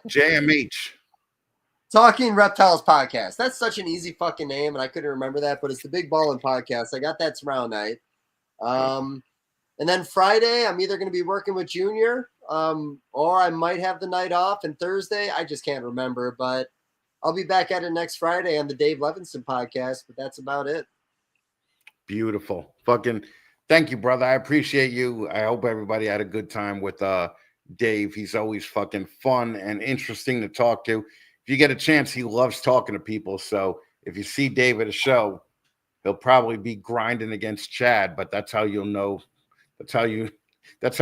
JMH. Talking Reptiles podcast. That's such an easy fucking name, and I couldn't remember that, but it's the Big Ballin' podcast. I got that tomorrow night. And then Friday, I'm either going to be working with Junior, or I might have the night off. And Thursday, I just can't remember, but I'll be back at it next Friday on the Dave Levinson podcast, but that's about it. Beautiful. Fucking thank you, brother. I appreciate you. I hope everybody had a good time with Dave. He's always fucking fun and interesting to talk to. If you get a chance, he loves talking to people. So if you see Dave at a show, he'll probably be grinding against Chad, but that's how you'll know. That's how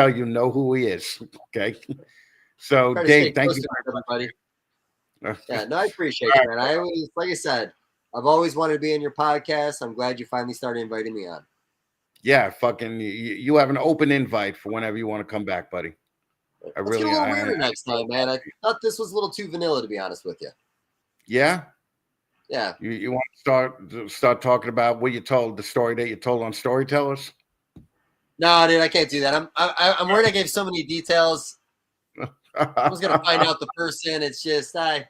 you know who he is. Okay. So Dave, thank you, everybody. Yeah, no, I appreciate it, man. I always, like I said, I've always wanted to be in your podcast. I'm glad you finally started inviting me on. Yeah, fucking, you have an open invite for whenever you want to come back, buddy. Let's get a little weirder next time, man. I thought this was a little too vanilla, to be honest with you. Yeah. Yeah. You want to start talking about what you told, the story that you told on Storytellers? No, dude, I can't do that. I'm worried I gave so many details. I was gonna find out the person. It's just I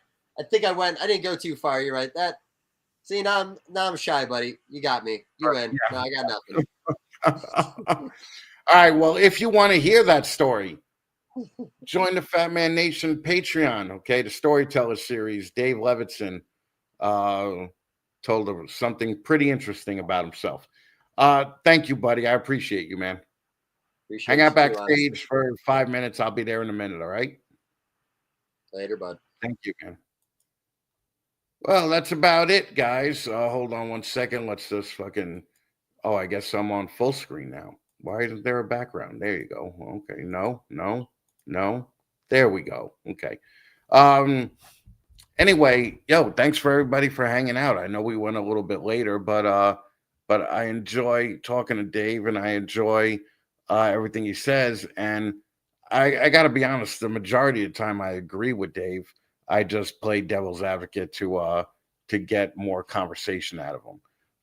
think I didn't go too far. You're right. See, now I'm shy, buddy. You got me. You win. Yeah. No, I got nothing. All right. Well, if you want to hear that story, join the Fatman Nation Patreon. Okay, the Storytellers series. Dave Levinson told something pretty interesting about himself. Thank you, buddy. I appreciate you, man. Hang out backstage for 5 minutes. I'll be there in a minute. All right. Later, bud. Thank you, man. Well, that's about it, guys. Hold on one second. Let's just fucking. Oh, I guess I'm on full screen now. Why isn't there a background? There you go. Okay. No. There we go. Okay. Anyway, thanks for everybody for hanging out. I know we went a little bit later, but I enjoy talking to Dave, and I enjoy everything he says. And I got to be honest, the majority of the time I agree with Dave. I just play devil's advocate to get more conversation out of him.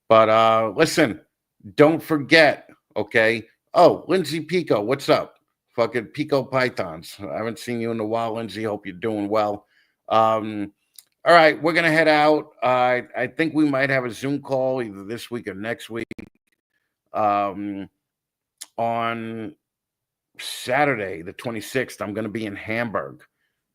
But listen, don't forget, okay? Oh, Lindsay Pico, what's up? Fucking Pico Pythons. I haven't seen you in a while, Lindsay. Hope you're doing well. All right, we're gonna head out. I think we might have a Zoom call either this week or next week. On Saturday, the 26th, I'm gonna be in Hamburg.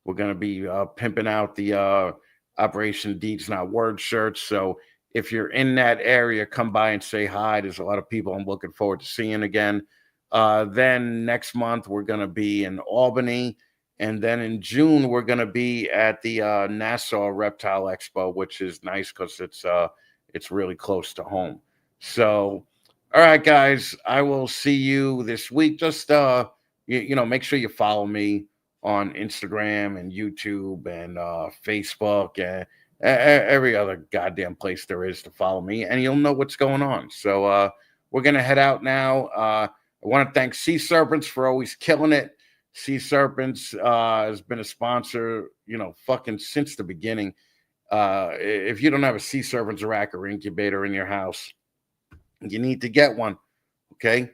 We're gonna be pimping out the Operation Deeds Not Words shirts. So if you're in that area, come by and say hi. There's a lot of people I'm looking forward to seeing again. Then next month we're gonna be in Albany. And then in June, we're going to be at the Nassau Reptile Expo, which is nice because it's really close to home. So, all right, guys, I will see you this week. Just, make sure you follow me on Instagram and YouTube and Facebook and every other goddamn place there is to follow me, and you'll know what's going on. So we're going to head out now. I want to thank Sea Serpents for always killing it. Sea Serpents has been a sponsor, fucking since the beginning. If you don't have a Sea Serpents rack or incubator in your house, you need to get one. Okay,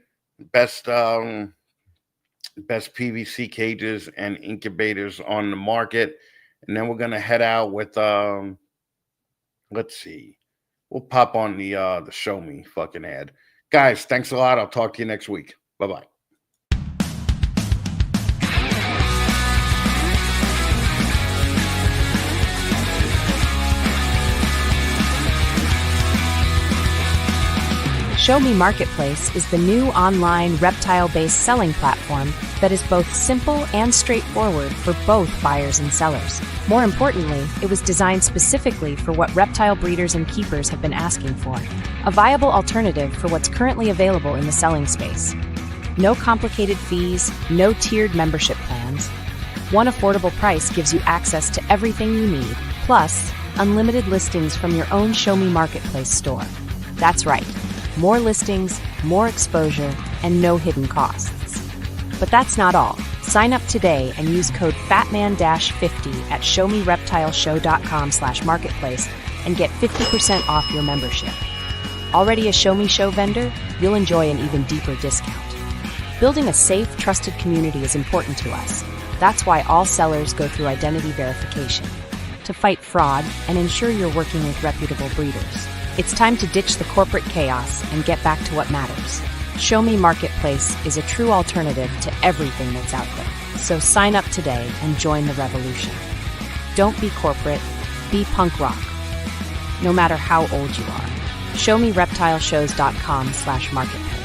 best PVC cages and incubators on the market, and then we're gonna head out with let's see, we'll pop on the Show Me fucking ad. Guys, thanks a lot. I'll talk to you next week. Bye-bye. Show Me Marketplace is the new online reptile-based selling platform that is both simple and straightforward for both buyers and sellers. More importantly, it was designed specifically for what reptile breeders and keepers have been asking for, a viable alternative for what's currently available in the selling space. No complicated fees, no tiered membership plans. One affordable price gives you access to everything you need, plus unlimited listings from your own Show Me Marketplace store. That's right. More listings, more exposure, and no hidden costs. But that's not all. Sign up today and use code FATMAN-50 at showmereptileshow.com/marketplace and get 50% off your membership. Already a Show Me Show vendor? You'll enjoy an even deeper discount. Building a safe, trusted community is important to us. That's why all sellers go through identity verification to fight fraud and ensure you're working with reputable breeders. It's time to ditch the corporate chaos and get back to what matters. Show Me Marketplace is a true alternative to everything that's out there. So sign up today and join the revolution. Don't be corporate, be punk rock. No matter how old you are. ShowMeReptileShows.com/marketplace.